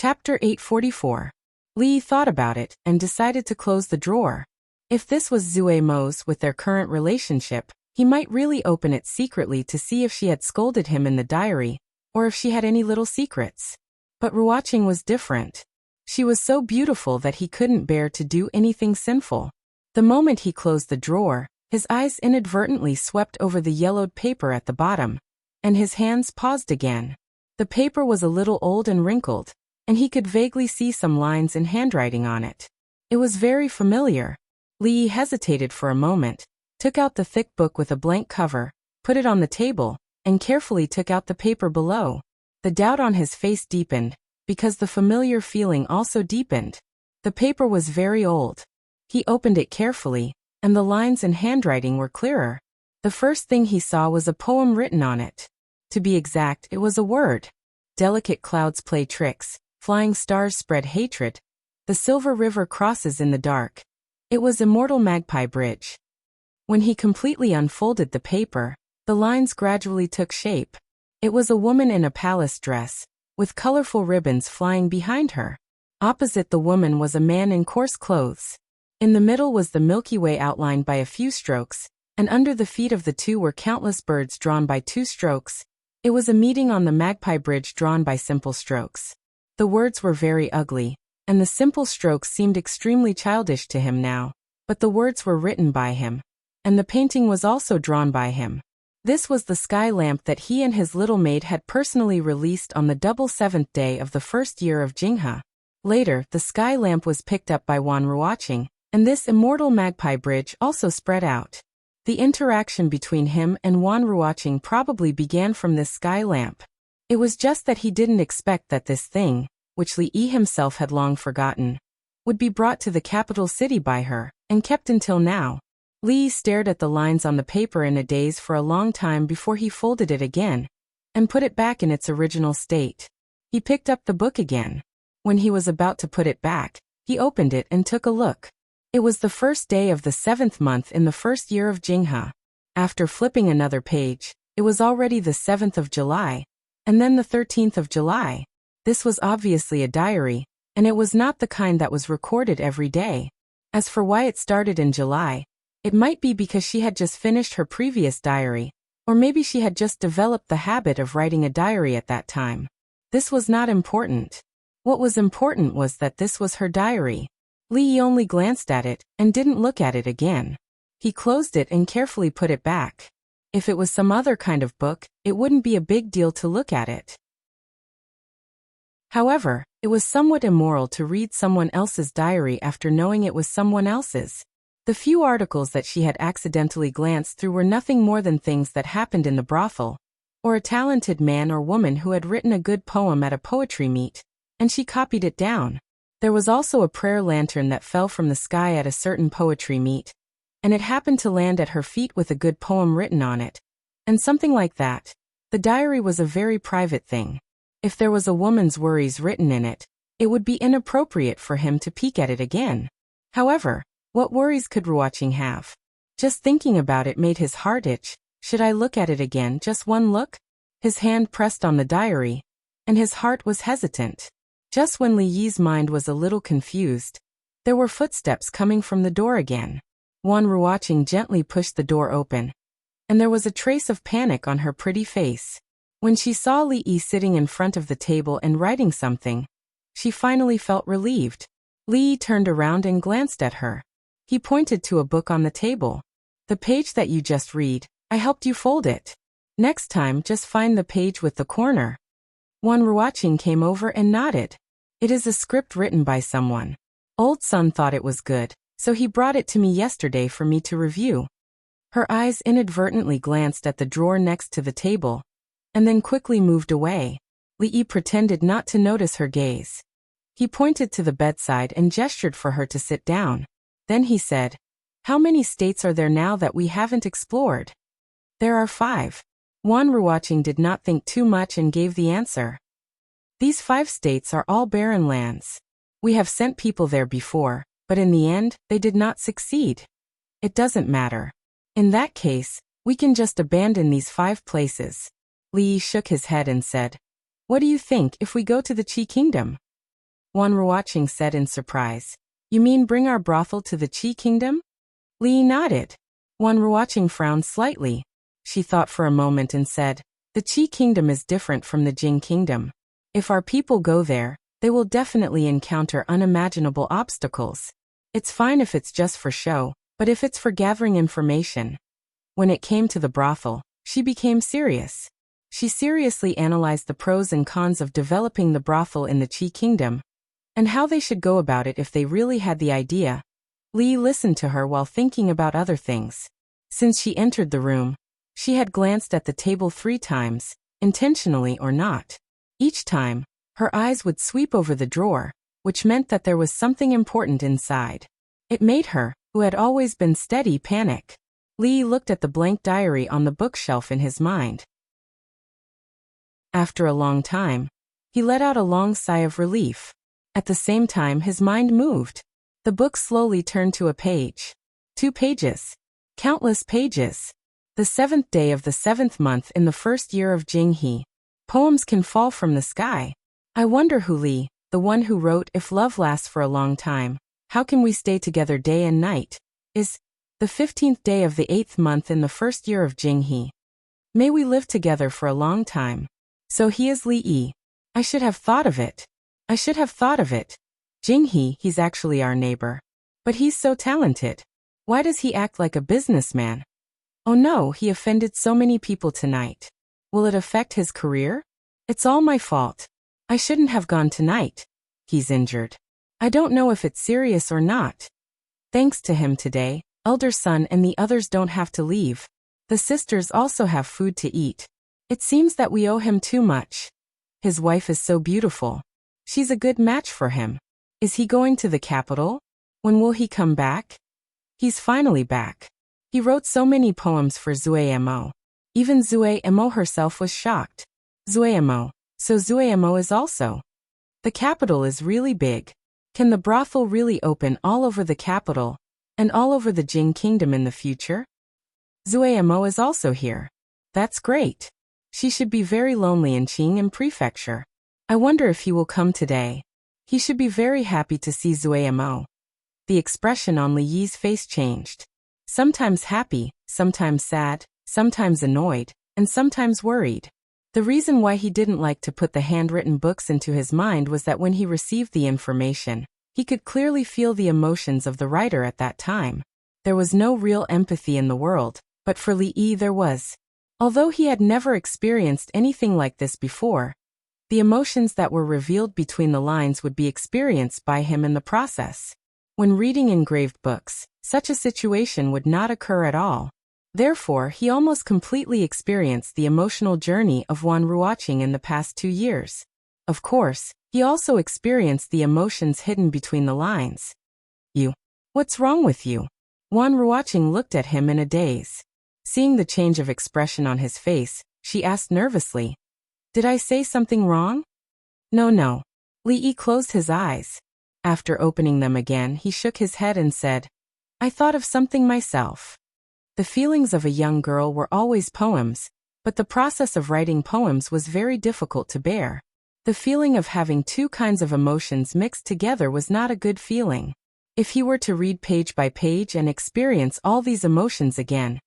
Chapter 844. Li thought about it and decided to close the drawer. If this was Zue Mo's with their current relationship, he might really open it secretly to see if she had scolded him in the diary, or if she had any little secrets. But Ruoqing was different. She was so beautiful that he couldn't bear to do anything sinful. The moment he closed the drawer, his eyes inadvertently swept over the yellowed paper at the bottom, and his hands paused again. The paper was a little old and wrinkled, and he could vaguely see some lines in handwriting on it. It was very familiar. Li hesitated for a moment, took out the thick book with a blank cover, put it on the table, and carefully took out the paper below. The doubt on his face deepened, because the familiar feeling also deepened. The paper was very old. He opened it carefully, and the lines and handwriting were clearer. The first thing he saw was a poem written on it. To be exact, it was a word. Delicate clouds play tricks, flying stars spread hatred. The silver river crosses in the dark. It was Immortal Magpie Bridge. When he completely unfolded the paper, the lines gradually took shape. It was a woman in a palace dress, with colorful ribbons flying behind her. Opposite the woman was a man in coarse clothes. In the middle was the Milky Way outlined by a few strokes, and under the feet of the two were countless birds drawn by 2 strokes. It was a meeting on the Magpie Bridge drawn by simple strokes. The words were very ugly, and the simple strokes seemed extremely childish to him now, but the words were written by him, and the painting was also drawn by him. This was the sky lamp that he and his little maid had personally released on the double 7th day of the first year of Jinghe. Later, the sky lamp was picked up by Wan Ruoqing, and this Immortal Magpie Bridge also spread out. The interaction between him and Wan Ruoqing probably began from this sky lamp. It was just that he didn't expect that this thing, which Li Yi himself had long forgotten, would be brought to the capital city by her, and kept until now. Li stared at the lines on the paper in a daze for a long time before he folded it again, and put it back in its original state. He picked up the book again. When he was about to put it back, he opened it and took a look. It was the first day of the 7th month in the first year of Jinghe. After flipping another page, it was already the 7th of July, and then the 13th of July. This was obviously a diary, and it was not the kind that was recorded every day. As for why it started in July, it might be because she had just finished her previous diary, or maybe she had just developed the habit of writing a diary at that time. This was not important. What was important was that this was her diary. Li only glanced at it and didn't look at it again. He closed it and carefully put it back. If it was some other kind of book, it wouldn't be a big deal to look at it. However, it was somewhat immoral to read someone else's diary after knowing it was someone else's. The few articles that she had accidentally glanced through were nothing more than things that happened in the brothel, or a talented man or woman who had written a good poem at a poetry meet, and she copied it down. There was also a prayer lantern that fell from the sky at a certain poetry meet, and it happened to land at her feet with a good poem written on it, and something like that. The diary was a very private thing. If there was a woman's worries written in it, it would be inappropriate for him to peek at it again. However, what worries could Ruoqing have? Just thinking about it made his heart itch. Should I look at it again, just one look? His hand pressed on the diary, and his heart was hesitant. Just when Li Yi's mind was a little confused, there were footsteps coming from the door again. Wan Ruoqing gently pushed the door open, and there was a trace of panic on her pretty face. When she saw Li Yi sitting in front of the table and writing something, she finally felt relieved. Li Yi turned around and glanced at her. He pointed to a book on the table. The page that you just read, I helped you fold it. Next time, just find the page with the corner. Wan Ruoqing came over and nodded. It is a script written by someone. Old Sun thought it was good, so he brought it to me yesterday for me to review. Her eyes inadvertently glanced at the drawer next to the table, and then quickly moved away. Li Yi pretended not to notice her gaze. He pointed to the bedside and gestured for her to sit down. Then he said, "How many states are there now that we haven't explored?" "There are 5. Wan Ruoqing did not think too much and gave the answer. "These 5 states are all barren lands. We have sent people there before, but in the end, they did not succeed. It doesn't matter. In that case, we can just abandon these 5 places." Li Yi shook his head and said, "What do you think if we go to the Qi Kingdom?" Wan Ruoqing said in surprise. You mean bring our brothel to the Qi kingdom? Li nodded. Wan Ruoqing frowned slightly. She thought for a moment and said, the Qi kingdom is different from the Jing kingdom. If our people go there, they will definitely encounter unimaginable obstacles. It's fine if it's just for show, but if it's for gathering information. When it came to the brothel, she became serious. She seriously analyzed the pros and cons of developing the brothel in the Qi kingdom, and how they should go about it if they really had the idea. Li listened to her while thinking about other things. Since she entered the room, she had glanced at the table 3 times, intentionally or not. Each time, her eyes would sweep over the drawer, which meant that there was something important inside. It made her, who had always been steady, panic. Li looked at the blank diary on the bookshelf in his mind. After a long time, he let out a long sigh of relief. At the same time, his mind moved. The book slowly turned to a page. 2 pages. Countless pages. The 7th day of the 7th month in the 1st year of Jinghe. Poems can fall from the sky. I wonder who Li, the one who wrote If Love Lasts for a Long Time, How Can We Stay Together Day and Night, is the 15th day of the 8th month in the 1st year of Jinghe. May we live together for a long time. So he is Li Yi. I should have thought of it. I should have thought of it. Jinghe, he's actually our neighbor. But he's so talented. Why does he act like a businessman? Oh no, he offended so many people tonight. Will it affect his career? It's all my fault. I shouldn't have gone tonight. He's injured. I don't know if it's serious or not. Thanks to him today, elder son and the others don't have to leave. The sisters also have food to eat. It seems that we owe him too much. His wife is so beautiful. She's a good match for him. Is he going to the capital? When will he come back? He's finally back. He wrote so many poems for Zue Mo. Even Zue Mo herself was shocked. Zue Mo. So Zue Mo is also. The capital is really big. Can the brothel really open all over the capital, and all over the Jing kingdom in the future? Zue Mo is also here. That's great. She should be very lonely in Qing Prefecture. I wonder if he will come today. He should be very happy to see Zue Mo. The expression on Li Yi's face changed. Sometimes happy, sometimes sad, sometimes annoyed, and sometimes worried. The reason why he didn't like to put the handwritten books into his mind was that when he received the information, he could clearly feel the emotions of the writer at that time. There was no real empathy in the world, but for Li Yi there was. Although he had never experienced anything like this before, the emotions that were revealed between the lines would be experienced by him in the process. When reading engraved books, such a situation would not occur at all. Therefore, he almost completely experienced the emotional journey of Wan Ruoqing in the past 2 years. Of course, he also experienced the emotions hidden between the lines. You. What's wrong with you? Wan Ruoqing looked at him in a daze. Seeing the change of expression on his face, she asked nervously, Did I say something wrong? No. Li Yi closed his eyes. After opening them again, he shook his head and said, I thought of something myself. The feelings of a young girl were always poems, but the process of writing poems was very difficult to bear. The feeling of having 2 kinds of emotions mixed together was not a good feeling. If he were to read page by page and experience all these emotions again,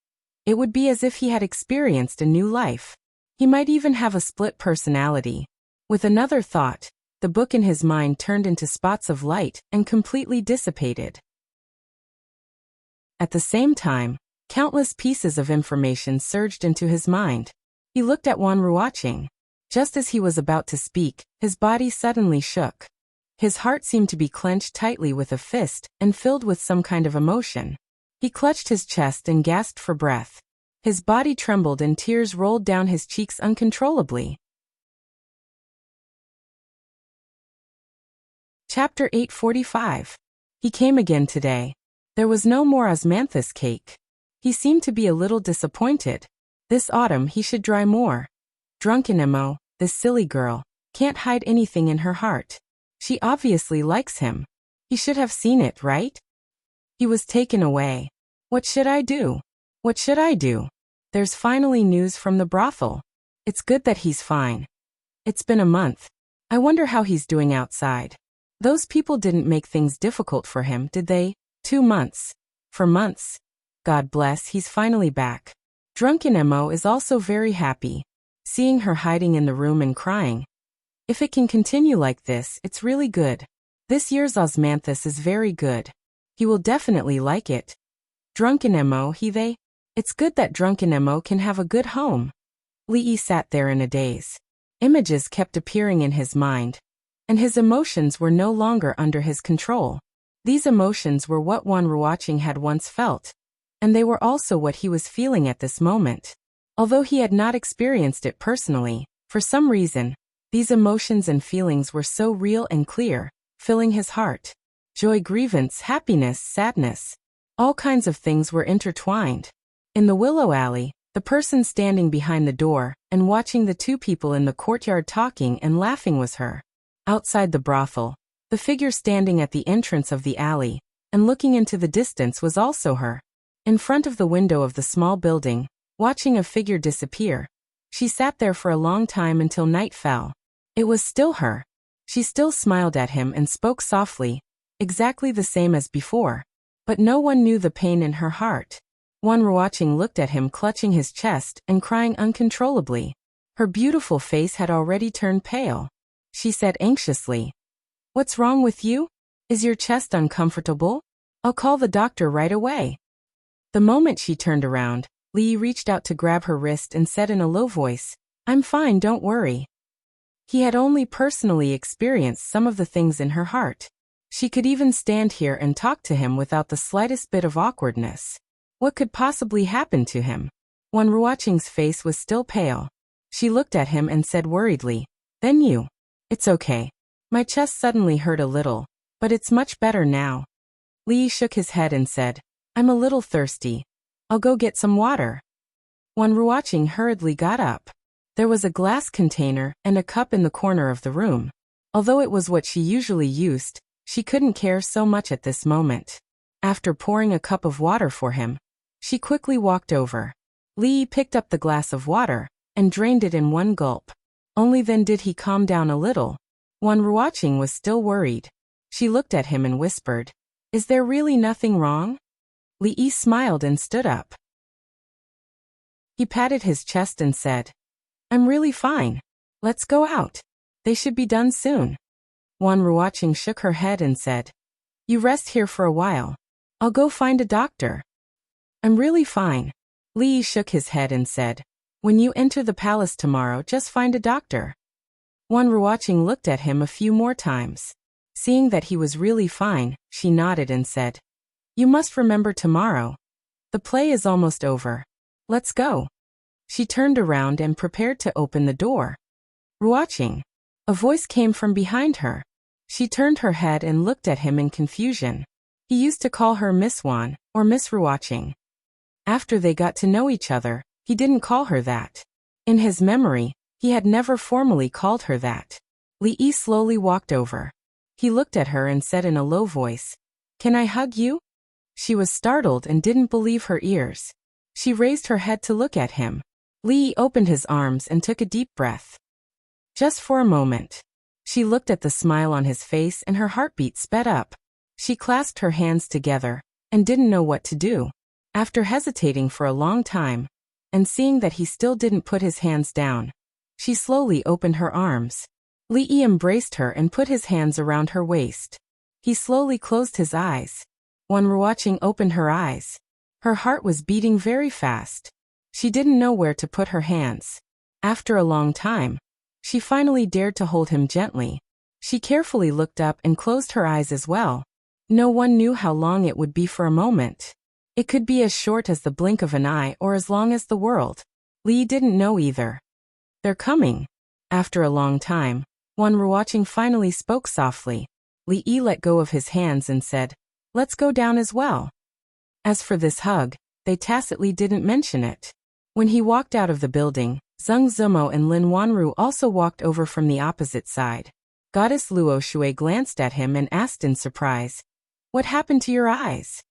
it would be as if he had experienced a new life. He might even have a split personality. With another thought, the book in his mind turned into spots of light and completely dissipated. At the same time, countless pieces of information surged into his mind. He looked at Wan Ruoqing. Just as he was about to speak, his body suddenly shook. His heart seemed to be clenched tightly with a fist and filled with some kind of emotion. He clutched his chest and gasped for breath. His body trembled and tears rolled down his cheeks uncontrollably. Chapter 845. He came again today. There was no more osmanthus cake. He seemed to be a little disappointed. This autumn he should dry more. Drunken Mo, this silly girl, can't hide anything in her heart. She obviously likes him. He should have seen it, right? He was taken away. What should I do? What should I do? There's finally news from the brothel. It's good that he's fine. It's been a month. I wonder how he's doing outside. Those people didn't make things difficult for him, did they? 2 months. For months. God bless, he's finally back. Drunken Mo is also very happy, seeing her hiding in the room and crying. If it can continue like this, it's really good. This year's Osmanthus is very good. He will definitely like it. Drunken Mo, they? It's good that Drunken Mo can have a good home. Lee sat there in a daze. Images kept appearing in his mind, and his emotions were no longer under his control. These emotions were what Wan Ruoqing had once felt, and they were also what he was feeling at this moment. Although he had not experienced it personally, for some reason, these emotions and feelings were so real and clear, filling his heart. Joy, grievance, happiness, sadness. All kinds of things were intertwined. In the willow alley, the person standing behind the door and watching the two people in the courtyard talking and laughing was her. Outside the brothel, the figure standing at the entrance of the alley and looking into the distance was also her. In front of the window of the small building, watching a figure disappear, she sat there for a long time until night fell. It was still her. She still smiled at him and spoke softly, exactly the same as before. But no one knew the pain in her heart. Wan Ruoqing looked at him clutching his chest and crying uncontrollably. Her beautiful face had already turned pale. She said anxiously, "What's wrong with you? Is your chest uncomfortable? I'll call the doctor right away." The moment she turned around, Lee reached out to grab her wrist and said in a low voice, "I'm fine, don't worry." He had only personally experienced some of the things in her heart. She could even stand here and talk to him without the slightest bit of awkwardness. What could possibly happen to him? Wan Ruoqing's face was still pale. She looked at him and said worriedly, "Then you." "It's okay. My chest suddenly hurt a little, but it's much better now." Lee shook his head and said, "I'm a little thirsty. I'll go get some water." Wan Ruoqing hurriedly got up. There was a glass container and a cup in the corner of the room. Although it was what she usually used, she couldn't care so much at this moment. After pouring a cup of water for him, she quickly walked over. Lee picked up the glass of water and drained it in one gulp. Only then did he calm down a little. Wan Ruoqing was still worried. She looked at him and whispered, "Is there really nothing wrong?" Lee smiled and stood up. He patted his chest and said, "I'm really fine. Let's go out. They should be done soon." Wan Ruoqing shook her head and said, "You rest here for a while. I'll go find a doctor." "I'm really fine." Lee shook his head and said, "When you enter the palace tomorrow, just find a doctor." Wan Ruoqing looked at him a few more times. Seeing that he was really fine, she nodded and said, "You must remember tomorrow. The play is almost over. Let's go." She turned around and prepared to open the door. "Ruoqing." A voice came from behind her. She turned her head and looked at him in confusion. He used to call her Miss Wan, or Miss Ruoqing. After they got to know each other, he didn't call her that. In his memory, he had never formally called her that. Lee slowly walked over. He looked at her and said in a low voice, "Can I hug you?" She was startled and didn't believe her ears. She raised her head to look at him. Lee opened his arms and took a deep breath. Just for a moment. She looked at the smile on his face and her heartbeat sped up. She clasped her hands together and didn't know what to do. After hesitating for a long time, and seeing that he still didn't put his hands down, she slowly opened her arms. Lee embraced her and put his hands around her waist. He slowly closed his eyes. Wan Ruoqing opened her eyes. Her heart was beating very fast. She didn't know where to put her hands. After a long time, she finally dared to hold him gently. She carefully looked up and closed her eyes as well. No one knew how long it would be for a moment. It could be as short as the blink of an eye or as long as the world. Lee didn't know either. "They're coming." After a long time, Wan Ruoqing finally spoke softly. Lee let go of his hands and said, "Let's go down as well." As for this hug, they tacitly didn't mention it. When he walked out of the building, Zheng Zumo and Lin Wanru also walked over from the opposite side. Goddess Luo Shui glanced at him and asked in surprise, "What happened to your eyes?"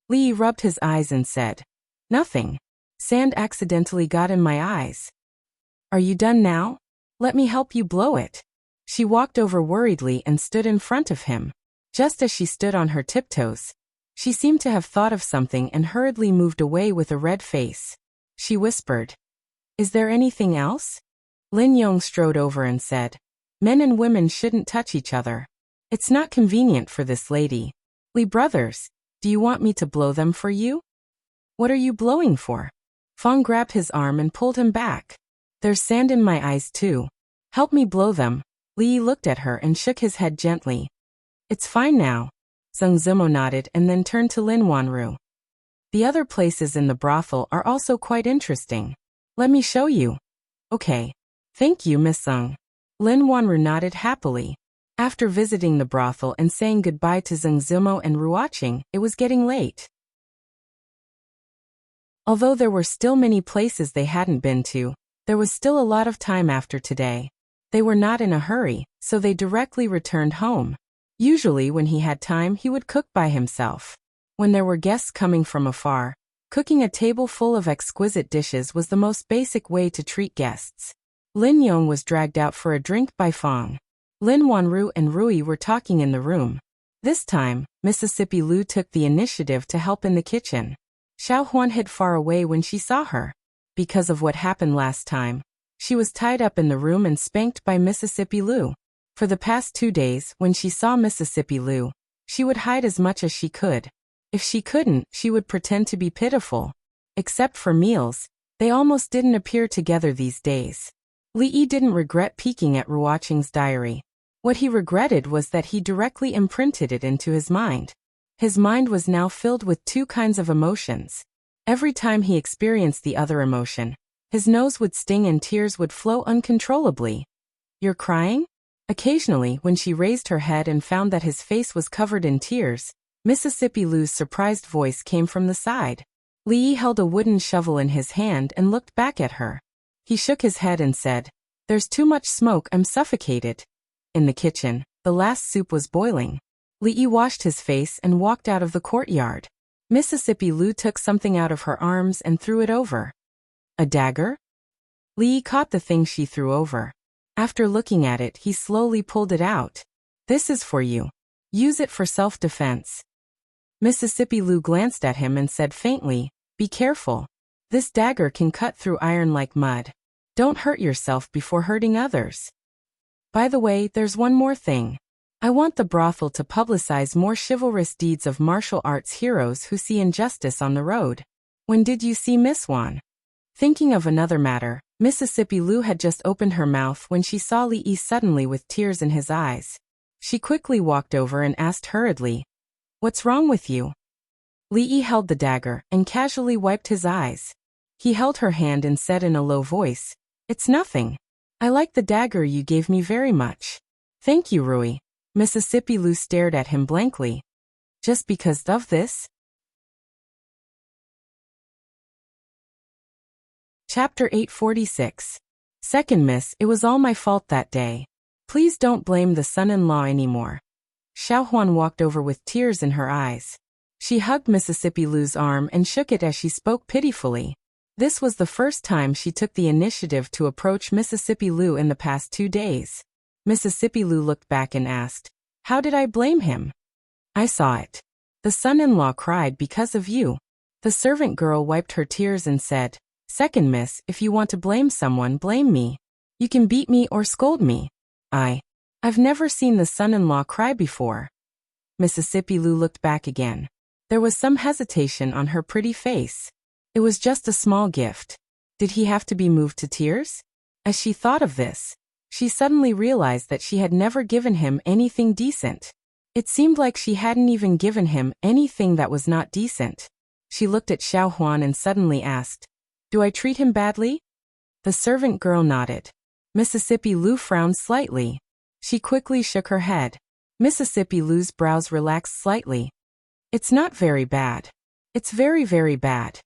Lee rubbed his eyes and said, "Nothing. Sand accidentally got in my eyes." "Are you done now? Let me help you blow it." She walked over worriedly and stood in front of him. Just as she stood on her tiptoes, she seemed to have thought of something and hurriedly moved away with a red face. She whispered, "Is there anything else?" Lin Yong strode over and said, "Men and women shouldn't touch each other. It's not convenient for this lady. Li brothers, do you want me to blow them for you?" "What are you blowing for?" Fong grabbed his arm and pulled him back. "There's sand in my eyes too. Help me blow them." Li looked at her and shook his head gently. "It's fine now." Zheng Zimo nodded and then turned to Lin Wanru. "The other places in the brothel are also quite interesting. Let me show you." "Okay. Thank you, Miss Zheng." Lin Wanru nodded happily. After visiting the brothel and saying goodbye to Zheng Zimo and Ruoqing, it was getting late. Although there were still many places they hadn't been to, there was still a lot of time after today. They were not in a hurry, so they directly returned home. Usually when he had time he would cook by himself. When there were guests coming from afar, cooking a table full of exquisite dishes was the most basic way to treat guests. Lin Yong was dragged out for a drink by Fong. Lin Wanru and Rui were talking in the room. This time, Mississippi Lu took the initiative to help in the kitchen. Xiao Huan hid far away when she saw her. Because of what happened last time, she was tied up in the room and spanked by Mississippi Lu. For the past 2 days, when she saw Mississippi Lu, she would hide as much as she could. If she couldn't, she would pretend to be pitiful. Except for meals, they almost didn't appear together these days. Li Yi didn't regret peeking at Ruoqing's diary. What he regretted was that he directly imprinted it into his mind. His mind was now filled with 2 kinds of emotions. Every time he experienced the other emotion, his nose would sting and tears would flow uncontrollably. "You're crying?" Occasionally, when she raised her head and found that his face was covered in tears, Mississippi Lu's surprised voice came from the side. Li Yi held a wooden shovel in his hand and looked back at her. He shook his head and said, "There's too much smoke, I'm suffocated." In the kitchen, the last soup was boiling. Li Yi washed his face and walked out of the courtyard. Mississippi Lu took something out of her arms and threw it over. "A dagger?" Li Yi caught the thing she threw over. After looking at it, he slowly pulled it out. "This is for you. Use it for self-defense." Mississippi Lu glanced at him and said faintly, "Be careful. This dagger can cut through iron like mud. Don't hurt yourself before hurting others. By the way, there's one more thing. I want the brothel to publicize more chivalrous deeds of martial arts heroes who see injustice on the road. When did you see Miss Wan?" Thinking of another matter, Mississippi Lu had just opened her mouth when she saw Li Yi suddenly with tears in his eyes. She quickly walked over and asked hurriedly, "What's wrong with you?" Li Yi held the dagger and casually wiped his eyes. He held her hand and said in a low voice, "It's nothing. I like the dagger you gave me very much." "Thank you, Rui." Mississippi Lu stared at him blankly. "Just because of this?" Chapter 846. Second Miss, it was all my fault that day. Please don't blame the son-in-law anymore. Xiao Huan walked over with tears in her eyes. She hugged Mississippi Lu's arm and shook it as she spoke pitifully. This was the first time she took the initiative to approach Mississippi Lu in the past 2 days. Mississippi Lu looked back and asked, "How did I blame him?" "I saw it. The son-in-law cried because of you." The servant girl wiped her tears and said, "Second Miss, if you want to blame someone, blame me. You can beat me or scold me. I've never seen the son-in-law cry before." Mississippi Lu looked back again. There was some hesitation on her pretty face. It was just a small gift. Did he have to be moved to tears? As she thought of this, she suddenly realized that she had never given him anything decent. It seemed like she hadn't even given him anything that was not decent. She looked at Xiao Huan and suddenly asked, "Do I treat him badly?" The servant girl nodded. Mississippi Lu frowned slightly. She quickly shook her head. Mississippi Lu's brows relaxed slightly. "It's not very bad. It's very, very bad.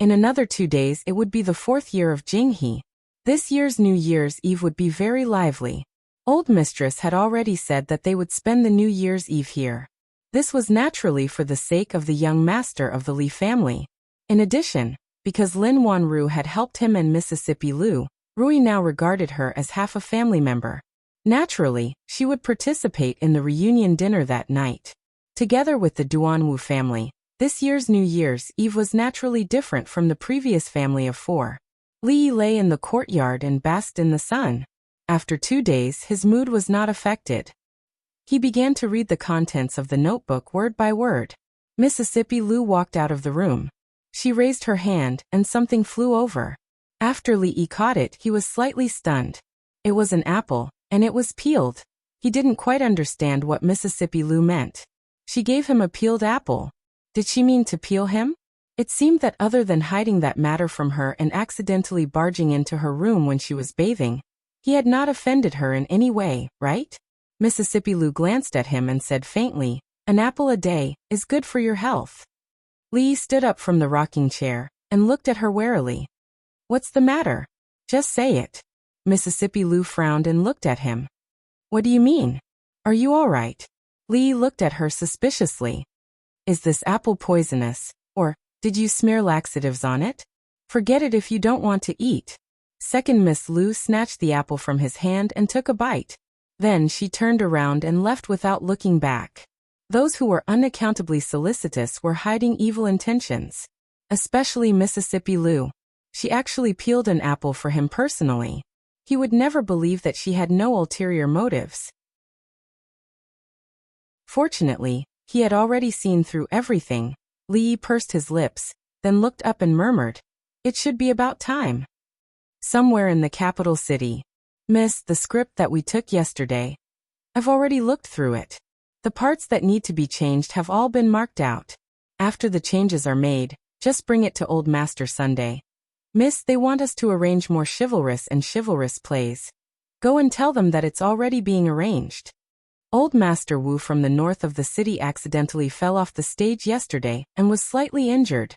In another 2 days it would be the 4th year of Jinghe. This year's New Year's Eve would be very lively. Old Mistress had already said that they would spend the New Year's Eve here. This was naturally for the sake of the young master of the Li family. In addition, because Lin Wanru had helped him and Mississippi Lu, Rui now regarded her as half a family member. Naturally, she would participate in the reunion dinner that night. Together with the Duanwu family, this year's New Year's Eve was naturally different from the previous family of 4. Li lay in the courtyard and basked in the sun. After 2 days, his mood was not affected. He began to read the contents of the notebook word by word. Mississippi Lu walked out of the room. She raised her hand, and something flew over. After Li caught it, he was slightly stunned. It was an apple, and it was peeled. He didn't quite understand what Mississippi Lu meant. She gave him a peeled apple. Did she mean to peel him? It seemed that other than hiding that matter from her and accidentally barging into her room when she was bathing, he had not offended her in any way, right? Mississippi Lu glanced at him and said faintly, "An apple a day is good for your health." Li stood up from the rocking chair and looked at her warily. "What's the matter? Just say it." Mississippi Lu frowned and looked at him. "What do you mean? Are you all right?" Li looked at her suspiciously. "Is this apple poisonous, or did you smear laxatives on it? Forget it if you don't want to eat." Second Miss Lu snatched the apple from his hand and took a bite. Then she turned around and left without looking back. Those who were unaccountably solicitous were hiding evil intentions. Especially Mississippi Lu. She actually peeled an apple for him personally. He would never believe that she had no ulterior motives. Fortunately, he had already seen through everything. Li pursed his lips, then looked up and murmured, "It should be about time." Somewhere in the capital city. "Miss, the script that we took yesterday. I've already looked through it. The parts that need to be changed have all been marked out. After the changes are made, just bring it to Old Master Sunday. Miss, they want us to arrange more chivalrous plays. Go and tell them that it's already being arranged. Old Master Wu from the north of the city accidentally fell off the stage yesterday and was slightly injured.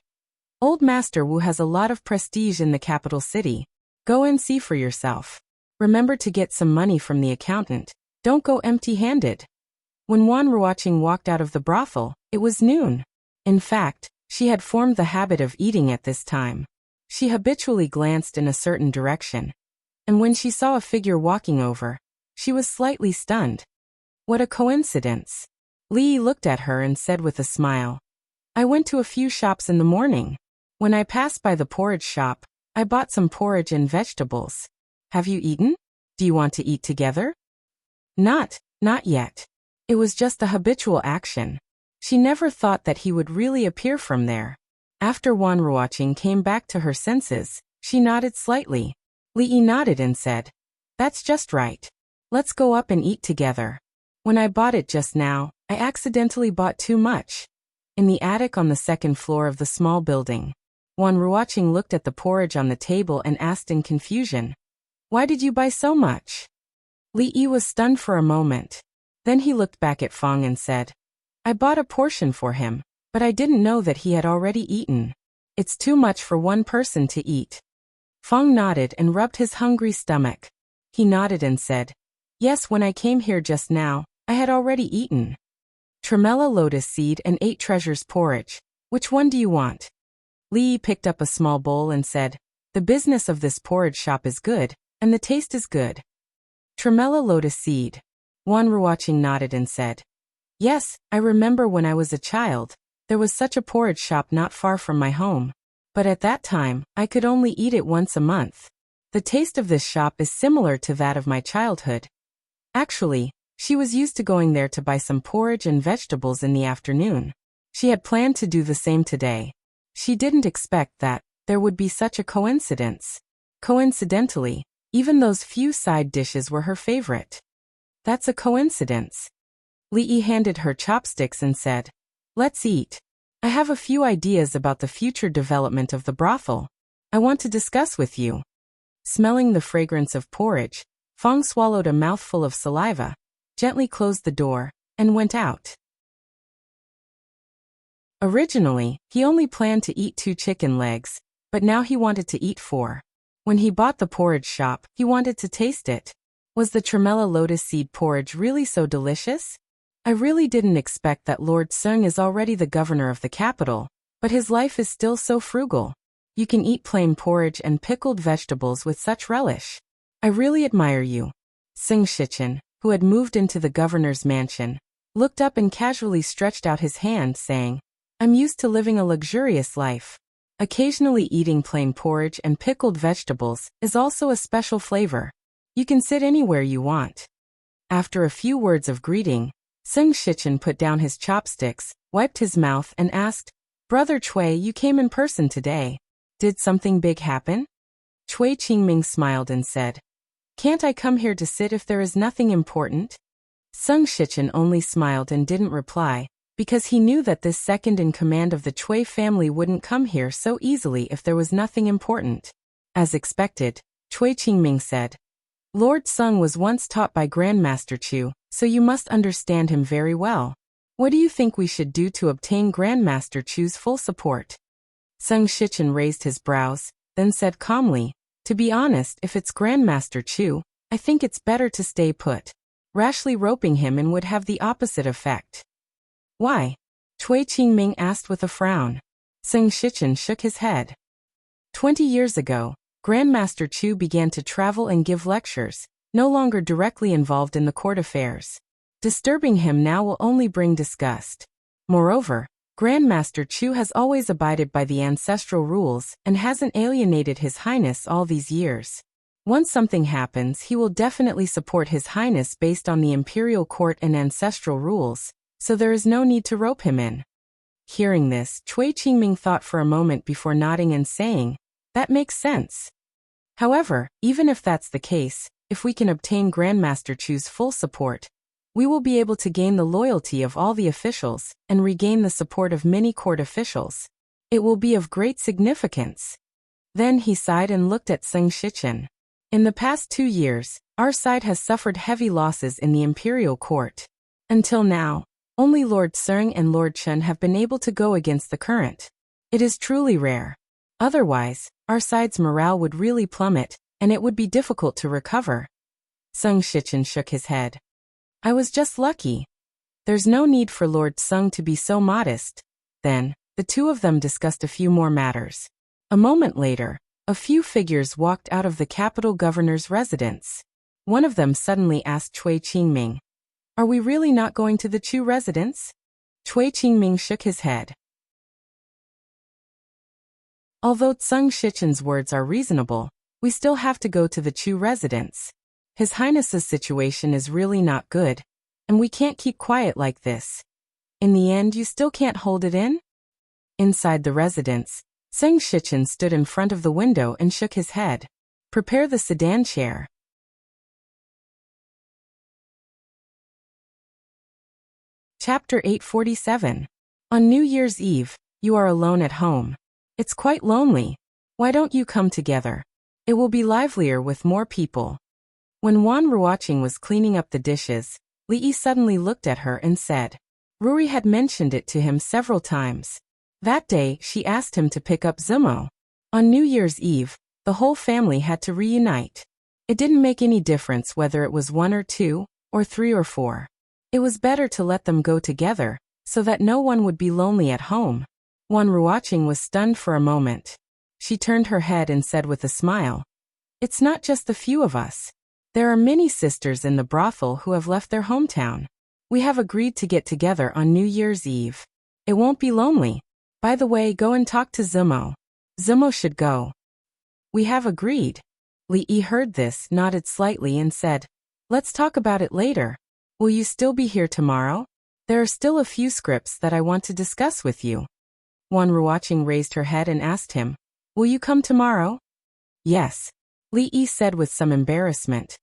Old Master Wu has a lot of prestige in the capital city. Go and see for yourself. Remember to get some money from the accountant. Don't go empty-handed." When Wan Ruoqing walked out of the brothel, it was noon. In fact, she had formed the habit of eating at this time. She habitually glanced in a certain direction. And when she saw a figure walking over, she was slightly stunned. What a coincidence. Li looked at her and said with a smile, "I went to a few shops in the morning. When I passed by the porridge shop, I bought some porridge and vegetables. Have you eaten? Do you want to eat together?" Not yet. It was just a habitual action. She never thought that he would really appear from there. After Wan Ruoqing came back to her senses, she nodded slightly. Li nodded and said, "That's just right. Let's go up and eat together. When I bought it just now, I accidentally bought too much." In the attic on the second floor of the small building, Wan Ruoqing looked at the porridge on the table and asked in confusion, "Why did you buy so much?" Li was stunned for a moment. Then he looked back at Feng and said, "I bought a portion for him, but I didn't know that he had already eaten. It's too much for one person to eat." Feng nodded and rubbed his hungry stomach. He nodded and said, "Yes, when I came here just now, I had already eaten. Tremella lotus seed and 8 treasures porridge. Which one do you want?" Li picked up a small bowl and said, "The business of this porridge shop is good, and the taste is good." Tremella lotus seed. Wan Ruoqing nodded and said, "Yes, I remember when I was a child, there was such a porridge shop not far from my home. But at that time, I could only eat it once a month. The taste of this shop is similar to that of my childhood." Actually, she was used to going there to buy some porridge and vegetables in the afternoon. She had planned to do the same today. She didn't expect that there would be such a coincidence. Coincidentally, even those few side dishes were her favorite. That's a coincidence. Li handed her chopsticks and said, "Let's eat. I have a few ideas about the future development of the brothel. I want to discuss with you." Smelling the fragrance of porridge, Feng swallowed a mouthful of saliva, gently closed the door, and went out. Originally, he only planned to eat 2 chicken legs, but now he wanted to eat 4. When he bought the porridge shop, he wanted to taste it. Was the tremella lotus seed porridge really so delicious? I really didn't expect that Lord Sung is already the governor of the capital, but his life is still so frugal. You can eat plain porridge and pickled vegetables with such relish. I really admire you. Sung Shichen, who had moved into the governor's mansion, looked up and casually stretched out his hand, saying, "I'm used to living a luxurious life. Occasionally eating plain porridge and pickled vegetables is also a special flavor. You can sit anywhere you want." After a few words of greeting, Sung Shichen put down his chopsticks, wiped his mouth, and asked, "Brother Chui, you came in person today. Did something big happen?" Chui Qingming smiled and said, "Can't I come here to sit if there is nothing important?" Sung Shichen only smiled and didn't reply, because he knew that this second in command of the Chui family wouldn't come here so easily if there was nothing important. As expected, Chui Qingming said, "Lord Sung was once taught by Grandmaster Chu, so you must understand him very well. What do you think we should do to obtain Grandmaster Chu's full support?" Sung Shichen raised his brows, then said calmly, "To be honest, if it's Grandmaster Chu, I think it's better to stay put. Rashly roping him in would have the opposite effect." "Why?" Chui Qingming asked with a frown. Sung Shichen shook his head. 20 years ago, Grandmaster Chu began to travel and give lectures, no longer directly involved in the court affairs. Disturbing him now will only bring disgust. Moreover, Grandmaster Chu has always abided by the ancestral rules and hasn't alienated His Highness all these years. Once something happens, he will definitely support His Highness based on the imperial court and ancestral rules, so there is no need to rope him in. Hearing this, Chui Qingming thought for a moment before nodding and saying, "That makes sense. However, even if that's the case, if we can obtain Grandmaster Chu's full support, we will be able to gain the loyalty of all the officials and regain the support of many court officials. It will be of great significance." Then he sighed and looked at Sung Shichen. "In the past 2 years, our side has suffered heavy losses in the imperial court. Until now, only Lord Sung and Lord Chen have been able to go against the current. It is truly rare. Otherwise, our side's morale would really plummet, and it would be difficult to recover." Sung Shichen shook his head. "I was just lucky. There's no need for Lord Sung to be so modest." Then, the two of them discussed a few more matters. A moment later, a few figures walked out of the capital governor's residence. One of them suddenly asked Chui Qingming, "Are we really not going to the Chu residence?" Chui Qingming shook his head. "Although Sung Shichen's words are reasonable, we still have to go to the Chu residence. His Highness's situation is really not good, and we can't keep quiet like this. In the end, you still can't hold it in?" Inside the residence, Sung Shichen stood in front of the window and shook his head. "Prepare the sedan chair." Chapter 847. On New Year's Eve, you are alone at home. It's quite lonely. Why don't you come together? It will be livelier with more people. When Wan Ruoqing was cleaning up the dishes, Li Yi suddenly looked at her and said, Ruri had mentioned it to him several times. That day, she asked him to pick up Zumo. On New Year's Eve, the whole family had to reunite. It didn't make any difference whether it was 1 or 2, or 3 or 4. It was better to let them go together, so that no one would be lonely at home. Wan Ruoqing was stunned for a moment. She turned her head and said with a smile, It's not just the few of us. There are many sisters in the brothel who have left their hometown. We have agreed to get together on New Year's Eve. It won't be lonely. By the way, go and talk to Zumo. Zumo should go. We have agreed. Li Yi heard this, nodded slightly and said, Let's talk about it later. Will you still be here tomorrow? There are still a few scripts that I want to discuss with you. Wan Ruoqing raised her head and asked him, Will you come tomorrow? Yes. Li Yi said with some embarrassment.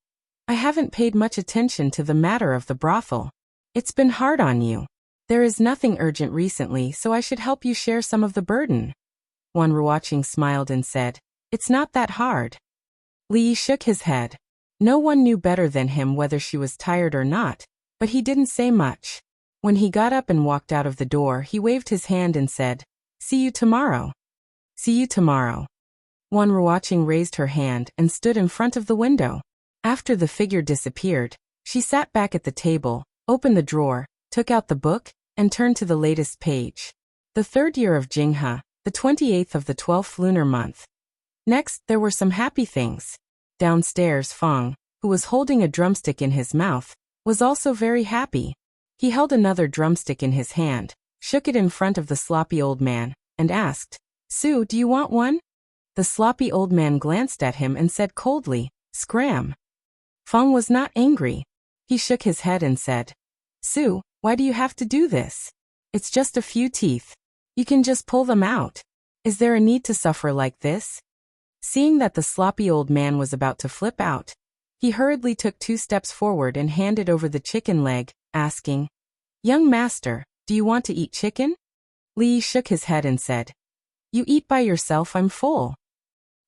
I haven't paid much attention to the matter of the brothel. It's been hard on you. There is nothing urgent recently, so I should help you share some of the burden. Wan Ruoqing smiled and said, It's not that hard. Li Yi shook his head. No one knew better than him whether she was tired or not, but he didn't say much. When he got up and walked out of the door, he waved his hand and said, See you tomorrow. See you tomorrow. Wan Ruoqing raised her hand and stood in front of the window. After the figure disappeared, she sat back at the table, opened the drawer, took out the book, and turned to the latest page. The 3rd year of Jinghe, the 28th of the 12th lunar month. Next, there were some happy things. Downstairs, Fang, who was holding a drumstick in his mouth, was also very happy. He held another drumstick in his hand, shook it in front of the sloppy old man, and asked, "Sue, do you want one?" The sloppy old man glanced at him and said coldly, "Scram." Fong was not angry. He shook his head and said, "Sue, why do you have to do this? It's just a few teeth. You can just pull them out. Is there a need to suffer like this?" Seeing that the sloppy old man was about to flip out, he hurriedly took 2 steps forward and handed over the chicken leg, asking, "Young master, do you want to eat chicken?" Li shook his head and said, "You eat by yourself, I'm full."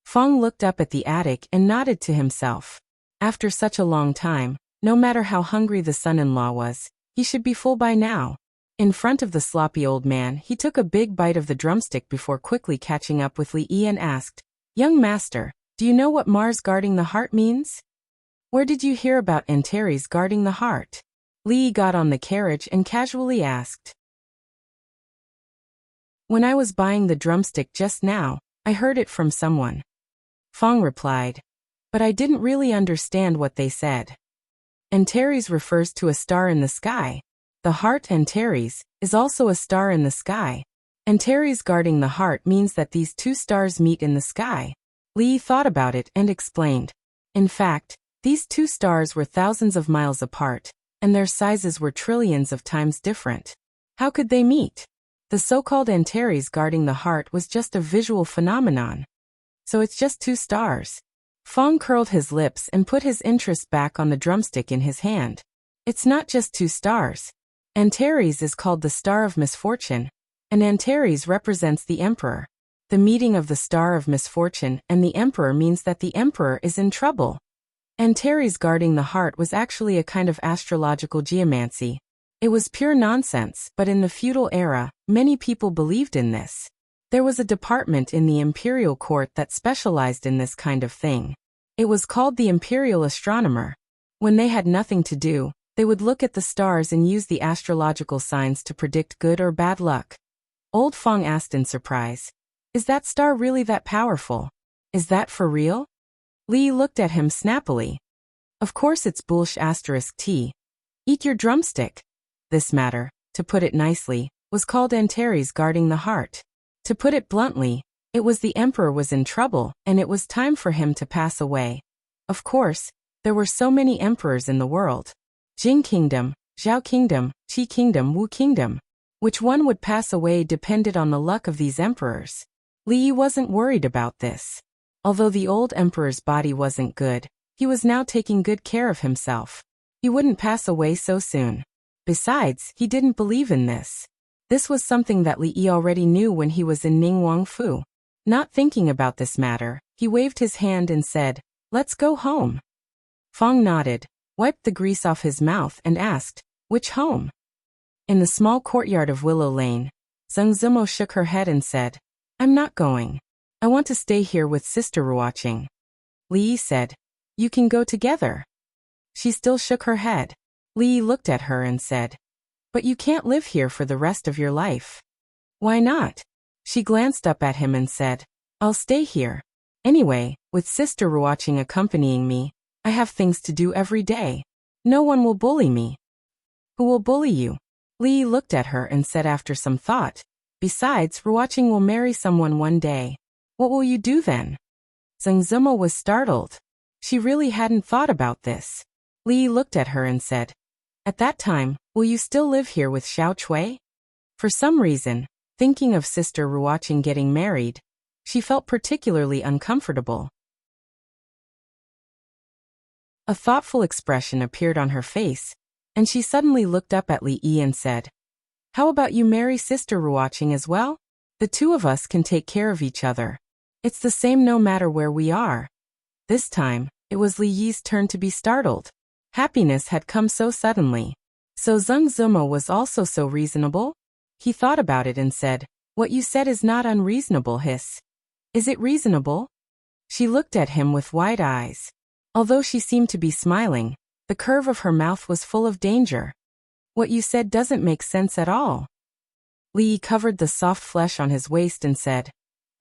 Fong looked up at the attic and nodded to himself. After such a long time, no matter how hungry the son-in-law was, he should be full by now. In front of the sloppy old man, he took a big bite of the drumstick before quickly catching up with Li Yi and asked, "Young master, do you know what Mars guarding the heart means? Where did you hear about Antares guarding the heart?" Li got on the carriage and casually asked. "When I was buying the drumstick just now, I heard it from someone." Fong replied, "But I didn't really understand what they said." Antares refers to a star in the sky. The heart Antares is also a star in the sky. Antares guarding the heart means that these 2 stars meet in the sky. Li thought about it and explained. In fact, these 2 stars were thousands of miles apart, and their sizes were trillions of times different. How could they meet? The so-called Antares guarding the heart was just a visual phenomenon. So it's just 2 stars. Fong curled his lips and put his interest back on the drumstick in his hand. It's not just 2 stars. Antares is called the star of misfortune, and Antares represents the emperor. The meeting of the star of misfortune and the emperor means that the emperor is in trouble. Antares guarding the heart was actually a kind of astrological geomancy. It was pure nonsense, but in the feudal era, many people believed in this. There was a department in the imperial court that specialized in this kind of thing. It was called the imperial astronomer. When they had nothing to do, they would look at the stars and use the astrological signs to predict good or bad luck. Old Fong asked in surprise, "Is that star really that powerful? Is that for real?" Li looked at him snappily. "Of course it's **T. Eat your drumstick." This matter, to put it nicely, was called Antares guarding the heart. To put it bluntly, it was the emperor was in trouble, and it was time for him to pass away. Of course, there were so many emperors in the world. Jing Kingdom, Zhao Kingdom, Qi Kingdom, Wu Kingdom. Which one would pass away depended on the luck of these emperors. Li wasn't worried about this. Although the old emperor's body wasn't good, he was now taking good care of himself. He wouldn't pass away so soon. Besides, he didn't believe in this. This was something that Li Yi already knew when he was in Ningguang Fu. Not thinking about this matter, he waved his hand and said, "Let's go home." Fong nodded, wiped the grease off his mouth and asked, "Which home?" In the small courtyard of Willow Lane, Zheng Zimo shook her head and said, "I'm not going. I want to stay here with Sister Ruoqing." Li Yi said, "You can go together." She still shook her head. Li Yi looked at her and said, "But you can't live here for the rest of your life." "Why not?" She glanced up at him and said, "I'll stay here. Anyway, with Sister Ruoqing accompanying me, I have things to do every day. No one will bully me." "Who will bully you?" Li Yi looked at her and said after some thought, "Besides, Ruoqing will marry someone one day. What will you do then?" Zheng Zimo was startled. She really hadn't thought about this. Li Yi looked at her and said, "At that time, will you still live here with Xiao Cui?" For some reason, thinking of Sister Ruoqing getting married, she felt particularly uncomfortable. A thoughtful expression appeared on her face, and she suddenly looked up at Li Yi and said, "How about you marry Sister Ruoqing as well? The 2 of us can take care of each other. It's the same no matter where we are." This time, it was Li Yi's turn to be startled. Happiness had come so suddenly. So Zheng Zimo was also so reasonable? He thought about it and said, "What you said is not unreasonable, Hiss. Is it reasonable?" She looked at him with wide eyes. Although she seemed to be smiling, the curve of her mouth was full of danger. "What you said doesn't make sense at all." Li Yi covered the soft flesh on his waist and said,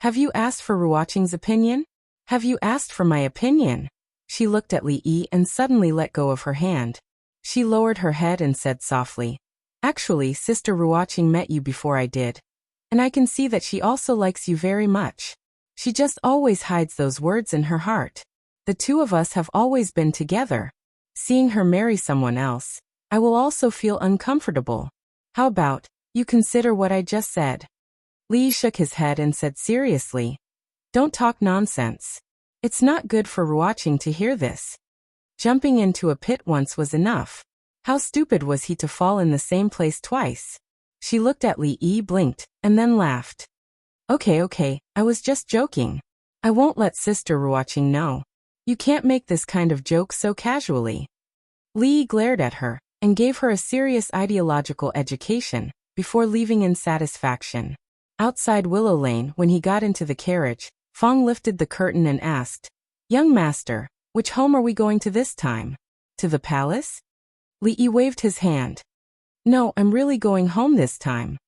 "Have you asked for Ruoqing's opinion? Have you asked for my opinion?" She looked at Li Yi and suddenly let go of her hand. She lowered her head and said softly, "Actually, Sister Ruoqing met you before I did. And I can see that she also likes you very much. She just always hides those words in her heart. The two of us have always been together. Seeing her marry someone else, I will also feel uncomfortable. How about, you consider what I just said?" Li shook his head and said seriously, "Don't talk nonsense. It's not good for Ruoqing to hear this. Jumping into a pit once was enough. How stupid was he to fall in the same place twice?" She looked at Li Yi, blinked, and then laughed. Okay, I was just joking. I won't let Sister Ruoqing know. You can't make this kind of joke so casually." Li glared at her, and gave her a serious ideological education, before leaving in satisfaction. Outside Willow Lane, when he got into the carriage, Fong lifted the curtain and asked, "Young master, which home are we going to this time? To the palace?" Li Yi waved his hand. "No, I'm really going home this time.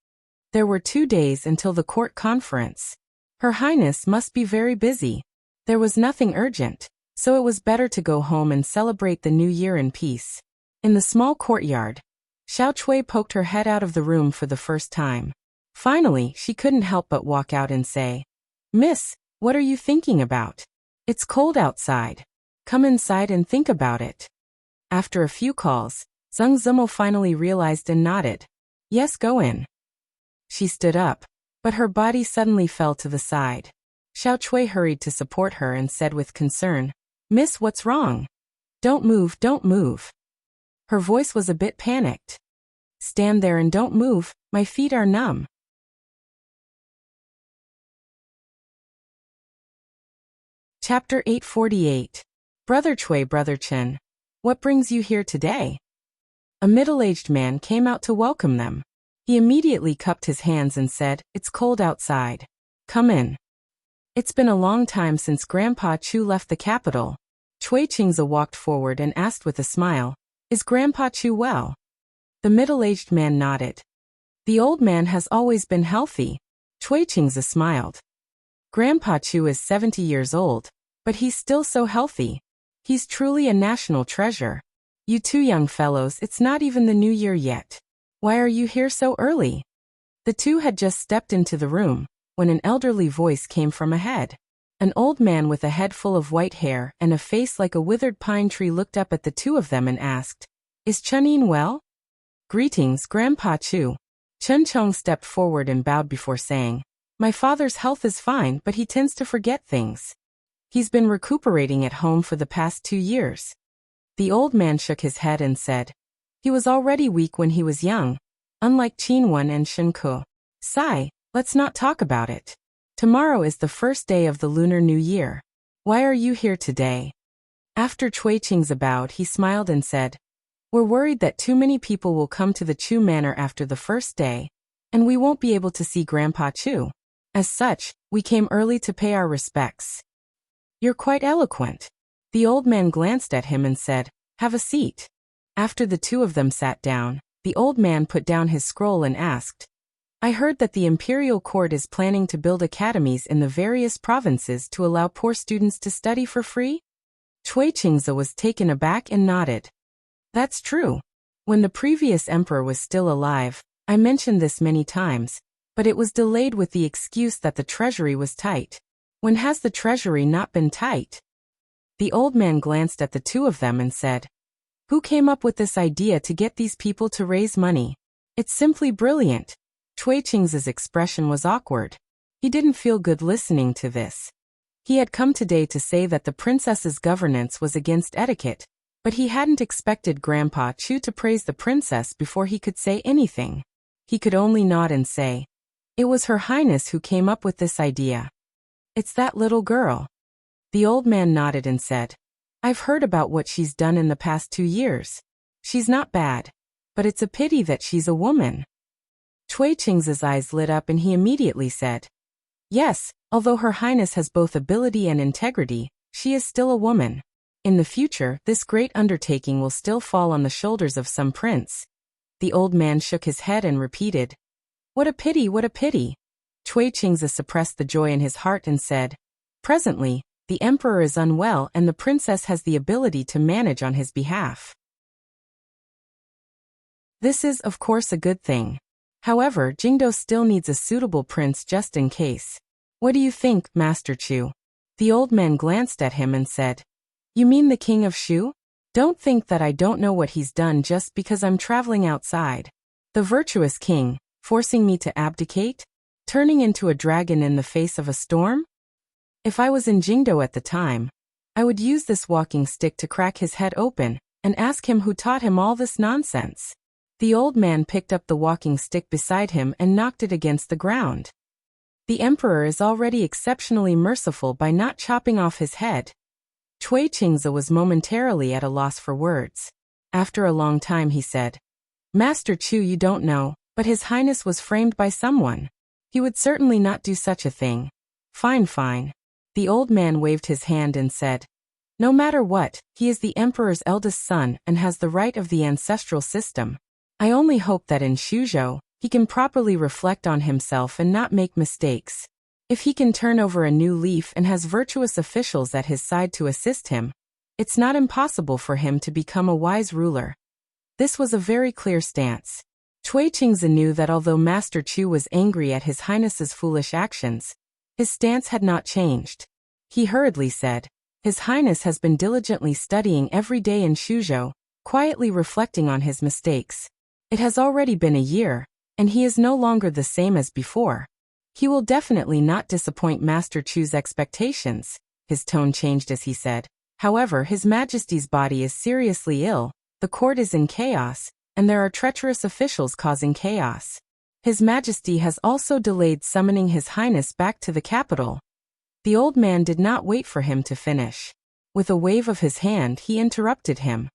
There were 2 days until the court conference. Her Highness must be very busy. There was nothing urgent, so it was better to go home and celebrate the new year in peace." In the small courtyard, Xiao Chui poked her head out of the room for the first time. Finally, she couldn't help but walk out and say, "Miss, what are you thinking about? It's cold outside. Come inside and think about it." After a few calls, Zheng Zimo finally realized and nodded. "Yes, go in." She stood up, but her body suddenly fell to the side. Xiao Chui hurried to support her and said with concern, "Miss, what's wrong? Don't move, don't move." Her voice was a bit panicked. "Stand there and don't move, my feet are numb." Chapter 848. Brother Chui, Brother Chen. What brings you here today? A middle-aged man came out to welcome them. He immediately cupped his hands and said, "It's cold outside. Come in." It's been a long time since Grandpa Chu left the capital. Chui Qingze walked forward and asked with a smile, "Is Grandpa Chu well?" The middle-aged man nodded. "The old man has always been healthy." Chui Qingze smiled. "Grandpa Chu is 70 years old, but he's still so healthy. He's truly a national treasure. You two young fellows, it's not even the new year yet. Why are you here so early?" The two had just stepped into the room, when an elderly voice came from ahead. An old man with a head full of white hair and a face like a withered pine tree looked up at the two of them and asked, "Is Chunin well?" "Greetings, Grandpa Chu." Chen Chong stepped forward and bowed before saying, "My father's health is fine, but he tends to forget things. He's been recuperating at home for the past 2 years." The old man shook his head and said, "He was already weak when he was young, unlike Qin Wen and Shen Ke. Sigh, let's not talk about it. Tomorrow is the first day of the Lunar New Year. Why are you here today?" After Chui Qingze bowed, he smiled and said, "We're worried that too many people will come to the Chu Manor after the first day, and we won't be able to see Grandpa Chu. As such, we came early to pay our respects." "You're quite eloquent." The old man glanced at him and said, "Have a seat." After the two of them sat down, the old man put down his scroll and asked, "I heard that the imperial court is planning to build academies in the various provinces to allow poor students to study for free?" Chui Qingze was taken aback and nodded. "That's true. When the previous emperor was still alive, I mentioned this many times, but it was delayed with the excuse that the treasury was tight. When has the treasury not been tight?" The old man glanced at the two of them and said, "Who came up with this idea to get these people to raise money? It's simply brilliant." Chui Qingze's expression was awkward. He didn't feel good listening to this. He had come today to say that the princess's governance was against etiquette, but he hadn't expected Grandpa Chu to praise the princess before he could say anything. He could only nod and say, "It was Her Highness who came up with this idea. It's that little girl." The old man nodded and said, "I've heard about what she's done in the past 2 years. She's not bad, but it's a pity that she's a woman." Chui Qingze's eyes lit up and he immediately said, "Yes, although Her Highness has both ability and integrity, she is still a woman. In the future, this great undertaking will still fall on the shoulders of some prince." The old man shook his head and repeated, "What a pity, what a pity." Chui Qingze suppressed the joy in his heart and said, "Presently, the emperor is unwell and the princess has the ability to manage on his behalf. This is, of course, a good thing. However, Jingdo still needs a suitable prince just in case. What do you think, Master Chu? The old man glanced at him and said, You mean the king of Shu? Don't think that I don't know what he's done just because I'm traveling outside. The virtuous king, forcing me to abdicate? Turning into a dragon in the face of a storm? If I was in Jingdo at the time, I would use this walking stick to crack his head open and ask him who taught him all this nonsense. The old man picked up the walking stick beside him and knocked it against the ground. The emperor is already exceptionally merciful by not chopping off his head. Cui Qingzi was momentarily at a loss for words. After a long time he said, Master Chu, you don't know, but His Highness was framed by someone. He would certainly not do such a thing. Fine, fine. The old man waved his hand and said, No matter what, he is the emperor's eldest son and has the right of the ancestral system. I only hope that in Shuzhou, he can properly reflect on himself and not make mistakes. If he can turn over a new leaf and has virtuous officials at his side to assist him, it's not impossible for him to become a wise ruler. This was a very clear stance. Cui Qingzi knew that although Master Chu was angry at His Highness's foolish actions, his stance had not changed. He hurriedly said, His Highness has been diligently studying every day in Shuzhou, quietly reflecting on his mistakes. It has already been a year, and he is no longer the same as before. He will definitely not disappoint Master Chu's expectations. His tone changed as he said, However, His Majesty's body is seriously ill, the court is in chaos, and there are treacherous officials causing chaos. His Majesty has also delayed summoning His Highness back to the capital. The old man did not wait for him to finish. With a wave of his hand he interrupted him.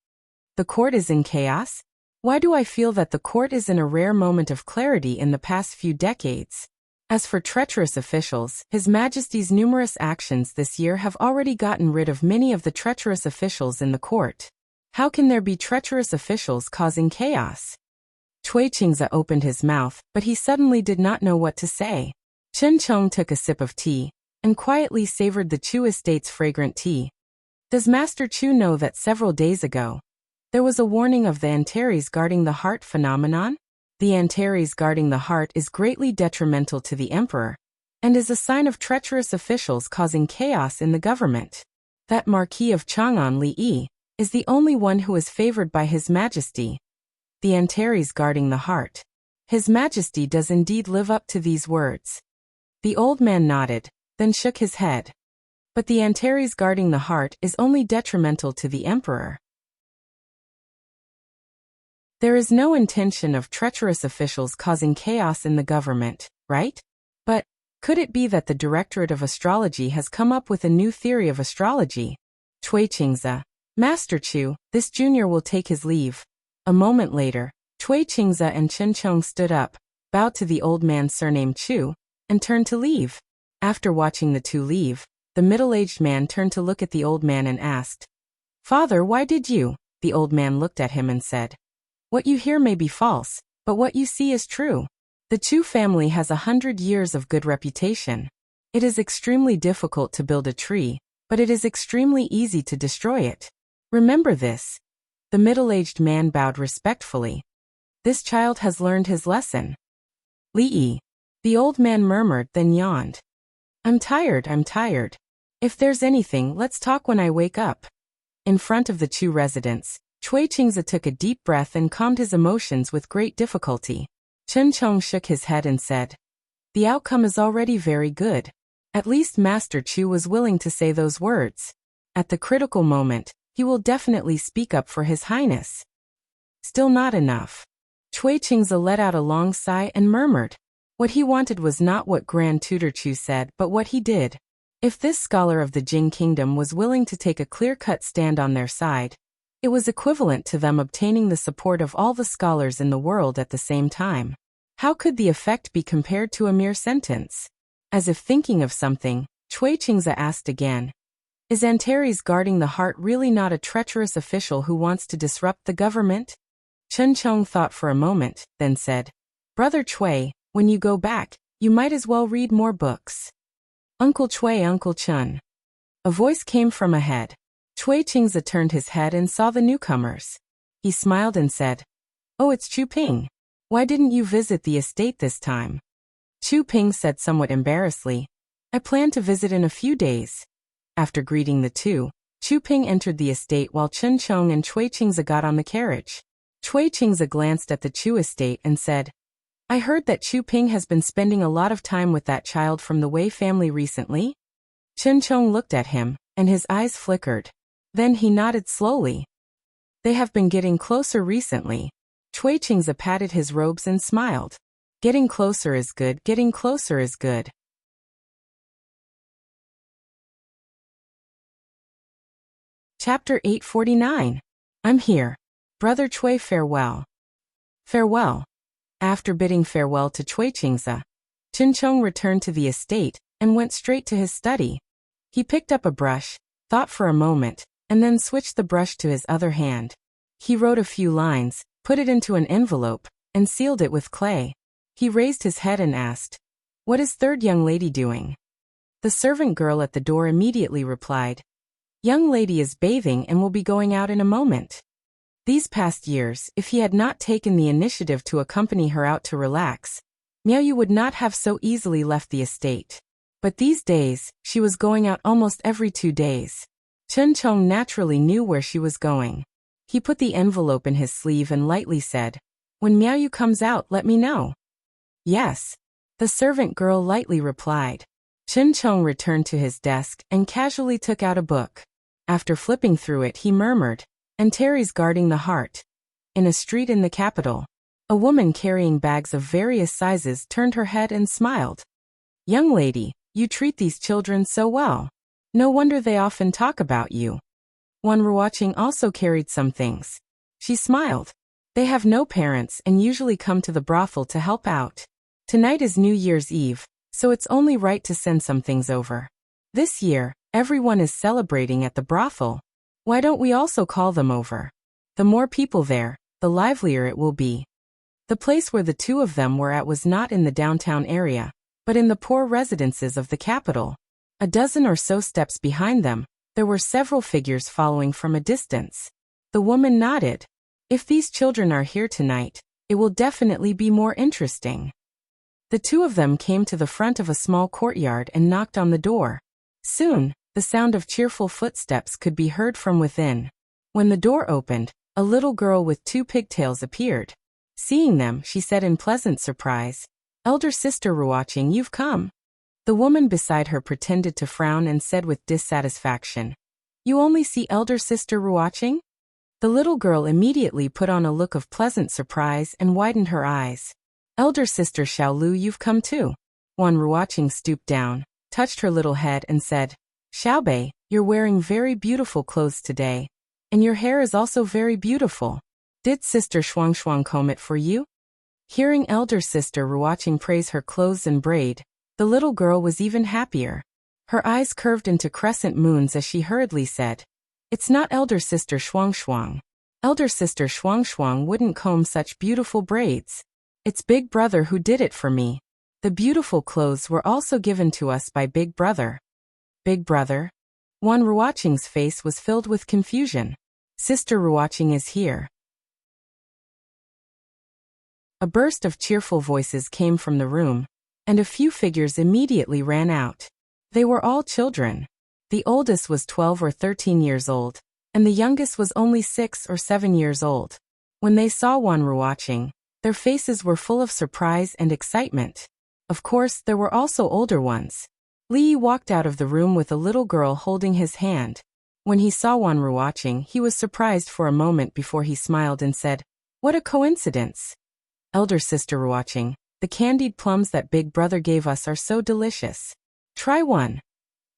The court is in chaos? Why do I feel that the court is in a rare moment of clarity in the past few decades? As for treacherous officials, His Majesty's numerous actions this year have already gotten rid of many of the treacherous officials in the court. How can there be treacherous officials causing chaos? Cui Qingzi opened his mouth, but he suddenly did not know what to say. Chen Chong took a sip of tea, and quietly savored the Chu estate's fragrant tea. Does Master Chu know that several days ago, there was a warning of the Antares guarding the heart phenomenon? The Antares guarding the heart is greatly detrimental to the emperor, and is a sign of treacherous officials causing chaos in the government. That Marquis of Chang'an Li is the only one who is favored by His Majesty. The Antares guarding the heart. His Majesty does indeed live up to these words. The old man nodded, then shook his head. But the Antares guarding the heart is only detrimental to the emperor. There is no intention of treacherous officials causing chaos in the government, right? But, could it be that the Directorate of Astrology has come up with a new theory of astrology? Cui Qingzi, Master Chu, this junior will take his leave. A moment later, Cui Qingzi and Chen Chong stood up, bowed to the old man surnamed Chu, and turned to leave. After watching the two leave, the middle-aged man turned to look at the old man and asked, Father, why did you? The old man looked at him and said, What you hear may be false, but what you see is true. The Chu family has 100 years of good reputation. It is extremely difficult to build a tree, but it is extremely easy to destroy it. Remember this. The middle-aged man bowed respectfully. This child has learned his lesson. Li, the old man murmured, then yawned. I'm tired. If there's anything, let's talk when I wake up. In front of the Chu residence, Cui Qingzi took a deep breath and calmed his emotions with great difficulty. Chen Chong shook his head and said, The outcome is already very good. At least Master Chu was willing to say those words. At the critical moment, he will definitely speak up for His Highness. Still not enough. Cui Qingzi let out a long sigh and murmured. What he wanted was not what Grand Tutor Chu said, but what he did. If this scholar of the Jing Kingdom was willing to take a clear-cut stand on their side, it was equivalent to them obtaining the support of all the scholars in the world at the same time. How could the effect be compared to a mere sentence? As if thinking of something, Cui Qingzi asked again, Is Antares guarding the heart really not a treacherous official who wants to disrupt the government? Chen Chong thought for a moment, then said, Brother Cui, when you go back, you might as well read more books. Uncle Cui, Uncle Chen. A voice came from ahead. Cui Qingze turned his head and saw the newcomers. He smiled and said, "Oh, it's Chu Ping. Why didn't you visit the estate this time?" Chu Ping said somewhat embarrassedly, "I plan to visit in a few days." After greeting the two, Chu Ping entered the estate while Chen Chong and Cui Qingze got on the carriage. Cui Qingze glanced at the Chu estate and said, "I heard that Chu Ping has been spending a lot of time with that child from the Wei family recently?" Chen Chong looked at him, and his eyes flickered. Then he nodded slowly. "They have been getting closer recently." Cui Qingze patted his robes and smiled. "Getting closer is good, getting closer is good." Chapter 849. I'm here. Brother Cui, farewell. Farewell. After bidding farewell to Cui Qingze, Chen Chong returned to the estate and went straight to his study. He picked up a brush, thought for a moment, and then switched the brush to his other hand. He wrote a few lines, put it into an envelope, and sealed it with clay. He raised his head and asked, "What is third young lady doing?" The servant girl at the door immediately replied, "Young lady is bathing and will be going out in a moment." These past years, if he had not taken the initiative to accompany her out to relax, Miaoyu would not have so easily left the estate. But these days, she was going out almost every 2 days. Chen Chong naturally knew where she was going. He put the envelope in his sleeve and lightly said, "When Miaoyu comes out, let me know." "Yes," the servant girl lightly replied. Chen Chong returned to his desk and casually took out a book. After flipping through it, he murmured, "Antares guarding the heart." In a street in the capital, a woman carrying bags of various sizes turned her head and smiled. "Young lady, you treat these children so well. No wonder they often talk about you." Wan Ruoqing also carried some things. She smiled. "They have no parents and usually come to the brothel to help out. Tonight is New Year's Eve, so it's only right to send some things over. This year, everyone is celebrating at the brothel. Why don't we also call them over? The more people there, the livelier it will be." The place where the two of them were at was not in the downtown area, but in the poor residences of the capital. A dozen or so steps behind them, there were several figures following from a distance. The woman nodded. "If these children are here tonight, it will definitely be more interesting." The two of them came to the front of a small courtyard and knocked on the door. Soon, the sound of cheerful footsteps could be heard from within. When the door opened, a little girl with 2 pigtails appeared. Seeing them, she said in pleasant surprise, "Elder sister Ruoqing, you've come." The woman beside her pretended to frown and said with dissatisfaction, "You only see elder sister Ruoqing?" The little girl immediately put on a look of pleasant surprise and widened her eyes. "Elder sister Xiaolu, you've come too." Wan Ruoqing stooped down, touched her little head and said, "Xiaobei, you're wearing very beautiful clothes today. And your hair is also very beautiful. Did sister Shuang comb it for you?" Hearing elder sister Ruoqing praise her clothes and braid, the little girl was even happier. Her eyes curved into crescent moons as she hurriedly said, "It's not elder sister Shuang. Elder sister Shuang wouldn't comb such beautiful braids. It's Big Brother who did it for me. The beautiful clothes were also given to us by Big Brother." "Big Brother?" Wan Ruoqing's face was filled with confusion. "Sister Ruoqing is here." A burst of cheerful voices came from the room, and a few figures immediately ran out. They were all children. The oldest was 12 or 13 years old, and the youngest was only 6 or 7 years old. When they saw Wan Ruoqing, their faces were full of surprise and excitement. Of course, there were also older ones. Li Yi walked out of the room with a little girl holding his hand. When he saw Wan Ruoqing, he was surprised for a moment before he smiled and said, "What a coincidence. Elder sister Ruoqing, the candied plums that Big Brother gave us are so delicious. Try one."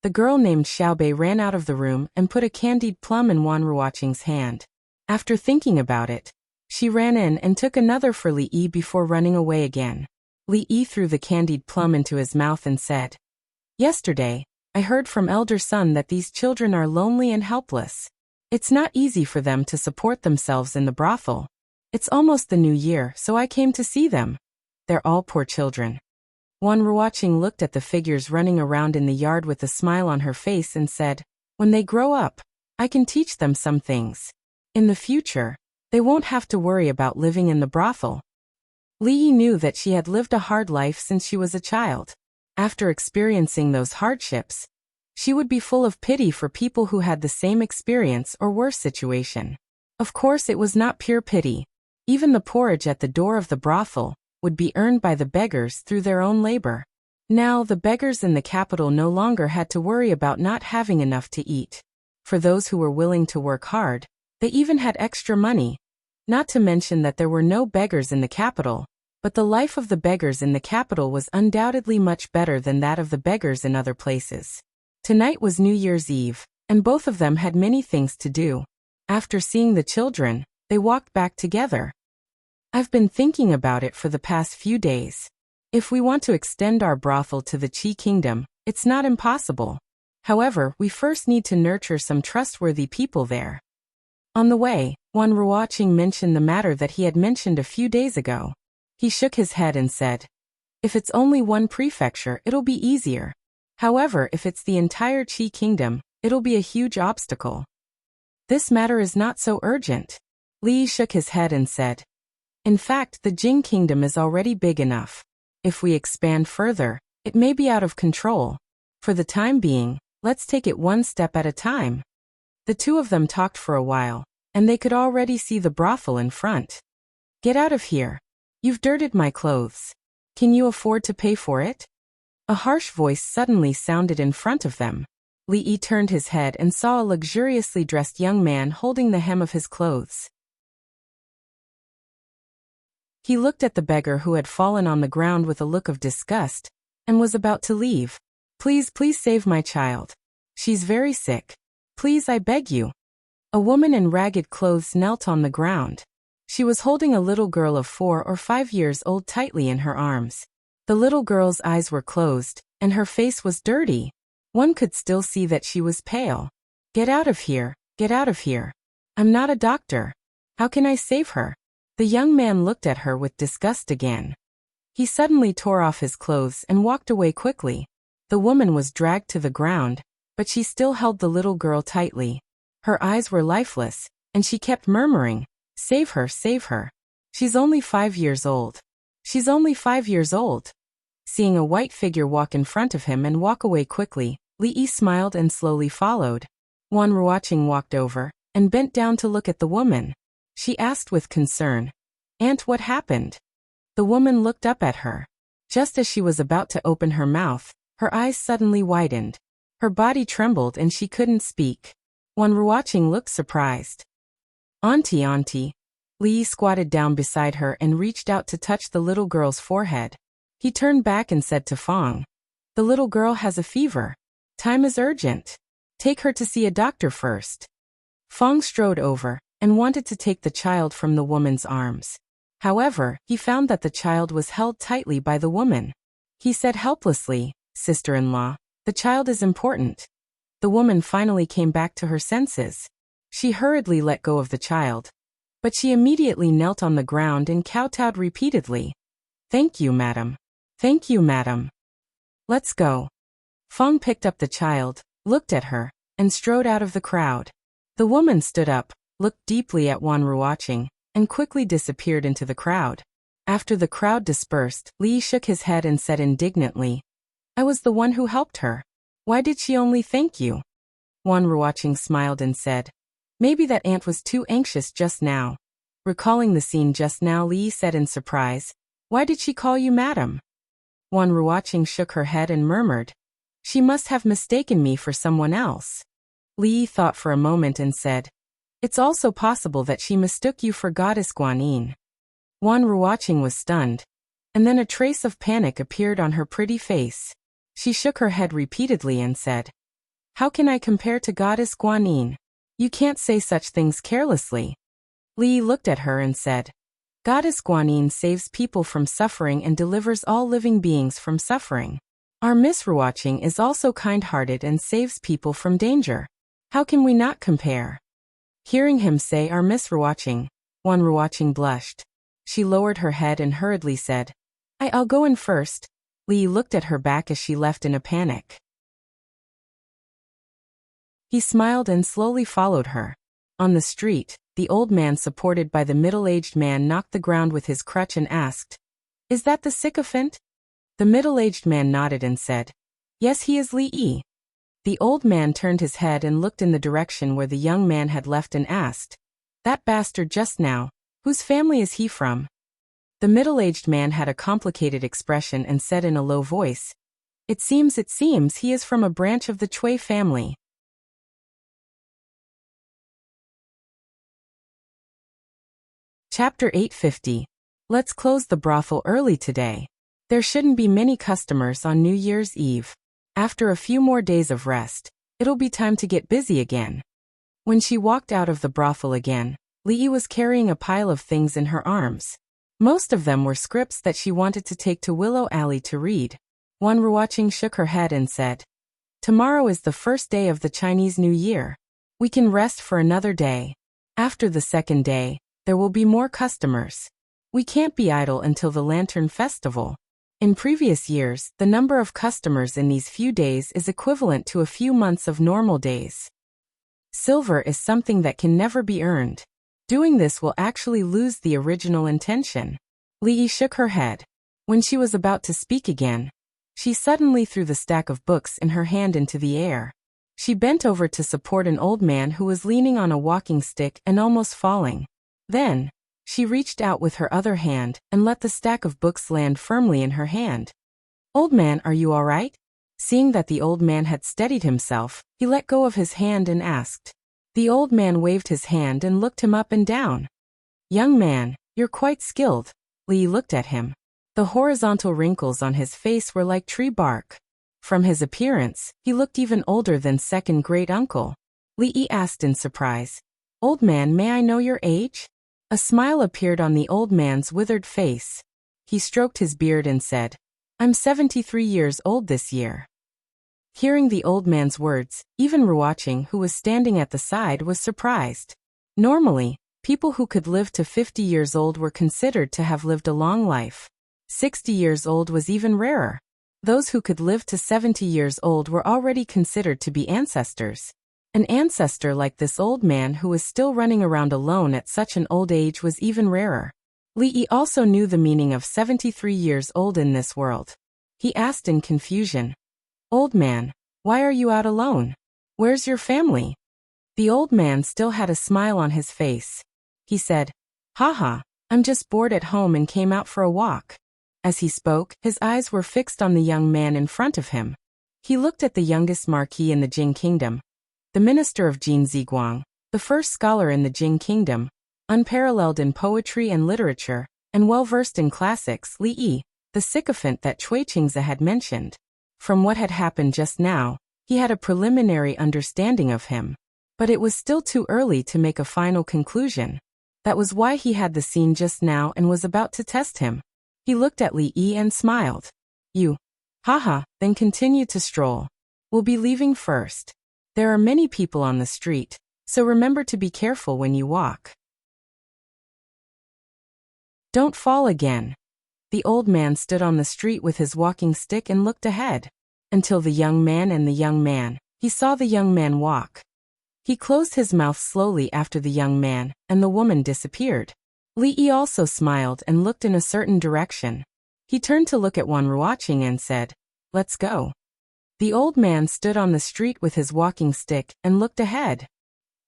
The girl named Xiaobei ran out of the room and put a candied plum in Wan Ruoqing's hand. After thinking about it, she ran in and took another for Li Yi before running away again. Li Yi threw the candied plum into his mouth and said, "Yesterday, I heard from elder son that these children are lonely and helpless. It's not easy for them to support themselves in the brothel. It's almost the new year, so I came to see them. They're all poor children." Wan Ruoqing looked at the figures running around in the yard with a smile on her face and said, When they grow up, I can teach them some things. In the future, they won't have to worry about living in the brothel. Lee knew that she had lived a hard life since she was a child. After experiencing those hardships, she would be full of pity for people who had the same experience or worse situation. Of course, it was not pure pity. Even the porridge at the door of the brothel would be earned by the beggars through their own labor. Now, the beggars in the capital no longer had to worry about not having enough to eat. For those who were willing to work hard, they even had extra money. Not to mention that there were no beggars in the capital, but the life of the beggars in the capital was undoubtedly much better than that of the beggars in other places. Tonight was New Year's Eve, and both of them had many things to do. After seeing the children, they walked back together. I've been thinking about it for the past few days. If we want to extend our brothel to the Qi Kingdom, it's not impossible. However, we first need to nurture some trustworthy people there. On the way, Wan Ruoqing mentioned the matter that he had mentioned a few days ago. He shook his head and said, "If it's only one prefecture, it'll be easier. However, if it's the entire Qi Kingdom, it'll be a huge obstacle. This matter is not so urgent." Li shook his head and said, "In fact, the Jing Kingdom is already big enough. If we expand further, it may be out of control. For the time being, let's take it one step at a time." The two of them talked for a while, and they could already see the brothel in front. "Get out of here. You've dirtied my clothes. Can you afford to pay for it?" A harsh voice suddenly sounded in front of them. Li Yi turned his head and saw a luxuriously dressed young man holding the hem of his clothes. He looked at the beggar who had fallen on the ground with a look of disgust, and was about to leave. Please save my child. She's very sick. Please, I beg you." A woman in ragged clothes knelt on the ground. She was holding a little girl of 4 or 5 years old tightly in her arms. The little girl's eyes were closed, and her face was dirty. One could still see that she was pale. Get out of here, get out of here. I'm not a doctor. How can I save her?" The young man looked at her with disgust again. He suddenly tore off his clothes and walked away quickly. The woman was dragged to the ground, but she still held the little girl tightly. Her eyes were lifeless, and she kept murmuring, "Save her, save her. She's only 5 years old. She's only 5 years old." Seeing a white figure walk in front of him and walk away quickly, Li Yi smiled and slowly followed. Wan Ruoqing walked over and bent down to look at the woman. She asked with concern, "Aunt, what happened?" The woman looked up at her. Just as she was about to open her mouth, her eyes suddenly widened. Her body trembled and she couldn't speak. Wan Ruoqing looked surprised. Auntie, auntie." Li Yi squatted down beside her and reached out to touch the little girl's forehead. He turned back and said to Fong, "The little girl has a fever. Time is urgent. Take her to see a doctor first." Fong strode over and wanted to take the child from the woman's arms. However, he found that the child was held tightly by the woman. He said helplessly, "Sister-in-law, the child is important." The woman finally came back to her senses. She hurriedly let go of the child, but she immediately knelt on the ground and kowtowed repeatedly. "Thank you, madam. Thank you, madam. Let's go." Fong picked up the child, looked at her, and strode out of the crowd. The woman stood up, looked deeply at Wan Ruoqing, and quickly disappeared into the crowd. After the crowd dispersed, Li shook his head and said indignantly, "I was the one who helped her. Why did she only thank you?" Wan Ruoqing smiled and said, "Maybe that aunt was too anxious just now." Recalling the scene just now, Li said in surprise, "Why did she call you madam?" Wan Ruoqing shook her head and murmured, "She must have mistaken me for someone else." Li thought for a moment and said, "It's also possible that she mistook you for Goddess Guanyin." Wan Ruoqing was stunned, and then a trace of panic appeared on her pretty face. She shook her head repeatedly and said, "How can I compare to Goddess Guanyin? You can't say such things carelessly." Li looked at her and said, "Goddess Guanyin saves people from suffering and delivers all living beings from suffering. Our Miss Ruoqing is also kind-hearted and saves people from danger. How can we not compare?" Hearing him say our Miss Ruoqing, Wan Ruoqing blushed. She lowered her head and hurriedly said, I'll go in first." Li looked at her back as she left in a panic. He smiled and slowly followed her. On the street, the old man supported by the middle-aged man knocked the ground with his crutch and asked, "Is that the sycophant?" The middle-aged man nodded and said, "Yes, he is Li. The old man turned his head and looked in the direction where the young man had left and asked, "That bastard just now, whose family is he from?" The middle-aged man had a complicated expression and said in a low voice, It seems he is from a branch of the Chui family." Chapter 850. Let's close the brothel early today. There shouldn't be many customers on New Year's Eve. After a few more days of rest, it'll be time to get busy again. When she walked out of the brothel again, Li was carrying a pile of things in her arms. Most of them were scripts that she wanted to take to Willow Alley to read. Wan Ruoqing shook her head and said, "Tomorrow is the first day of the Chinese New Year. We can rest for another day. After the second day, there will be more customers. We can't be idle until the Lantern Festival." In previous years, the number of customers in these few days is equivalent to a few months of normal days. Silver is something that can never be earned. Doing this will actually lose the original intention. Li shook her head. When she was about to speak again, she suddenly threw the stack of books in her hand into the air. She bent over to support an old man who was leaning on a walking stick and almost falling. Then, she reached out with her other hand and let the stack of books land firmly in her hand. "Old man, are you all right?" Seeing that the old man had steadied himself, he let go of his hand and asked. The old man waved his hand and looked him up and down. "Young man, you're quite skilled." Li looked at him. The horizontal wrinkles on his face were like tree bark. From his appearance, he looked even older than second great-uncle. Li asked in surprise, "Old man, may I know your age?" A smile appeared on the old man's withered face. He stroked his beard and said, "I'm 73 years old this year." Hearing the old man's words, even Ruoqing, who was standing at the side, was surprised. Normally, people who could live to 50 years old were considered to have lived a long life. 60 years old was even rarer. Those who could live to 70 years old were already considered to be ancestors. An ancestor like this old man who was still running around alone at such an old age was even rarer. Li also knew the meaning of 73 years old in this world. He asked in confusion, "Old man, why are you out alone? Where's your family?" The old man still had a smile on his face. He said, "Haha, I'm just bored at home and came out for a walk." As he spoke, his eyes were fixed on the young man in front of him. He looked at the youngest marquis in the Jing Kingdom, the minister of Jin Ziguang, the first scholar in the Jing Kingdom, unparalleled in poetry and literature, and well-versed in classics, Li, the sycophant that Cui Qingze had mentioned. From what had happened just now, he had a preliminary understanding of him. But it was still too early to make a final conclusion. That was why he had the scene just now and was about to test him. He looked at Li and smiled. "You. Haha, then continue to stroll. We'll be leaving first. There are many people on the street, so remember to be careful when you walk. Don't fall again." The old man stood on the street with his walking stick and looked ahead. Until the young man, he saw the young man walk. He closed his mouth slowly after the young man, and the woman disappeared. Li also smiled and looked in a certain direction. He turned to look at Wan Ruoqing and said, "Let's go." The old man stood on the street with his walking stick and looked ahead.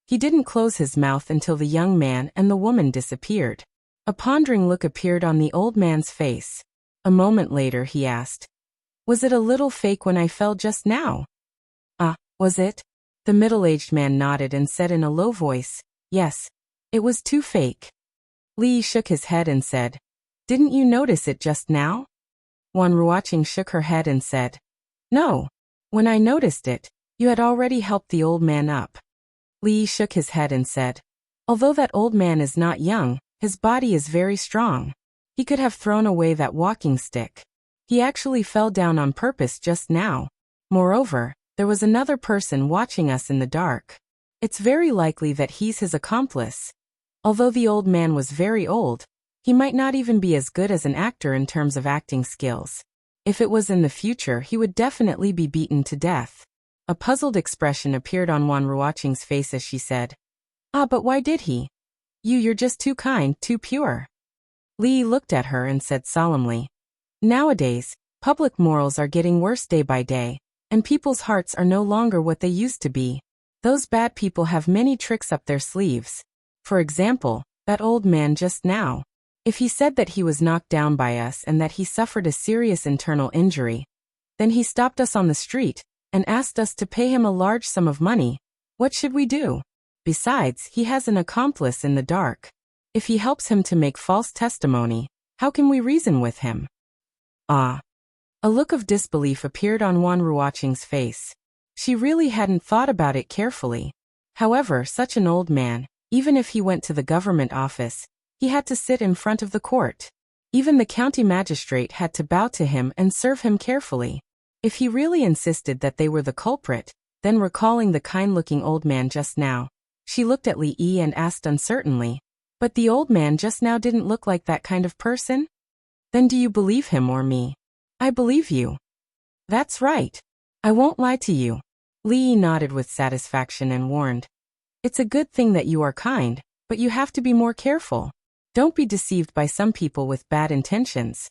He didn't close his mouth until the young man and the woman disappeared. A pondering look appeared on the old man's face. A moment later he asked, "Was it a little fake when I fell just now?" Was it?" The middle-aged man nodded and said in a low voice, "Yes, it was too fake." Li shook his head and said, "Didn't you notice it just now?" Wan Ruoqing shook her head and said, "No. When I noticed it, you had already helped the old man up." Li shook his head and said, "Although that old man is not young, his body is very strong. He could have thrown away that walking stick. He actually fell down on purpose just now. Moreover, there was another person watching us in the dark. It's very likely that he's his accomplice. Although the old man was very old, he might not even be as good as an actor in terms of acting skills. If it was in the future, he would definitely be beaten to death. A puzzled expression appeared on Wan Ruoqing's face as she said, "Ah, but why did he? You're just too kind, too pure." Li Yi looked at her and said solemnly, "Nowadays, public morals are getting worse day by day, and people's hearts are no longer what they used to be. Those bad people have many tricks up their sleeves. For example, that old man just now. If he said that he was knocked down by us and that he suffered a serious internal injury, then he stopped us on the street and asked us to pay him a large sum of money. What should we do? Besides, he has an accomplice in the dark. If he helps him to make false testimony, how can we reason with him?" Ah. A look of disbelief appeared on Wan Ruoqing's face. She really hadn't thought about it carefully. However, such an old man, even if he went to the government office, he had to sit in front of the court. Even the county magistrate had to bow to him and serve him carefully. If he really insisted that they were the culprit, then recalling the kind-looking old man just now, she looked at Li Yi and asked uncertainly, "But the old man just now didn't look like that kind of person? Then do you believe him or me?" "I believe you." "That's right. I won't lie to you." Li Yi nodded with satisfaction and warned, "It's a good thing that you are kind, but you have to be more careful. Don't be deceived by some people with bad intentions."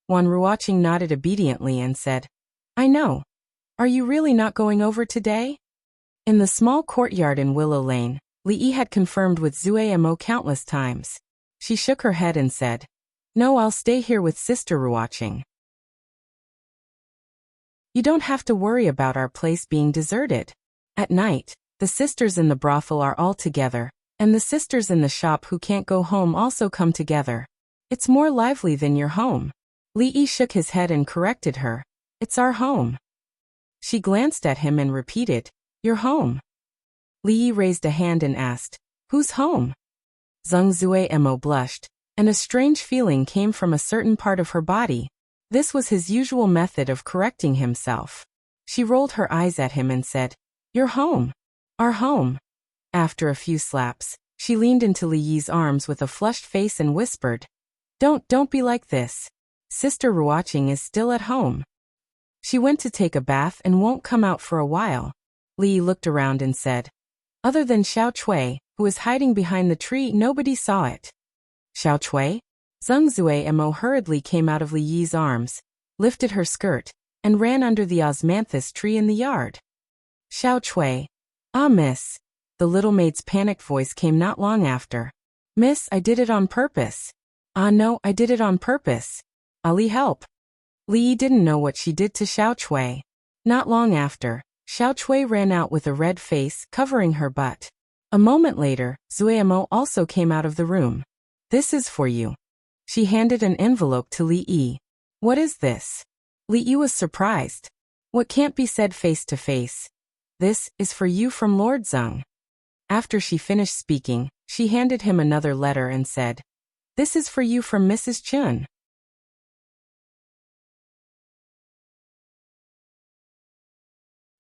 Wan Ruoqing nodded obediently and said, "I know. Are you really not going over today?" In the small courtyard in Willow Lane, Li Yi had confirmed with Zue Mo countless times. She shook her head and said, "No, I'll stay here with Sister Ruoqing. You don't have to worry about our place being deserted. At night, the sisters in the brothel are all together, and the sisters in the shop who can't go home also come together. It's more lively than your home." Li Yi shook his head and corrected her, "It's our home." She glanced at him and repeated, "Your home." Li Yi raised a hand and asked, "Whose home?" Zheng Zue Mo blushed, and a strange feeling came from a certain part of her body. This was his usual method of correcting himself. She rolled her eyes at him and said, "Your home. Our home." After a few slaps, she leaned into Li Yi's arms with a flushed face and whispered, Don't be like this. Sister Ruoqing is still at home. She went to take a bath and won't come out for a while." Li Yi looked around and said, "Other than Xiao Chui, who is hiding behind the tree, nobody saw it." "Xiao Chui?" Zheng Zue Mo hurriedly came out of Li Yi's arms, lifted her skirt, and ran under the osmanthus tree in the yard. "Xiao Chui. Ah, miss." The little maid's panicked voice came not long after. "Miss, I did it on purpose." "Ah no, I did it on purpose. Ali help." Li Yi didn't know what she did to Xiao Chui. Not long after, Xiao Chui ran out with a red face covering her butt. A moment later, Zue Mo also came out of the room. "This is for you." She handed an envelope to Li Yi. "What is this?" Li Yi was surprised. "What can't be said face to face. This is for you from Lord Zheng." After she finished speaking, she handed him another letter and said, "This is for you from Mrs. Chun."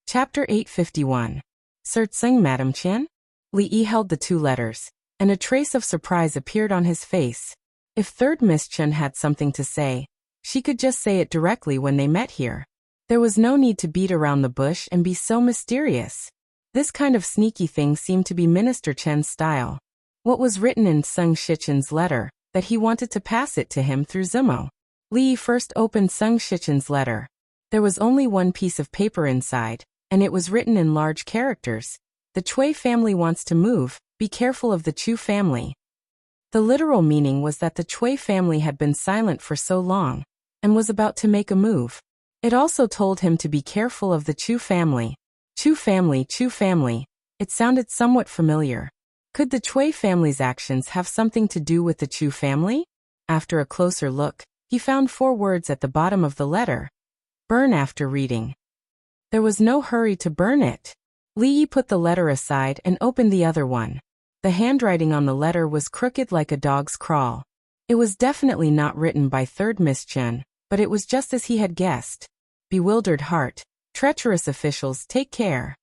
Chapter 851. Sir Tseng, Madam Chen? Li Yi held the two letters, and a trace of surprise appeared on his face. If third Miss Chen had something to say, she could just say it directly when they met here. There was no need to beat around the bush and be so mysterious. This kind of sneaky thing seemed to be Minister Chen's style. What was written in Sung Shichen's letter, that he wanted to pass it to him through Zimo? Li Yi first opened Sung Shichen's letter. There was only one piece of paper inside, and it was written in large characters. "The Chui family wants to move, be careful of the Chu family." The literal meaning was that the Chui family had been silent for so long, and was about to make a move. It also told him to be careful of the Chu family. Chu family, Chu family. It sounded somewhat familiar. Could the Chui family's actions have something to do with the Chu family? After a closer look, he found 4 words at the bottom of the letter. Burn after reading. There was no hurry to burn it. Li Yi put the letter aside and opened the other one. The handwriting on the letter was crooked like a dog's crawl. It was definitely not written by third Miss Chen, but it was just as he had guessed. Bewildered heart. Treacherous officials, take care.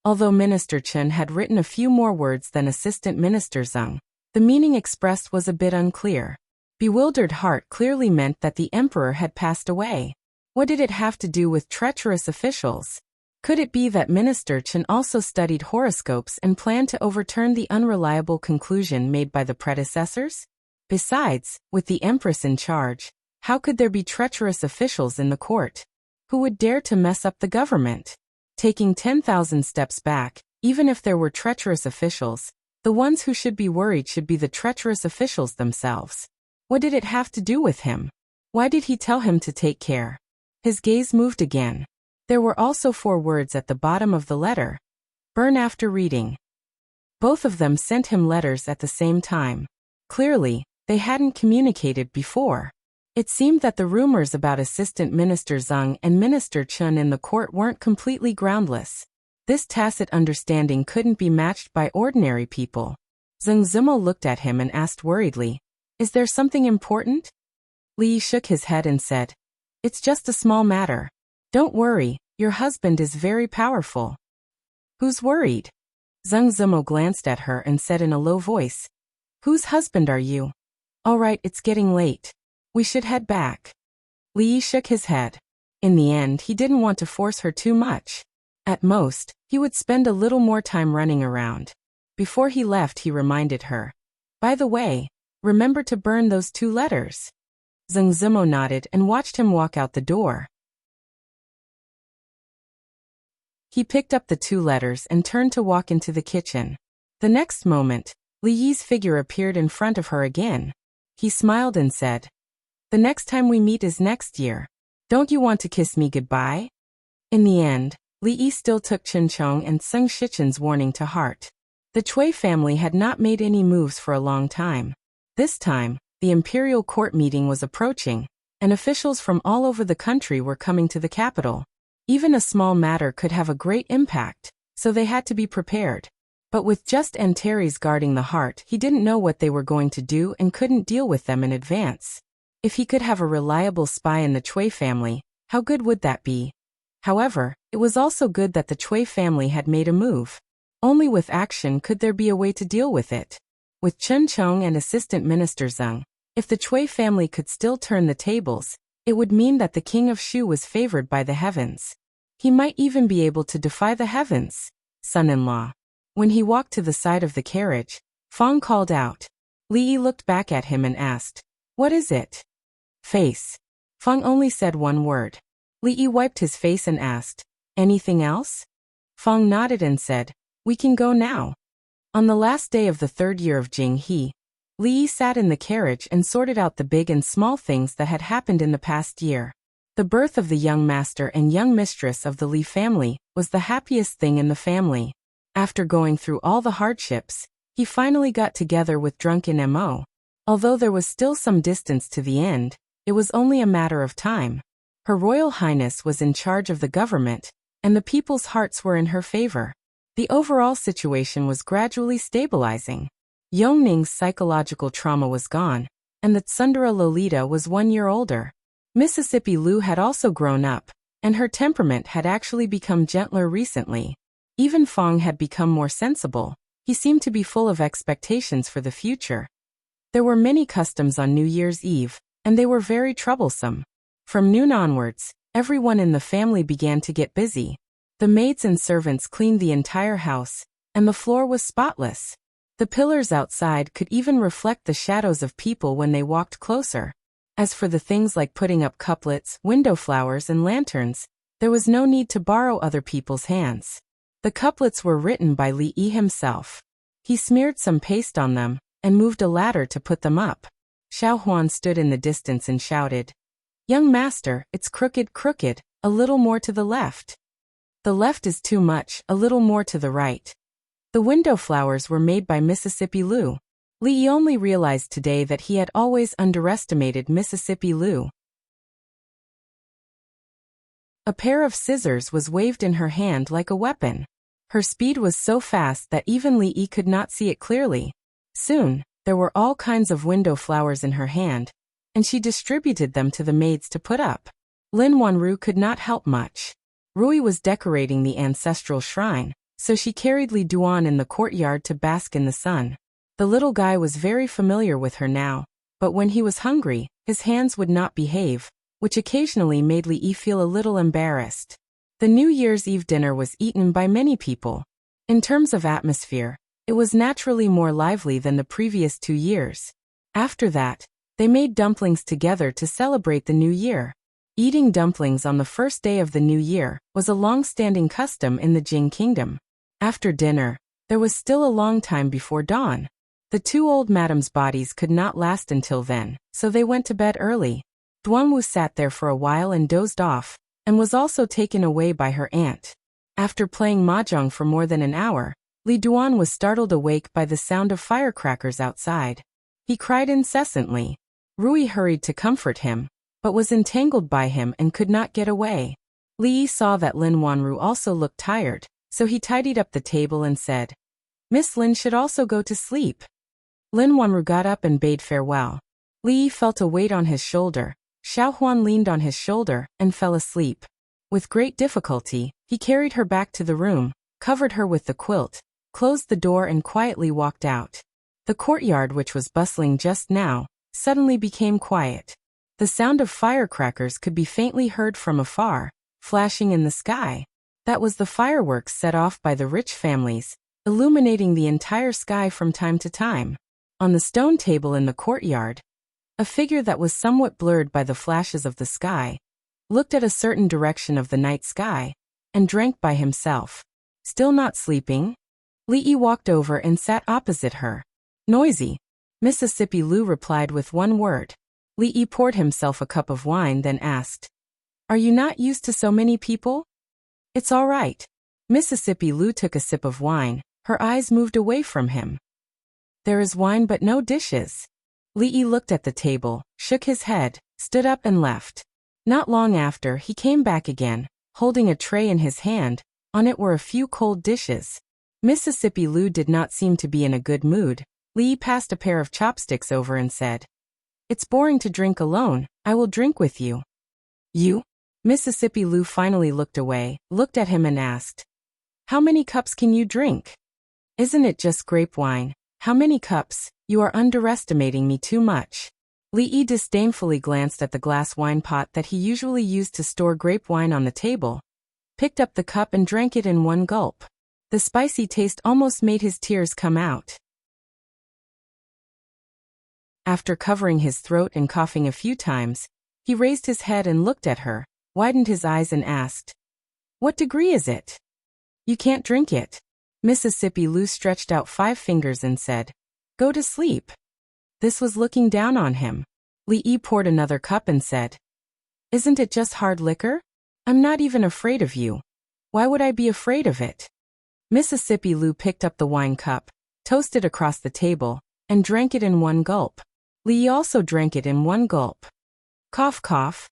Although Minister Chen had written a few more words than Assistant Minister Zheng, the meaning expressed was a bit unclear. Bewildered heart clearly meant that the emperor had passed away. What did it have to do with treacherous officials? Could it be that Minister Chen also studied horoscopes and planned to overturn the unreliable conclusion made by the predecessors? Besides, with the Empress in charge, how could there be treacherous officials in the court? Who would dare to mess up the government? Taking 10,000 steps back, even if there were treacherous officials, the ones who should be worried should be the treacherous officials themselves. What did it have to do with him? Why did he tell him to take care? His gaze moved again. There were also 4 words at the bottom of the letter. Burn after reading. Both of them sent him letters at the same time. Clearly, they hadn't communicated before. It seemed that the rumors about Assistant Minister Zhang and Minister Chen in the court weren't completely groundless. This tacit understanding couldn't be matched by ordinary people. Zhang Zimo looked at him and asked worriedly, "Is there something important?" Li Yi shook his head and said, "It's just a small matter. Don't worry, your husband is very powerful." "Who's worried?" Zhang Zimo glanced at her and said in a low voice, "Whose husband are you?" "All right, it's getting late. We should head back." Li Yi shook his head. In the end, he didn't want to force her too much. At most, he would spend a little more time running around. Before he left, he reminded her, "By the way, remember to burn those 2 letters." Zhang Zimo nodded and watched him walk out the door. He picked up the 2 letters and turned to walk into the kitchen. The next moment, Li Yi's figure appeared in front of her again. He smiled and said, "The next time we meet is next year. Don't you want to kiss me goodbye?" In the end, Li Yi still took Chen Chong and Seng Shichen's warning to heart. The Cui family had not made any moves for a long time. This time, the imperial court meeting was approaching, and officials from all over the country were coming to the capital. Even a small matter could have a great impact, so they had to be prepared. But with just Antares guarding the heart, he didn't know what they were going to do and couldn't deal with them in advance. If he could have a reliable spy in the Cui family, how good would that be? However, it was also good that the Cui family had made a move. Only with action could there be a way to deal with it. With Chen Chong and Assistant Minister Zhang, if the Cui family could still turn the tables, it would mean that the King of Shu was favored by the heavens. He might even be able to defy the heavens. Son-in-law. When he walked to the side of the carriage, Fong called out. Li Yi looked back at him and asked, "What is it?" "Face." Fong only said 1 word. Li Yi wiped his face and asked, "Anything else?" Fong nodded and said, "We can go now." On the last day of the 3rd year of Jing He, Li Yi sat in the carriage and sorted out the big and small things that had happened in the past year. The birth of the young master and young mistress of the Li family was the happiest thing in the family. After going through all the hardships, he finally got together with drunken Mo. Although there was still some distance to the end, it was only a matter of time. Her Royal Highness was in charge of the government, and the people's hearts were in her favor. The overall situation was gradually stabilizing. Yongning's psychological trauma was gone, and the Tsundere Lolita was 1 year older. Mississippi Lu had also grown up, and her temperament had actually become gentler recently. Even Fong had become more sensible. He seemed to be full of expectations for the future. There were many customs on New Year's Eve, and they were very troublesome. From noon onwards, everyone in the family began to get busy. The maids and servants cleaned the entire house, and the floor was spotless. The pillars outside could even reflect the shadows of people when they walked closer. As for the things like putting up couplets, window flowers, and lanterns, there was no need to borrow other people's hands. The couplets were written by Li Yi himself. He smeared some paste on them, and moved a ladder to put them up. Xiao Huan stood in the distance and shouted, "Young master, it's crooked, crooked, a little more to the left." "The left is too much, a little more to the right." The window flowers were made by Mississippi Lu. Li Yi only realized today that he had always underestimated Mississippi Lu. A pair of scissors was waved in her hand like a weapon. Her speed was so fast that even Li Yi could not see it clearly. Soon, there were all kinds of window flowers in her hand, and she distributed them to the maids to put up. Lin Wanru could not help much. Rui was decorating the ancestral shrine, so she carried Li Duan in the courtyard to bask in the sun. The little guy was very familiar with her now, but when he was hungry, his hands would not behave, which occasionally made Li Yi feel a little embarrassed. The New Year's Eve dinner was eaten by many people. In terms of atmosphere, it was naturally more lively than the previous 2 years. After that, they made dumplings together to celebrate the new year. Eating dumplings on the first day of the new year was a long-standing custom in the Jing kingdom. After dinner, there was still a long time before dawn. The two old madams' bodies could not last until then, so they went to bed early. Duanwu sat there for a while and dozed off, and was also taken away by her aunt. After playing mahjong for more than an hour, Li Duan was startled awake by the sound of firecrackers outside. He cried incessantly. Rui hurried to comfort him, but was entangled by him and could not get away. Li saw that Lin Wanru also looked tired, so he tidied up the table and said, "Miss Lin should also go to sleep." Lin Wanru got up and bade farewell. Li felt a weight on his shoulder. Xiaohuan leaned on his shoulder and fell asleep. With great difficulty, he carried her back to the room, covered her with the quilt, closed the door and quietly walked out. The courtyard, which was bustling just now, suddenly became quiet. The sound of firecrackers could be faintly heard from afar, flashing in the sky. That was the fireworks set off by the rich families, illuminating the entire sky from time to time. On the stone table in the courtyard, a figure that was somewhat blurred by the flashes of the sky looked at a certain direction of the night sky and drank by himself. Still not sleeping? Li walked over and sat opposite her. "Noisy." Mississippi Lu replied with one word. Li poured himself a cup of wine, then asked, "Are you not used to so many people?" "It's all right." Mississippi Lu took a sip of wine. Her eyes moved away from him. "There is wine but no dishes." Li looked at the table, shook his head, stood up and left. Not long after, he came back again, holding a tray in his hand. On it were a few cold dishes. Mississippi Lu did not seem to be in a good mood. Li passed a pair of chopsticks over and said, "It's boring to drink alone. I will drink with you." "You?" Mississippi Lu finally looked away, looked at him and asked, "How many cups can you drink?" "Isn't it just grape wine? How many cups? You are underestimating me too much." Li disdainfully glanced at the glass wine pot that he usually used to store grape wine on the table, picked up the cup and drank it in one gulp. The spicy taste almost made his tears come out. After covering his throat and coughing a few times, he raised his head and looked at her, widened his eyes and asked, "What degree is it?" "You can't drink it." Mississippi Lu stretched out 5 fingers and said, "Go to sleep." This was looking down on him. Li poured another cup and said, "Isn't it just hard liquor? I'm not even afraid of you. Why would I be afraid of it?" Mississippi Lu picked up the wine cup, toasted across the table, and drank it in one gulp. Li also drank it in one gulp. Cough, cough.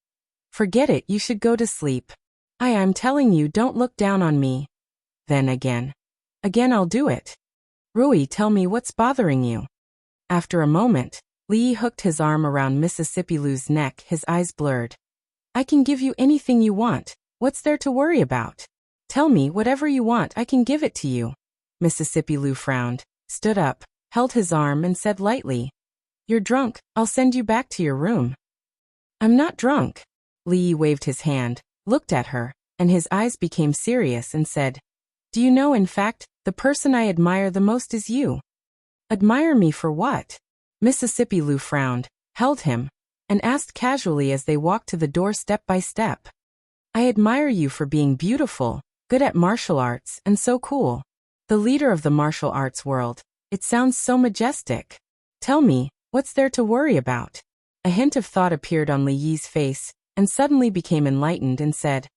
"Forget it, you should go to sleep. I'm telling you, don't look down on me." Then again. "Again I'll do it." "Rui, tell me what's bothering you." After a moment, Li hooked his arm around Mississippi Lu's neck, his eyes blurred. "I can give you anything you want. What's there to worry about? Tell me whatever you want, I can give it to you." Mississippi Lu frowned, stood up, held his arm and said lightly, "You're drunk, I'll send you back to your room." "I'm not drunk." Li waved his hand, looked at her, and his eyes became serious and said, "Do you know, in fact, the person I admire the most is you." "Admire me for what?" Mississippi Lu frowned, held him, and asked casually as they walked to the door step by step. "I admire you for being beautiful, good at martial arts, and so cool. The leader of the martial arts world. It sounds so majestic. Tell me, what's there to worry about?" A hint of thought appeared on Li Yi's face, and suddenly became enlightened and said,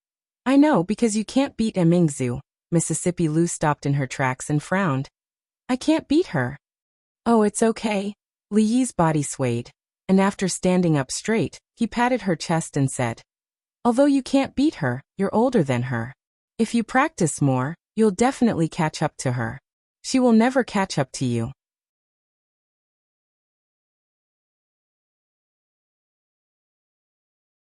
"I know, because you can't beat Emingzu." Mississippi Lu stopped in her tracks and frowned. "I can't beat her." "Oh, it's okay." Li Yi's body swayed, and after standing up straight, he patted her chest and said, "Although you can't beat her, you're older than her. If you practice more, you'll definitely catch up to her. She will never catch up to you."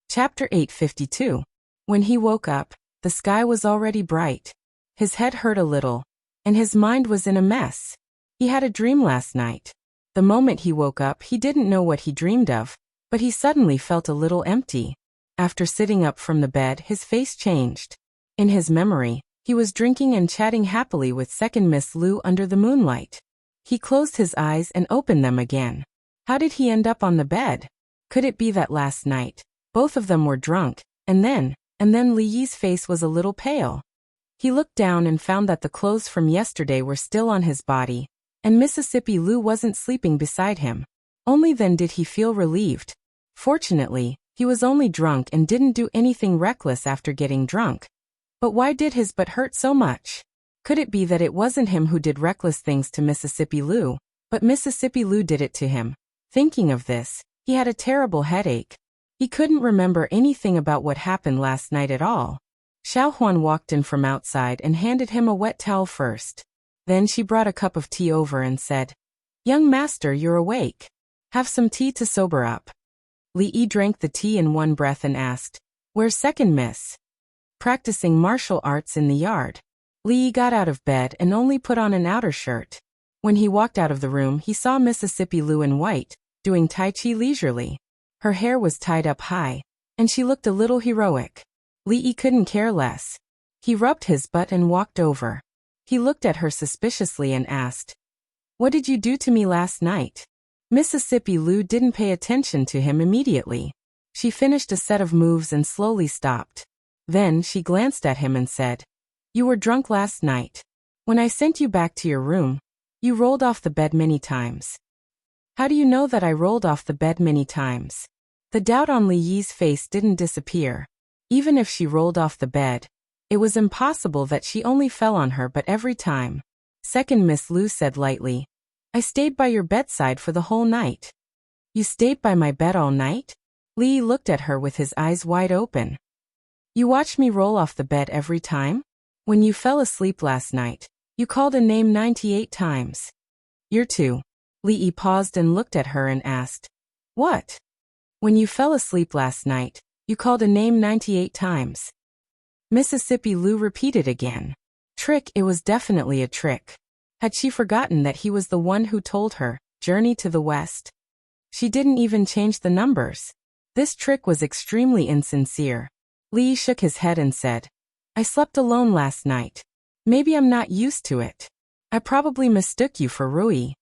Chapter 852. When he woke up, the sky was already bright. His head hurt a little, and his mind was in a mess. He had a dream last night. The moment he woke up, he didn't know what he dreamed of, but he suddenly felt a little empty. After sitting up from the bed, his face changed. In his memory, he was drinking and chatting happily with second Miss Lu under the moonlight. He closed his eyes and opened them again. How did he end up on the bed? Could it be that last night, both of them were drunk, and then Li Yi's face was a little pale? He looked down and found that the clothes from yesterday were still on his body, and Mississippi Lu wasn't sleeping beside him. Only then did he feel relieved. Fortunately, he was only drunk and didn't do anything reckless after getting drunk. But why did his butt hurt so much? Could it be that it wasn't him who did reckless things to Mississippi Lu, but Mississippi Lu did it to him? Thinking of this, he had a terrible headache. He couldn't remember anything about what happened last night at all. Xiao Huan walked in from outside and handed him a wet towel first. Then she brought a cup of tea over and said, "Young master, you're awake. Have some tea to sober up." Li Yi drank the tea in one breath and asked, "Where's second miss?" "Practicing martial arts in the yard." Li Yi got out of bed and only put on an outer shirt. When he walked out of the room, he saw Mississippi Lu in white, doing Tai Chi leisurely. Her hair was tied up high, and she looked a little heroic. Li Yi couldn't care less. He rubbed his butt and walked over. He looked at her suspiciously and asked, "What did you do to me last night?" Mississippi Lu didn't pay attention to him immediately. She finished a set of moves and slowly stopped. Then she glanced at him and said, "You were drunk last night. When I sent you back to your room, you rolled off the bed many times." "How do you know that I rolled off the bed many times?" The doubt on Li Yi's face didn't disappear. Even if she rolled off the bed, it was impossible that she only fell on her but every time. Second Miss Lu said lightly, "I stayed by your bedside for the whole night." "You stayed by my bed all night?" Li Yi looked at her with his eyes wide open. "You watched me roll off the bed every time? When you fell asleep last night, you called a name 98 times. You're too." Li Yi paused and looked at her and asked, "What?" "When you fell asleep last night, you called a name 98 times. Mississippi Lu repeated again. Trick, it was definitely a trick. Had she forgotten that he was the one who told her, "Journey to the West"? She didn't even change the numbers. This trick was extremely insincere. Li Yi shook his head and said, "I slept alone last night. Maybe I'm not used to it. I probably mistook you for Rui."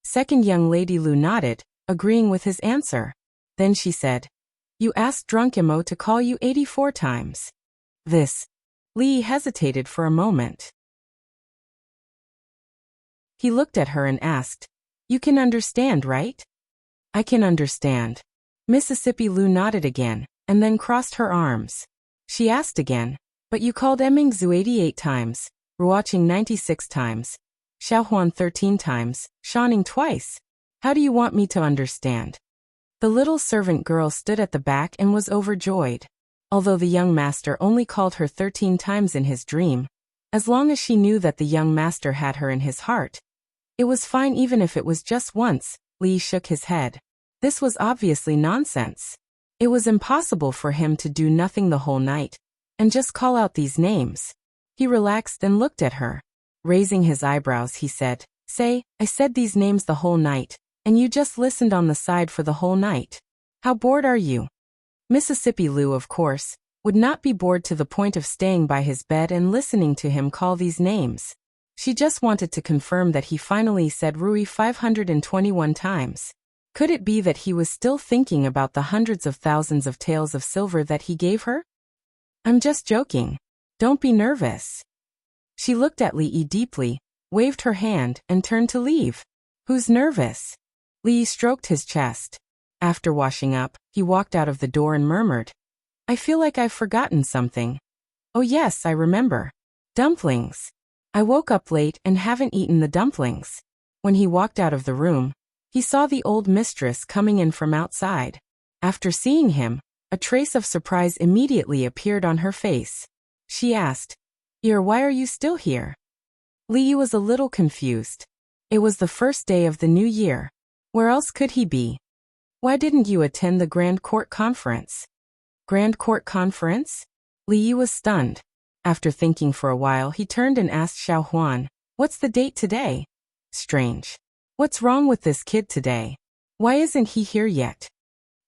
Second young lady Lu nodded, agreeing with his answer. Then she said, "You asked drunk Imo to call you 84 times. This." Li Yi hesitated for a moment. He looked at her and asked, "You can understand, right?" "I can understand." Mississippi Lu nodded again, and then crossed her arms. She asked again, "But you called Emingzu 88 times, Ruoqing 96 times, Xiaohuan 13 times, Shaning twice. How do you want me to understand?" The little servant girl stood at the back and was overjoyed. Although the young master only called her 13 times in his dream, as long as she knew that the young master had her in his heart, it was fine even if it was just once. Li shook his head. This was obviously nonsense. It was impossible for him to do nothing the whole night and just call out these names. He relaxed and looked at her. Raising his eyebrows, he said, "Say, I said these names the whole night, and you just listened on the side for the whole night. How bored are you?" Mississippi Lu, of course, would not be bored to the point of staying by his bed and listening to him call these names. She just wanted to confirm that he finally said Rui 521 times. Could it be that he was still thinking about the hundreds of thousands of taels of silver that he gave her? "I'm just joking. Don't be nervous." She looked at Li Yi deeply, waved her hand, and turned to leave. "Who's nervous?" Li Yi stroked his chest. After washing up, he walked out of the door and murmured, "I feel like I've forgotten something. Oh yes, I remember. Dumplings. I woke up late and haven't eaten the dumplings." When he walked out of the room, he saw the old mistress coming in from outside. After seeing him, a trace of surprise immediately appeared on her face. She asked, Why are you still here?" Li Yi was a little confused. It was the first day of the new year. Where else could he be? "Why didn't you attend the Grand Court Conference?" "Grand Court Conference?" Li Yi was stunned. After thinking for a while, he turned and asked Xiao Huan, "What's the date today?" "Strange. What's wrong with this kid today? Why isn't he here yet?"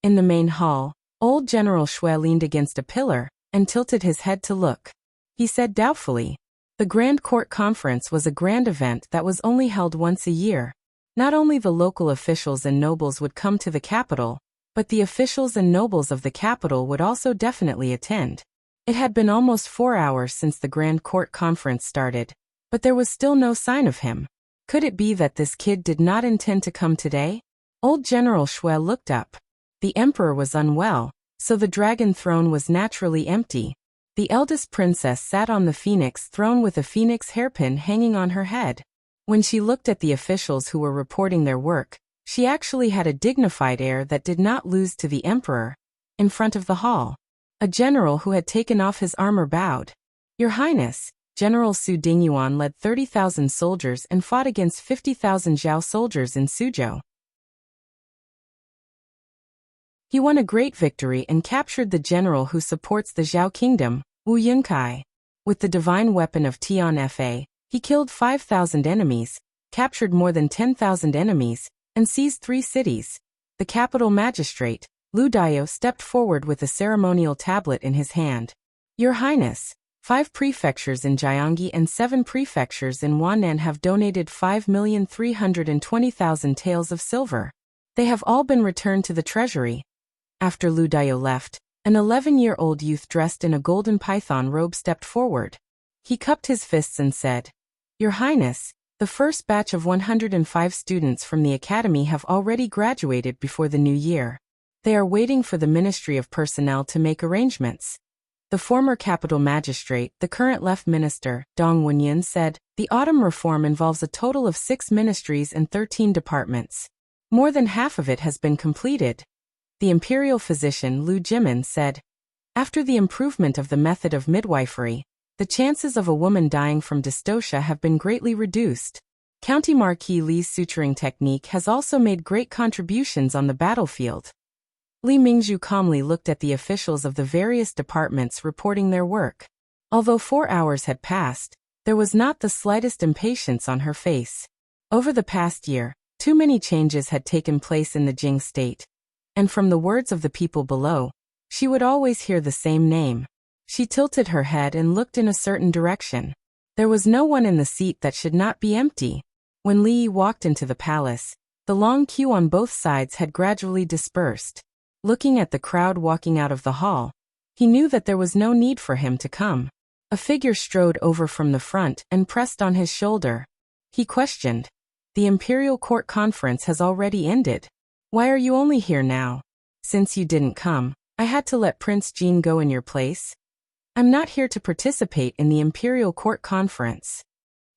In the main hall, old General Shui leaned against a pillar and tilted his head to look. he said doubtfully. The Grand Court Conference was a grand event that was only held once a year. Not only the local officials and nobles would come to the capital, but the officials and nobles of the capital would also definitely attend. It had been almost 4 hours since the Grand Court Conference started, but there was still no sign of him. Could it be that this kid did not intend to come today? Old General Shui looked up. The emperor was unwell, so the dragon throne was naturally empty. The eldest princess sat on the phoenix throne with a phoenix hairpin hanging on her head. When she looked at the officials who were reporting their work, she actually had a dignified air that did not lose to the emperor. In front of the hall, a general who had taken off his armor bowed. Your Highness, General Su Dingyuan led 30,000 soldiers and fought against 50,000 Zhao soldiers in Suzhou. He won a great victory and captured the general who supports the Zhao kingdom, Wu Yunkai. With the divine weapon of Tian Fa, he killed 5,000 enemies, captured more than 10,000 enemies, and seized 3 cities. The capital magistrate, Lu Daio, stepped forward with a ceremonial tablet in his hand. Your Highness, 5 prefectures in Jiangyi and 7 prefectures in Huanan have donated 5,320,000 taels of silver. They have all been returned to the treasury. After Lu Daio left, an 11-year-old youth dressed in a golden python robe stepped forward. He cupped his fists and said, Your Highness, the first batch of 105 students from the academy have already graduated before the new year. They are waiting for the Ministry of Personnel to make arrangements. The former capital magistrate, the current left minister, Dong Wenyan, said, The autumn reform involves a total of 6 ministries and 13 departments. More than half of it has been completed. The imperial physician Lu Jimin said, After the improvement of the method of midwifery, the chances of a woman dying from dystocia have been greatly reduced. County Marquis Li's suturing technique has also made great contributions on the battlefield. Li Mingzhu calmly looked at the officials of the various departments reporting their work. Although 4 hours had passed, there was not the slightest impatience on her face. Over the past year, too many changes had taken place in the Jing state. And from the words of the people below, she would always hear the same name. She tilted her head and looked in a certain direction. There was no one in the seat that should not be empty. When Li walked into the palace, the long queue on both sides had gradually dispersed. Looking at the crowd walking out of the hall, he knew that there was no need for him to come. A figure strode over from the front and pressed on his shoulder. He questioned, The Imperial Court Conference has already ended. Why are you only here now? Since you didn't come, I had to let Prince Jean go in your place. I'm not here to participate in the Imperial Court Conference.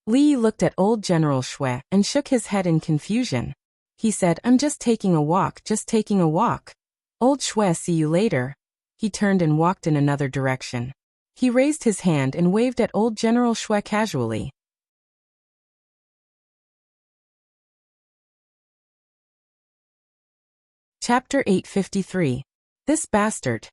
Li looked at old General Shui and shook his head in confusion. He said, I'm just taking a walk, just taking a walk. Old Shui, see you later. He turned and walked in another direction. He raised his hand and waved at old General Shui casually. Chapter 853. This bastard.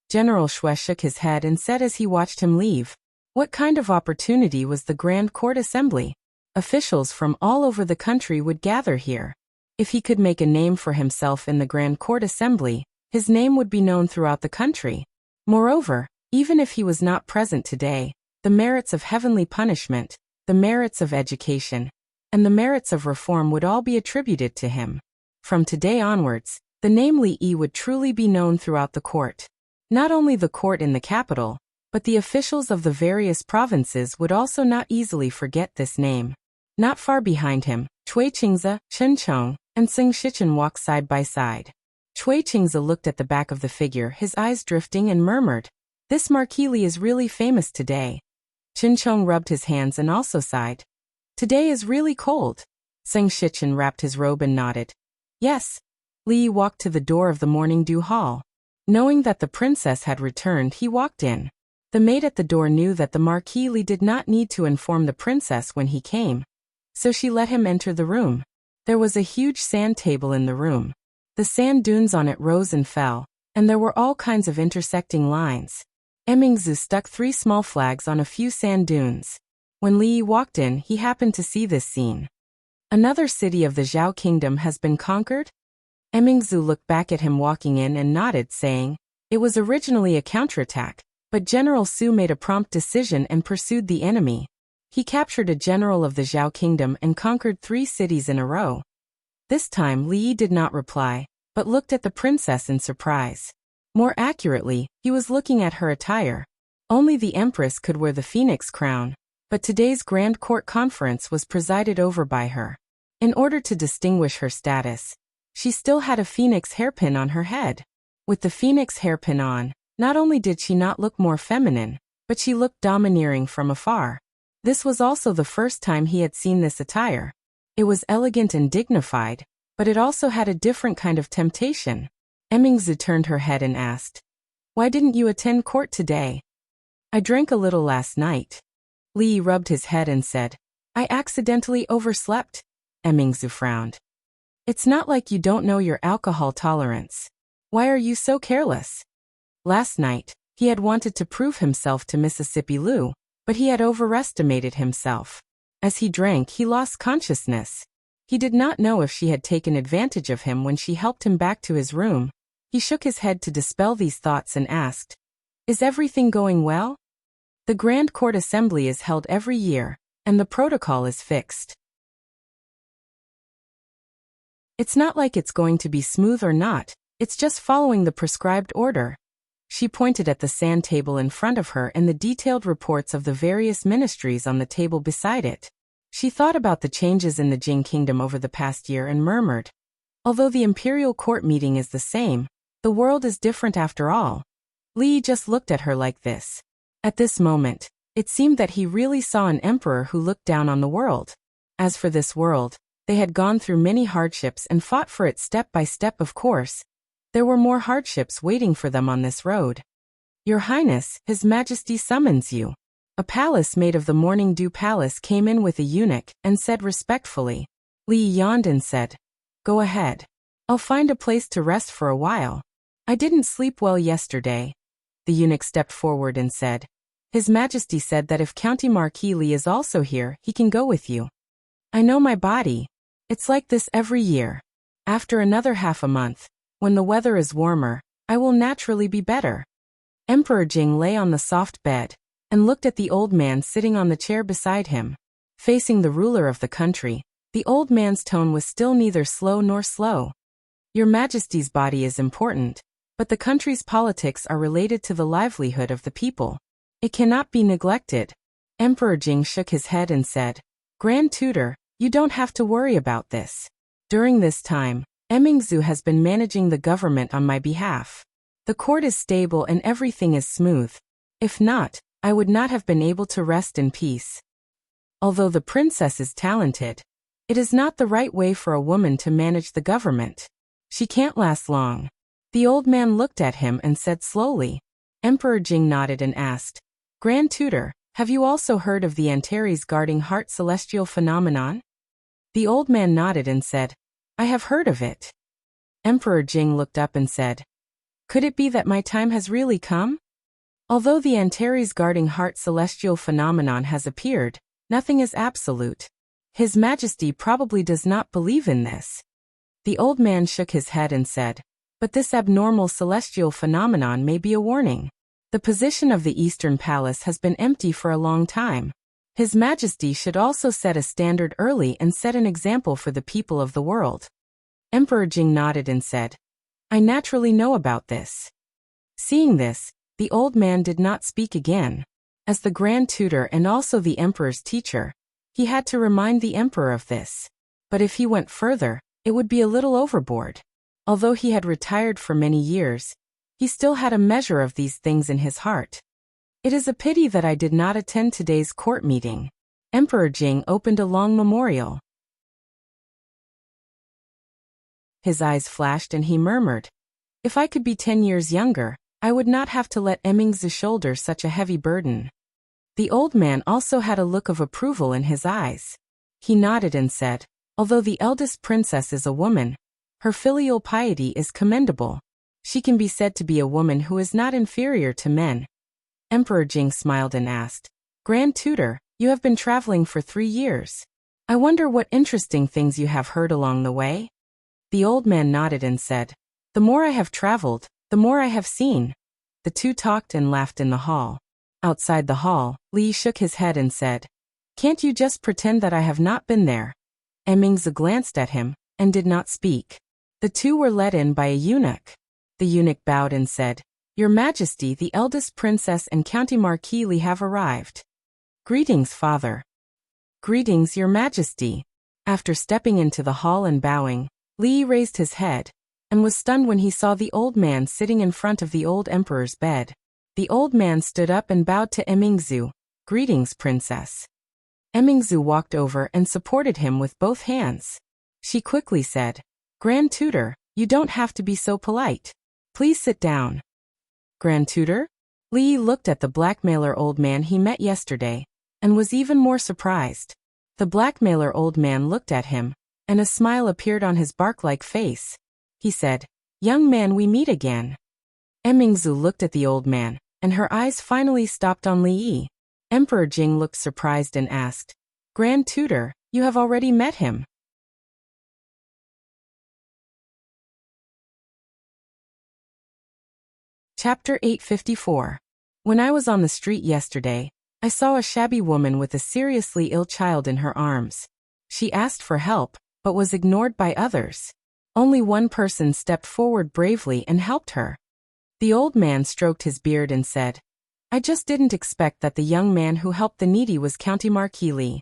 General Shui shook his head and said as he watched him leave, What kind of opportunity was the Grand Court Assembly? Officials from all over the country would gather here. If he could make a name for himself in the Grand Court Assembly, his name would be known throughout the country. Moreover, even if he was not present today, the merits of heavenly punishment, the merits of education, and the merits of reform would all be attributed to him. From today onwards, the name Li Yi would truly be known throughout the court. Not only the court in the capital, but the officials of the various provinces would also not easily forget this name. Not far behind him, Cui Qingze, Chen Chong, and Xing Shichen walked side by side. Cui Qingze looked at the back of the figure, his eyes drifting, and murmured, This Marquis Li is really famous today. Chen Chong rubbed his hands and also sighed. Today is really cold. Xing Shichen wrapped his robe and nodded. Yes. Li walked to the door of the Morning Dew Hall. Knowing that the princess had returned, he walked in. The maid at the door knew that the Marquis Li did not need to inform the princess when he came, so she let him enter the room. There was a huge sand table in the room. The sand dunes on it rose and fell, and there were all kinds of intersecting lines. Emingzu stuck 3 small flags on a few sand dunes. When Li walked in, he happened to see this scene. Another city of the Zhao kingdom has been conquered? Emingzu looked back at him walking in and nodded, saying, It was originally a counterattack, But General Su made a prompt decision and pursued the enemy. He captured a general of the Zhao kingdom and conquered 3 cities in a row. This time Li Yi did not reply, but looked at the princess in surprise. More accurately, he was looking at her attire. Only the empress could wear the phoenix crown, but today's grand court conference was presided over by her. In order to distinguish her status, she still had a phoenix hairpin on her head. With the phoenix hairpin on, not only did she not look more feminine, but she looked domineering from afar. This was also the first time he had seen this attire. It was elegant and dignified, but it also had a different kind of temptation. Emingzu turned her head and asked, "Why didn't you attend court today?" "I drank a little last night." Li Yi rubbed his head and said, "I accidentally overslept." Emingzu frowned. "It's not like you don't know your alcohol tolerance. Why are you so careless?" Last night, he had wanted to prove himself to Mississippi Lu, but he had overestimated himself. As he drank, he lost consciousness. He did not know if she had taken advantage of him when she helped him back to his room. He shook his head to dispel these thoughts and asked, "Is everything going well?" The Grand Court Assembly is held every year, and the protocol is fixed. It's not like it's going to be smooth or not, it's just following the prescribed order. She pointed at the sand table in front of her and the detailed reports of the various ministries on the table beside it. She thought about the changes in the Jing kingdom over the past year and murmured, "Although the imperial court meeting is the same, the world is different after all." Li just looked at her like this. At this moment, it seemed that he really saw an emperor who looked down on the world. As for this world, they had gone through many hardships and fought for it step by step. Of course, there were more hardships waiting for them on this road. "Your Highness, His Majesty summons you." A palace made of the Morning Dew Palace came in with a eunuch and said respectfully. Li yawned and said, "Go ahead. I'll find a place to rest for a while. I didn't sleep well yesterday." The eunuch stepped forward and said, "His Majesty said that if County Marquis Li is also here, he can go with you." "I know my body. It's like this every year. After another half a month, when the weather is warmer, I will naturally be better." Emperor Jing lay on the soft bed and looked at the old man sitting on the chair beside him. Facing the ruler of the country, the old man's tone was still neither slow nor slow. "Your Majesty's body is important, but the country's politics are related to the livelihood of the people. It cannot be neglected." Emperor Jing shook his head and said, "Grand Tutor, you don't have to worry about this. During this time, Emingzu has been managing the government on my behalf. The court is stable and everything is smooth. If not, I would not have been able to rest in peace. Although the princess is talented, it is not the right way for a woman to manage the government. She can't last long." The old man looked at him and said slowly. Emperor Jing nodded and asked, "Grand Tutor, have you also heard of the Antares guarding heart celestial phenomenon?" The old man nodded and said, "I have heard of it." Emperor Jing looked up and said, "Could it be that my time has really come? Although the Antares guarding heart celestial phenomenon has appeared, nothing is absolute. His Majesty probably does not believe in this." The old man shook his head and said, "But this abnormal celestial phenomenon may be a warning. The position of the Eastern Palace has been empty for a long time. His Majesty should also set a standard early and set an example for the people of the world." Emperor Jing nodded and said, "I naturally know about this." Seeing this, the old man did not speak again. As the Grand Tutor and also the Emperor's teacher, he had to remind the Emperor of this. But if he went further, it would be a little overboard. Although he had retired for many years, he still had a measure of these things in his heart. "It is a pity that I did not attend today's court meeting." Emperor Jing opened a long memorial. His eyes flashed and he murmured, "If I could be 10 years younger, I would not have to let Emingzu shoulder such a heavy burden." The old man also had a look of approval in his eyes. He nodded and said, "Although the eldest princess is a woman, her filial piety is commendable. She can be said to be a woman who is not inferior to men." Emperor Jing smiled and asked, "Grand Tutor, you have been traveling for 3 years. I wonder what interesting things you have heard along the way?" The old man nodded and said, "The more I have traveled, the more I have seen. The two talked and laughed in the hall. Outside the hall, Li shook his head and said, "Can't you just pretend that I have not been there?" Emingzi glanced at him and did not speak. The two were led in by a eunuch. The eunuch bowed and said, "Your Majesty, the eldest princess and County Marquis Li have arrived." "Greetings, father." "Greetings, Your Majesty." After stepping into the hall and bowing, Li raised his head and was stunned when he saw the old man sitting in front of the old emperor's bed. The old man stood up and bowed to Emingzi. "Greetings, princess." Emingzi walked over and supported him with both hands. She quickly said, "Grand Tutor, you don't have to be so polite. Please sit down." "Grand Tutor?" Li looked at the blackmailer old man he met yesterday and was even more surprised. The blackmailer old man looked at him, and a smile appeared on his bark-like face. He said, "Young man, we meet again." Emingzi looked at the old man, and her eyes finally stopped on Li. Emperor Jing looked surprised and asked, "Grand Tutor, you have already met him?" Chapter 854. When I was on the street yesterday, I saw a shabby woman with a seriously ill child in her arms. She asked for help, but was ignored by others. Only one person stepped forward bravely and helped her. The old man stroked his beard and said, "I just didn't expect that the young man who helped the needy was County Marquis Li."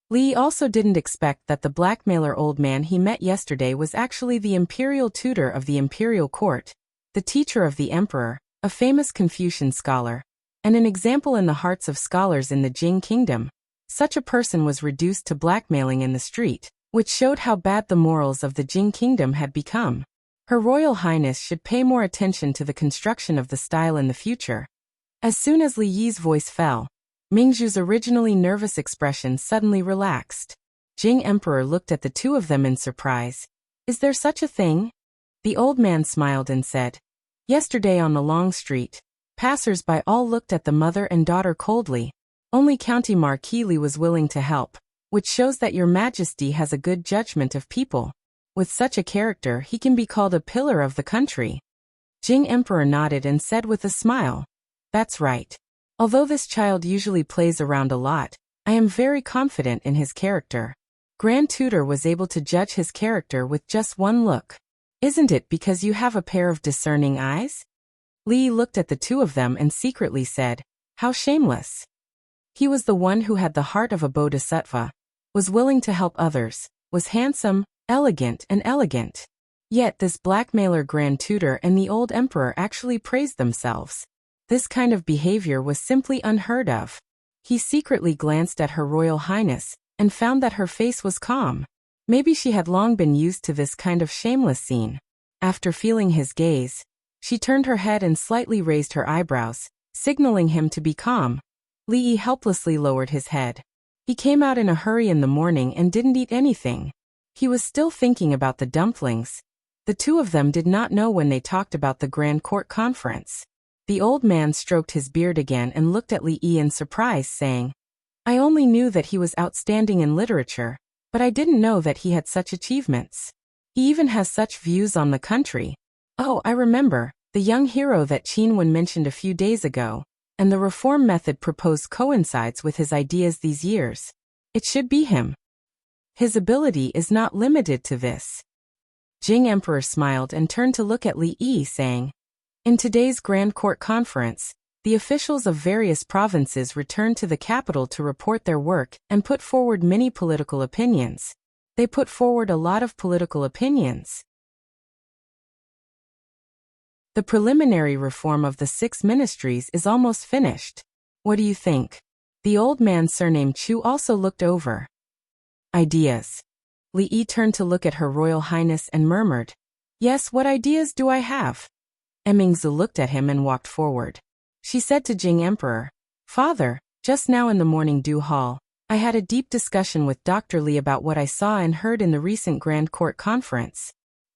Li also didn't expect that the blackmailer old man he met yesterday was actually the imperial tutor of the imperial court, the teacher of the emperor, a famous Confucian scholar, and an example in the hearts of scholars in the Jing kingdom. Such a person was reduced to blackmailing in the street, which showed how bad the morals of the Jing kingdom had become. Her Royal Highness should pay more attention to the construction of the style in the future. As soon as Li Yi's voice fell, Mingzhu's originally nervous expression suddenly relaxed. Jing Emperor looked at the two of them in surprise. "Is there such a thing?" The old man smiled and said, "Yesterday on the long street, passers-by all looked at the mother and daughter coldly. Only County Marquis Li was willing to help, which shows that Your Majesty has a good judgment of people. With such a character, he can be called a pillar of the country." Jing Emperor nodded and said with a smile, "That's right. Although this child usually plays around a lot, I am very confident in his character." Grand Tutor was able to judge his character with just one look. "Isn't it because you have a pair of discerning eyes?" Li looked at the two of them and secretly said, "How shameless." He was the one who had the heart of a bodhisattva, was willing to help others, was handsome, elegant and elegant. Yet this blackmailer Grand Tutor and the old emperor actually praised themselves. This kind of behavior was simply unheard of. He secretly glanced at Her Royal Highness and found that her face was calm. Maybe she had long been used to this kind of shameless scene. After feeling his gaze, she turned her head and slightly raised her eyebrows, signaling him to be calm. Li helplessly lowered his head. He came out in a hurry in the morning and didn't eat anything. He was still thinking about the dumplings. The two of them did not know when they talked about the Grand Court Conference. The old man stroked his beard again and looked at Li in surprise, saying, "I only knew that he was outstanding in literature, but I didn't know that he had such achievements. He even has such views on the country. Oh, I remember, the young hero that Qin mentioned a few days ago, and the reform method proposed coincides with his ideas these years. It should be him. His ability is not limited to this." Jing Emperor smiled and turned to look at Li Yi, saying, "In today's Grand Court Conference, the officials of various provinces returned to the capital to report their work and put forward many political opinions. They put forward a lot of political opinions. The preliminary reform of the 6 ministries is almost finished. What do you think?" The old man surnamed Chu also looked over. "Ideas." Li Yi turned to look at Her Royal Highness and murmured, "Yes, what ideas do I have?" Emingzi looked at him and walked forward. She said to Jing Emperor, "Father, just now in the morning dew hall, I had a deep discussion with Dr. Li about what I saw and heard in the recent Grand Court Conference.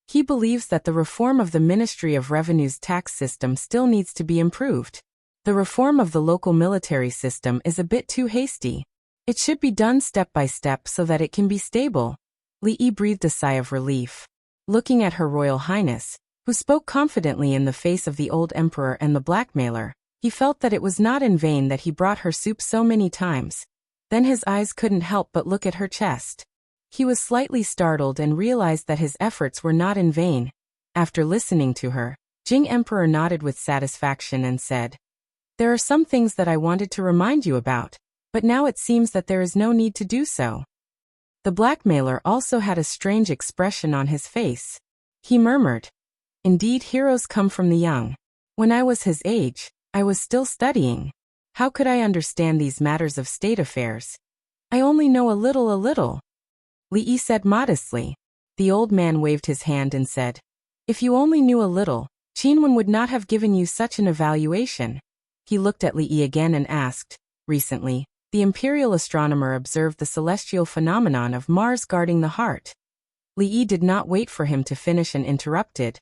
He believes that the reform of the Ministry of Revenue's tax system still needs to be improved. The reform of the local military system is a bit too hasty. It should be done step by step so that it can be stable." Li Yi breathed a sigh of relief. Looking at Her Royal Highness, who who spoke confidently in the face of the old emperor and the blackmailer. He felt that it was not in vain that he brought her soup so many times. Then his eyes couldn't help but look at her chest. He was slightly startled and realized that his efforts were not in vain. After listening to her, Jing Emperor nodded with satisfaction and said, "There are some things that I wanted to remind you about, but now it seems that there is no need to do so." The blackmailer also had a strange expression on his face. He murmured, "Indeed, heroes come from the young. When I was his age, I was still studying. How could I understand these matters of state affairs? I only know a little. Li Yi said modestly. The old man waved his hand and said, "If you only knew a little, Qinwen would not have given you such an evaluation." He looked at Li Yi again and asked, "Recently, the imperial astronomer observed the celestial phenomenon of Mars guarding the heart." Li Yi did not wait for him to finish and interrupted,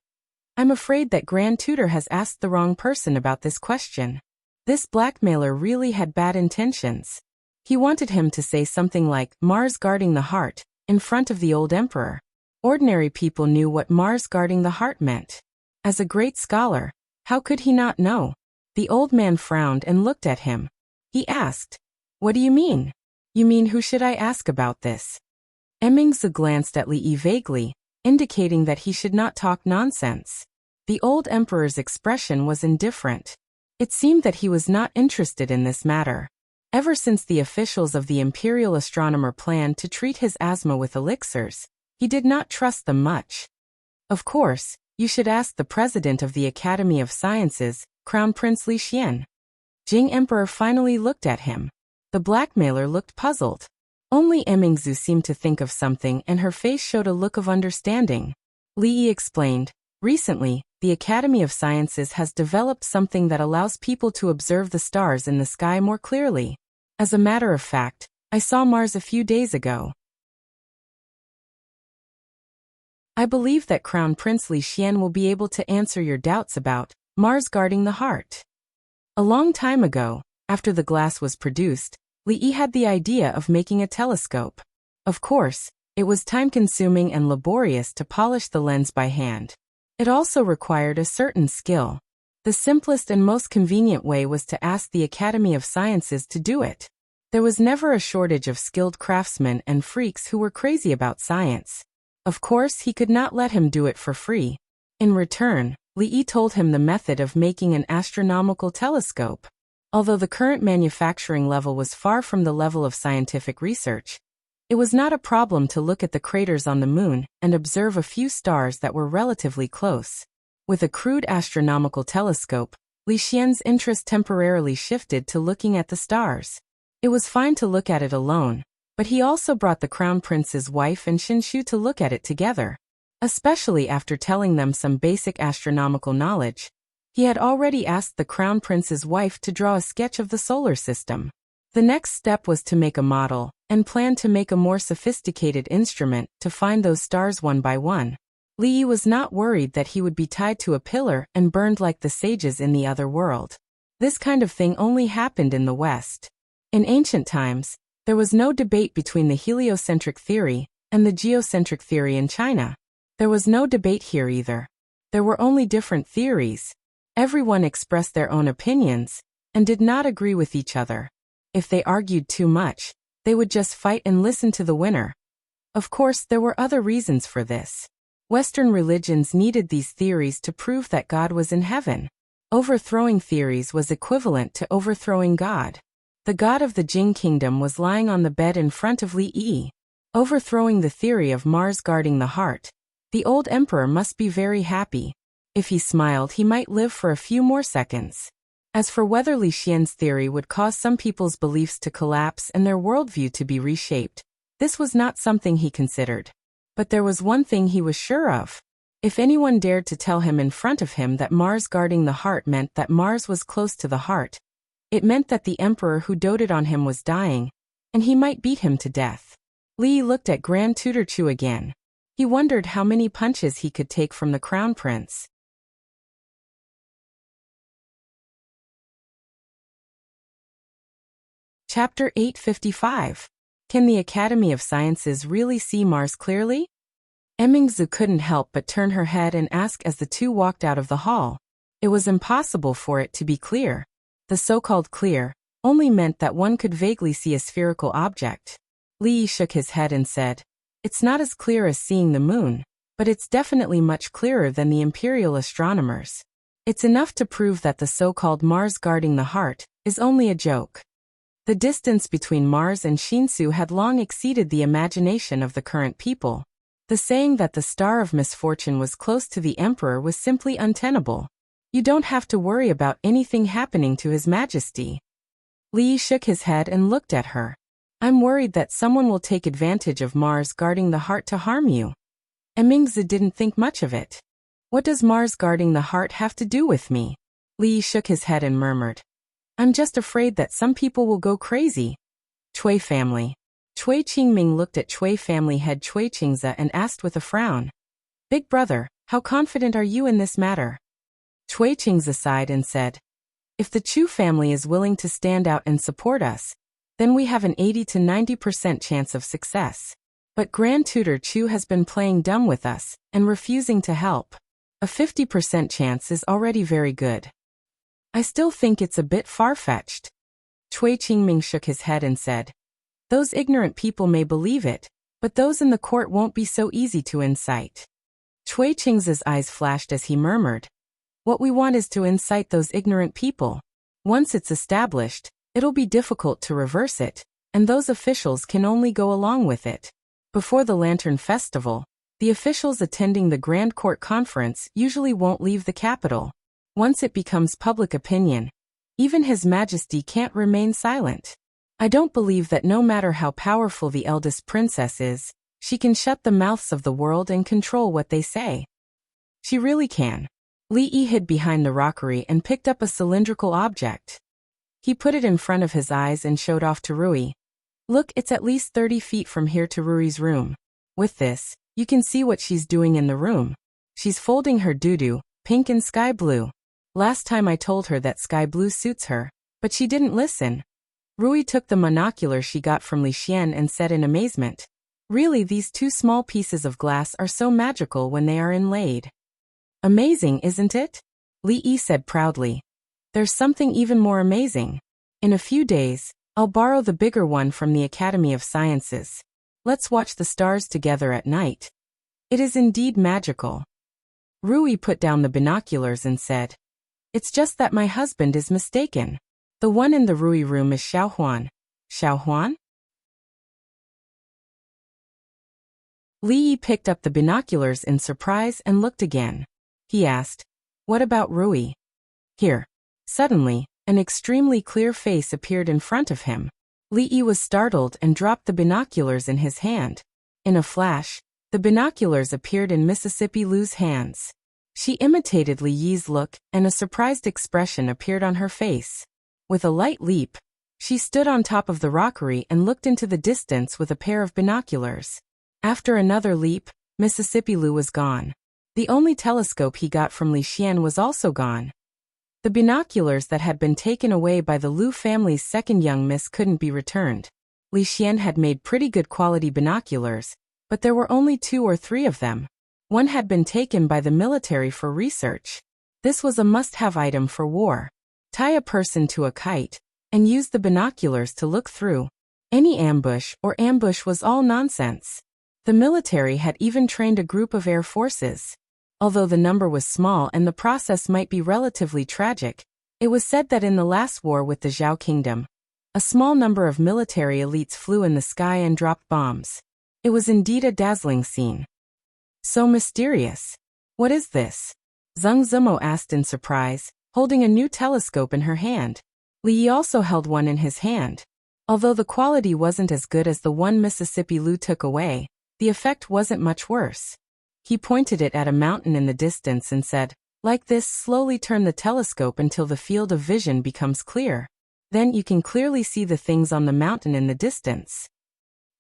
"I'm afraid that Grand Tutor has asked the wrong person about this question." This blackmailer really had bad intentions. He wanted him to say something like, "Mars guarding the heart," in front of the old emperor. Ordinary people knew what Mars guarding the heart meant. As a great scholar, how could he not know? The old man frowned and looked at him. He asked, "What do you mean?" "You mean who should I ask about this?" Emingzu glanced at Li Yi vaguely, indicating that he should not talk nonsense. The old emperor's expression was indifferent. It seemed that he was not interested in this matter. Ever since the officials of the imperial astronomer planned to treat his asthma with elixirs, he did not trust them much. "Of course, you should ask the president of the Academy of Sciences, Crown Prince Li Xian." Jing Emperor finally looked at him. The blackmailer looked puzzled. Only Emingzu seemed to think of something and her face showed a look of understanding. Li Yi explained, "Recently, the Academy of Sciences has developed something that allows people to observe the stars in the sky more clearly. As a matter of fact, I saw Mars a few days ago. I believe that Crown Prince Li Xian will be able to answer your doubts about Mars guarding the heart." A long time ago, after the glass was produced, Li Yi had the idea of making a telescope. Of course, it was time-consuming and laborious to polish the lens by hand. It also required a certain skill. The simplest and most convenient way was to ask the Academy of Sciences to do it. There was never a shortage of skilled craftsmen and freaks who were crazy about science. Of course, he could not let him do it for free. In return, Li Yi told him the method of making an astronomical telescope. Although the current manufacturing level was far from the level of scientific research, it was not a problem to look at the craters on the moon and observe a few stars that were relatively close. With a crude astronomical telescope, Li Xian's interest temporarily shifted to looking at the stars. It was fine to look at it alone, but he also brought the crown prince's wife and Xinshu to look at it together. Especially after telling them some basic astronomical knowledge, he had already asked the crown prince's wife to draw a sketch of the solar system. The next step was to make a model, and plan to make a more sophisticated instrument to find those stars one by one. Li Yi was not worried that he would be tied to a pillar and burned like the sages in the other world. This kind of thing only happened in the West. In ancient times, there was no debate between the heliocentric theory and the geocentric theory in China. There was no debate here either. There were only different theories. Everyone expressed their own opinions and did not agree with each other. If they argued too much, they would just fight and listen to the winner. Of course, there were other reasons for this. Western religions needed these theories to prove that God was in heaven. Overthrowing theories was equivalent to overthrowing God. The god of the Jing kingdom was lying on the bed in front of Li Yi. Overthrowing the theory of Mars guarding the heart, the old emperor must be very happy. If he smiled, he might live for a few more seconds. As for whether Li Xian's theory would cause some people's beliefs to collapse and their worldview to be reshaped, this was not something he considered. But there was one thing he was sure of. If anyone dared to tell him in front of him that Mars guarding the heart meant that Mars was close to the heart, it meant that the emperor who doted on him was dying, and he might beat him to death. Li looked at Grand Tutor Chu again. He wondered how many punches he could take from the crown prince. Chapter 855. Can the Academy of Sciences really see Mars clearly? Emingzu couldn't help but turn her head and ask as the two walked out of the hall. It was impossible for it to be clear. The so-called clear only meant that one could vaguely see a spherical object. Li Yi shook his head and said, "It's not as clear as seeing the moon, but it's definitely much clearer than the imperial astronomers. It's enough to prove that the so-called Mars guarding the heart is only a joke." The distance between Mars and Shinsu had long exceeded the imagination of the current people. The saying that the star of misfortune was close to the emperor was simply untenable. You don't have to worry about anything happening to His Majesty. Li Yi shook his head and looked at her. "I'm worried that someone will take advantage of Mars guarding the heart to harm you." Emingzi didn't think much of it. "What does Mars guarding the heart have to do with me?" Li Yi shook his head and murmured, "I'm just afraid that some people will go crazy." Cui family. Cui Qingming looked at Cui family head Cui Qingze and asked with a frown, "Big brother, how confident are you in this matter?" Cui Qingze sighed and said, "If the Chu family is willing to stand out and support us, then we have an 80 to 90% chance of success. But Grand Tutor Chu has been playing dumb with us and refusing to help. A 50% chance is already very good. I still think it's a bit far-fetched." Cui Qingming shook his head and said, "Those ignorant people may believe it, but those in the court won't be so easy to incite." Cui Qingze's eyes flashed as he murmured, "What we want is to incite those ignorant people. Once it's established, it'll be difficult to reverse it, and those officials can only go along with it. Before the Lantern Festival, the officials attending the Grand Court Conference usually won't leave the capital. Once it becomes public opinion, even His Majesty can't remain silent. I don't believe that no matter how powerful the eldest princess is, she can shut the mouths of the world and control what they say." "She really can." Li Yi hid behind the rockery and picked up a cylindrical object. He put it in front of his eyes and showed off to Rui. "Look, it's at least 30 feet from here to Rui's room. With this, you can see what she's doing in the room. She's folding her doo-doo, pink and sky blue. Last time I told her that sky blue suits her, but she didn't listen." Rui took the monocular she got from Li Xian and said in amazement, "Really, these two small pieces of glass are so magical when they are inlaid." "Amazing, isn't it?" Li Yi said proudly. "There's something even more amazing. In a few days, I'll borrow the bigger one from the Academy of Sciences. Let's watch the stars together at night. It is indeed magical." Rui put down the binoculars and said, "It's just that my husband is mistaken. The one in the Rui room is Xiaohuan." "Xiaohuan?" Li Yi picked up the binoculars in surprise and looked again. He asked, "What about Rui?" "Here." Suddenly, an extremely clear face appeared in front of him. Li Yi was startled and dropped the binoculars in his hand. In a flash, the binoculars appeared in Mississippi Lu's hands. She imitated Li Yi's look, and a surprised expression appeared on her face. With a light leap, she stood on top of the rockery and looked into the distance with a pair of binoculars. After another leap, Mississippi Lu was gone. The only telescope he got from Li Xian was also gone. The binoculars that had been taken away by the Lu family's second young miss couldn't be returned. Li Xian had made pretty good quality binoculars, but there were only 2 or 3 of them. One had been taken by the military for research. This was a must-have item for war. Tie a person to a kite, and use the binoculars to look through. Any ambush was all nonsense. The military had even trained a group of air forces. Although the number was small and the process might be relatively tragic, it was said that in the last war with the Zhao Kingdom, a small number of military elites flew in the sky and dropped bombs. It was indeed a dazzling scene. "So mysterious. What is this?" Zheng Zimo asked in surprise, holding a new telescope in her hand. Li Yi also held one in his hand. Although the quality wasn't as good as the one Mississippi Lu took away, the effect wasn't much worse. He pointed it at a mountain in the distance and said, "Like this, slowly turn the telescope until the field of vision becomes clear. Then you can clearly see the things on the mountain in the distance."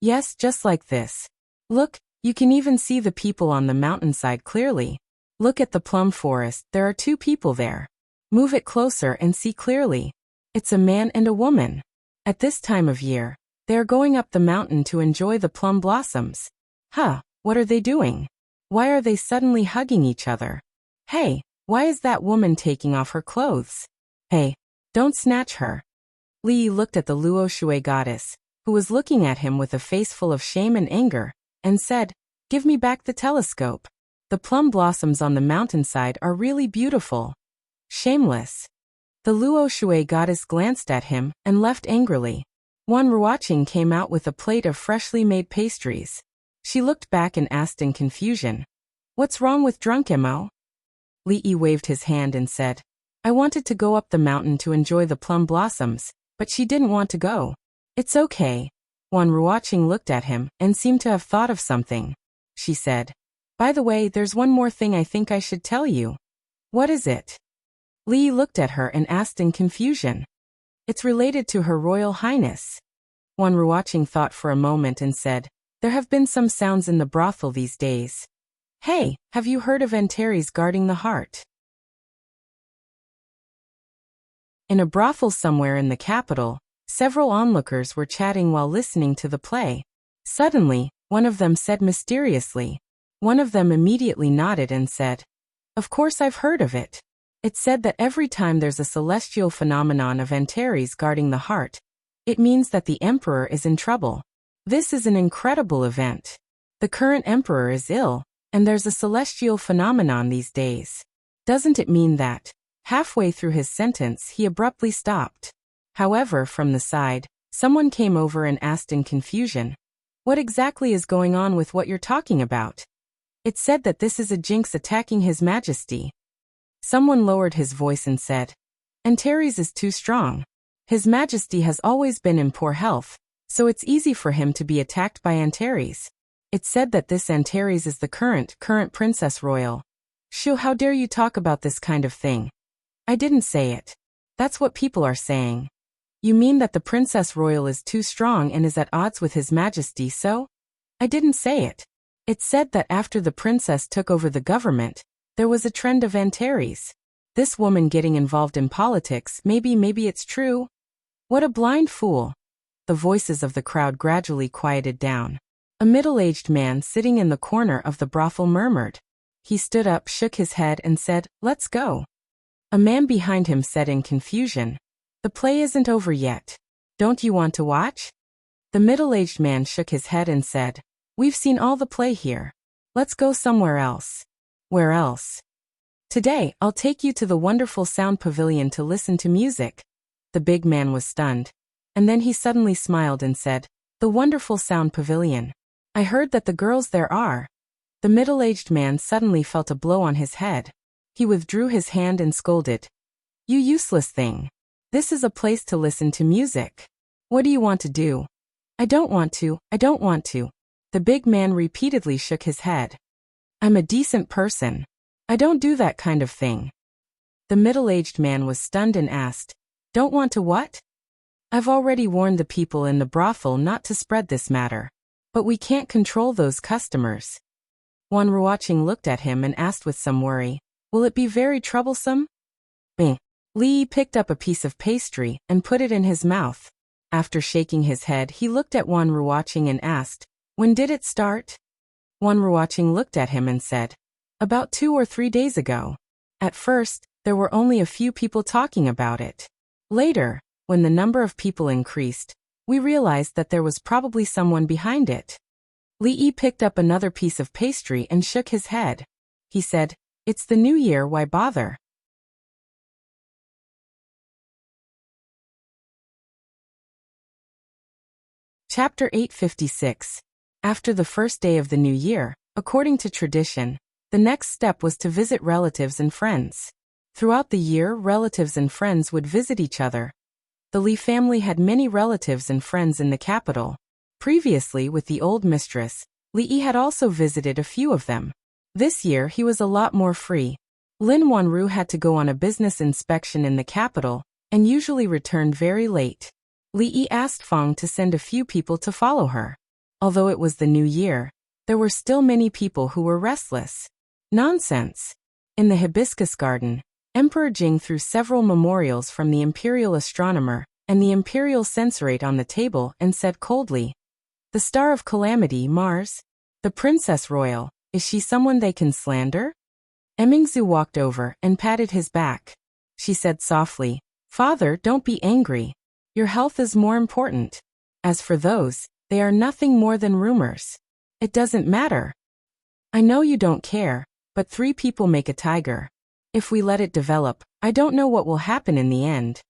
"Yes, just like this. Look, you can even see the people on the mountainside clearly. Look at the plum forest, there are 2 people there. Move it closer and see clearly. It's a man and a woman. At this time of year, they are going up the mountain to enjoy the plum blossoms. Huh, what are they doing?" Why are they suddenly hugging each other? Hey, why is that woman taking off her clothes? Hey, don't snatch her. Li looked at the Luo Shui goddess, who was looking at him with a face full of shame and anger, and said, "Give me back the telescope. The plum blossoms on the mountainside are really beautiful." Shameless. The Luo Shui goddess glanced at him and left angrily. Wan Ruoqing came out with a plate of freshly made pastries. She looked back and asked in confusion, "What's wrong with drunk Mo?" Li Yi waved his hand and said, "I wanted to go up the mountain to enjoy the plum blossoms, but she didn't want to go." "It's okay." Wan Ruoqing looked at him and seemed to have thought of something. She said, "By the way, there's one more thing I think I should tell you." "What is it?" Li looked at her and asked in confusion. "It's related to Her Royal Highness." Wan Ruoqing thought for a moment and said, "There have been some sounds in the brothel these days. Hey, have you heard of Antares guarding the heart?" In a brothel somewhere in the capital, several onlookers were chatting while listening to the play. Suddenly, one of them said mysteriously. One of them immediately nodded and said, "Of course I've heard of it. It's said that every time there's a celestial phenomenon of Antares guarding the heart, it means that the emperor is in trouble. This is an incredible event. The current emperor is ill, and there's a celestial phenomenon these days. Doesn't it mean that?" Halfway through his sentence, he abruptly stopped. However, from the side, someone came over and asked in confusion, "What exactly is going on with what you're talking about? It's said that this is a jinx attacking His Majesty." Someone lowered his voice and said, "Antares is too strong. His Majesty has always been in poor health, so it's easy for him to be attacked by Antares. It's said that this Antares is the current Princess Royal." "Shu, how dare you talk about this kind of thing?" "I didn't say it. That's what people are saying." "You mean that the Princess Royal is too strong and is at odds with His Majesty, so?" "I didn't say it. It's said that after the princess took over the government, there was a trend of Antares. This woman getting involved in politics, maybe it's true." "What a blind fool." The voices of the crowd gradually quieted down. A middle-aged man sitting in the corner of the brothel murmured. He stood up, shook his head, and said, "Let's go." A man behind him said in confusion, "The play isn't over yet. Don't you want to watch?" The middle-aged man shook his head and said, "We've seen all the play here. Let's go somewhere else." "Where else?" "Today, I'll take you to the wonderful sound pavilion to listen to music." The big man was stunned. And then he suddenly smiled and said, "The wonderful sound pavilion. I heard that the girls there are." The middle-aged man suddenly felt a blow on his head. He withdrew his hand and scolded, "You useless thing. This is a place to listen to music. What do you want to do?" I don't want to. The big man repeatedly shook his head. "I'm a decent person. I don't do that kind of thing." The middle-aged man was stunned and asked, "Don't want to what?" "I've already warned the people in the brothel not to spread this matter. But we can't control those customers." Wan Ruoqing looked at him and asked with some worry, "Will it be very troublesome?" Bing. Li picked up a piece of pastry and put it in his mouth. After shaking his head, he looked at Wan Ruoqing and asked, "When did it start?" Wan Ruoqing looked at him and said, "About 2 or 3 days ago. At first, there were only a few people talking about it. Later, when the number of people increased, we realized that there was probably someone behind it." Li Yi picked up another piece of pastry and shook his head. He said, "It's the new year, why bother?" Chapter 856. After the first day of the new year, according to tradition, the next step was to visit relatives and friends. Throughout the year, relatives and friends would visit each other. The Li family had many relatives and friends in the capital. Previously, with the old mistress, Li Yi had also visited a few of them. This year, he was a lot more free. Lin Wanru had to go on a business inspection in the capital, and usually returned very late. Li Yi asked Fang to send a few people to follow her. Although it was the new year, there were still many people who were restless. Nonsense. In the hibiscus garden, Emperor Jing threw several memorials from the imperial astronomer and the imperial censorate on the table and said coldly, "The star of calamity, Mars. The Princess Royal, Is she someone they can slander? Emingzu walked over and patted his back. She said softly, "Father, don't be angry. Your health is more important. As for those, they are nothing more than rumors. It doesn't matter. I know you don't care, but 3 people make a tiger. If we let it develop, I don't know what will happen in the end."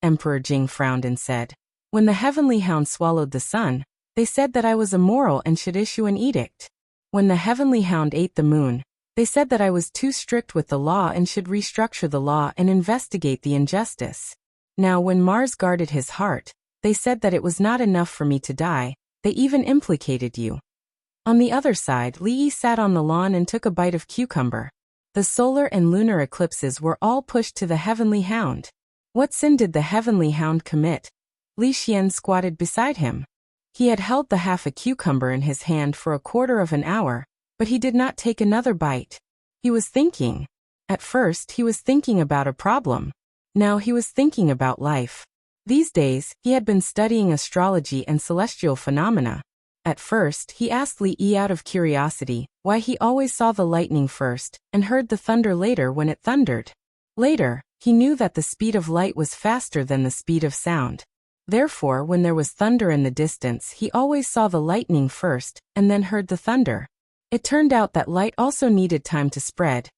Emperor Jing frowned and said, "When the heavenly hound swallowed the sun, they said that I was immoral and should issue an edict. When the heavenly hound ate the moon, they said that I was too strict with the law and should restructure the law and investigate the injustice. Now when Mars guarded his heart, they said that it was not enough for me to die, they even implicated you." On the other side, Li Yi sat on the lawn and took a bite of cucumber. The solar and lunar eclipses were all pushed to the heavenly hound. What sin did the heavenly hound commit? Li Xian squatted beside him. He had held the half a cucumber in his hand for a quarter of an hour, but he did not take another bite. He was thinking. At first he was thinking about a problem. Now he was thinking about life. These days, he had been studying astrology and celestial phenomena. At first, he asked Li Yi out of curiosity why he always saw the lightning first and heard the thunder later when it thundered. Later, he knew that the speed of light was faster than the speed of sound. Therefore, when there was thunder in the distance, he always saw the lightning first and then heard the thunder. It turned out that light also needed time to spread.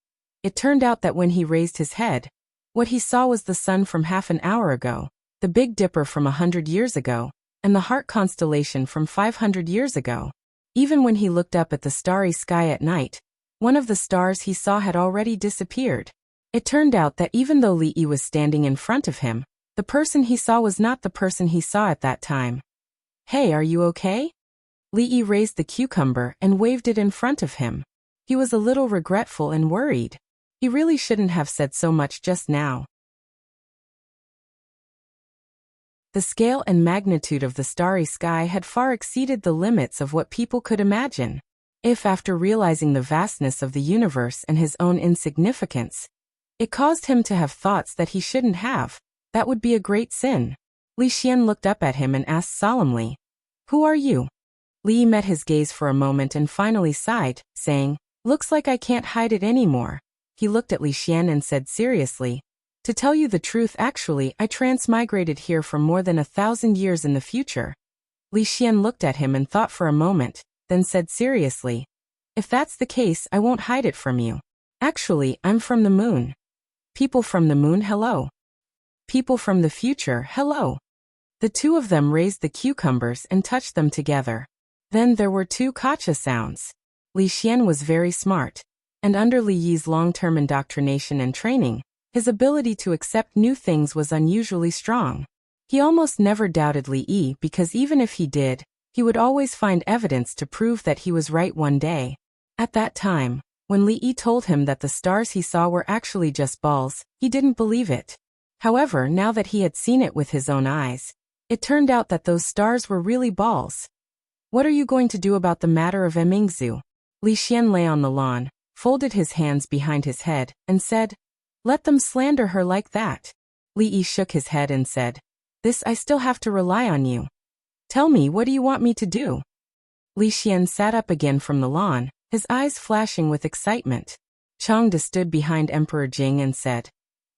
It turned out that when he raised his head, what he saw was the sun from half an hour ago, the Big Dipper from 100 years ago, and the Heart constellation from 500 years ago. Even when he looked up at the starry sky at night, one of the stars he saw had already disappeared. It turned out that even though Li Yi was standing in front of him, the person he saw was not the person he saw at that time. "Hey, are you okay?" Li Yi raised the cucumber and waved it in front of him. He was a little regretful and worried. He really shouldn't have said so much just now. The scale and magnitude of the starry sky had far exceeded the limits of what people could imagine. If, after realizing the vastness of the universe and his own insignificance, it caused him to have thoughts that he shouldn't have, that would be a great sin. Li Xian looked up at him and asked solemnly, "Who are you?" Li Yi met his gaze for a moment and finally sighed, saying, "Looks like I can't hide it anymore." He looked at Li Xian and said seriously, "To tell you the truth, actually, I transmigrated here for more than 1,000 years in the future." Li Xian looked at him and thought for a moment, then said seriously, "If that's the case, I won't hide it from you. Actually, I'm from the moon." "People from the moon, hello." "People from the future, hello." The two of them raised the cucumbers and touched them together. Then there were 2 kacha sounds. Li Xian was very smart, and under Li Yi's long-term indoctrination and training, his ability to accept new things was unusually strong. He almost never doubted Li Yi because even if he did, he would always find evidence to prove that he was right one day. At that time, when Li Yi told him that the stars he saw were actually just balls, he didn't believe it. However, now that he had seen it with his own eyes, it turned out that those stars were really balls. "What are you going to do about the matter of Emingzu?" Li Xian lay on the lawn, folded his hands behind his head, and said, "Let them slander her like that." Li Yi shook his head and said, "This I still have to rely on you. Tell me, what do you want me to do?" Li Xian sat up again from the lawn, his eyes flashing with excitement. Changde stood behind Emperor Jing and said,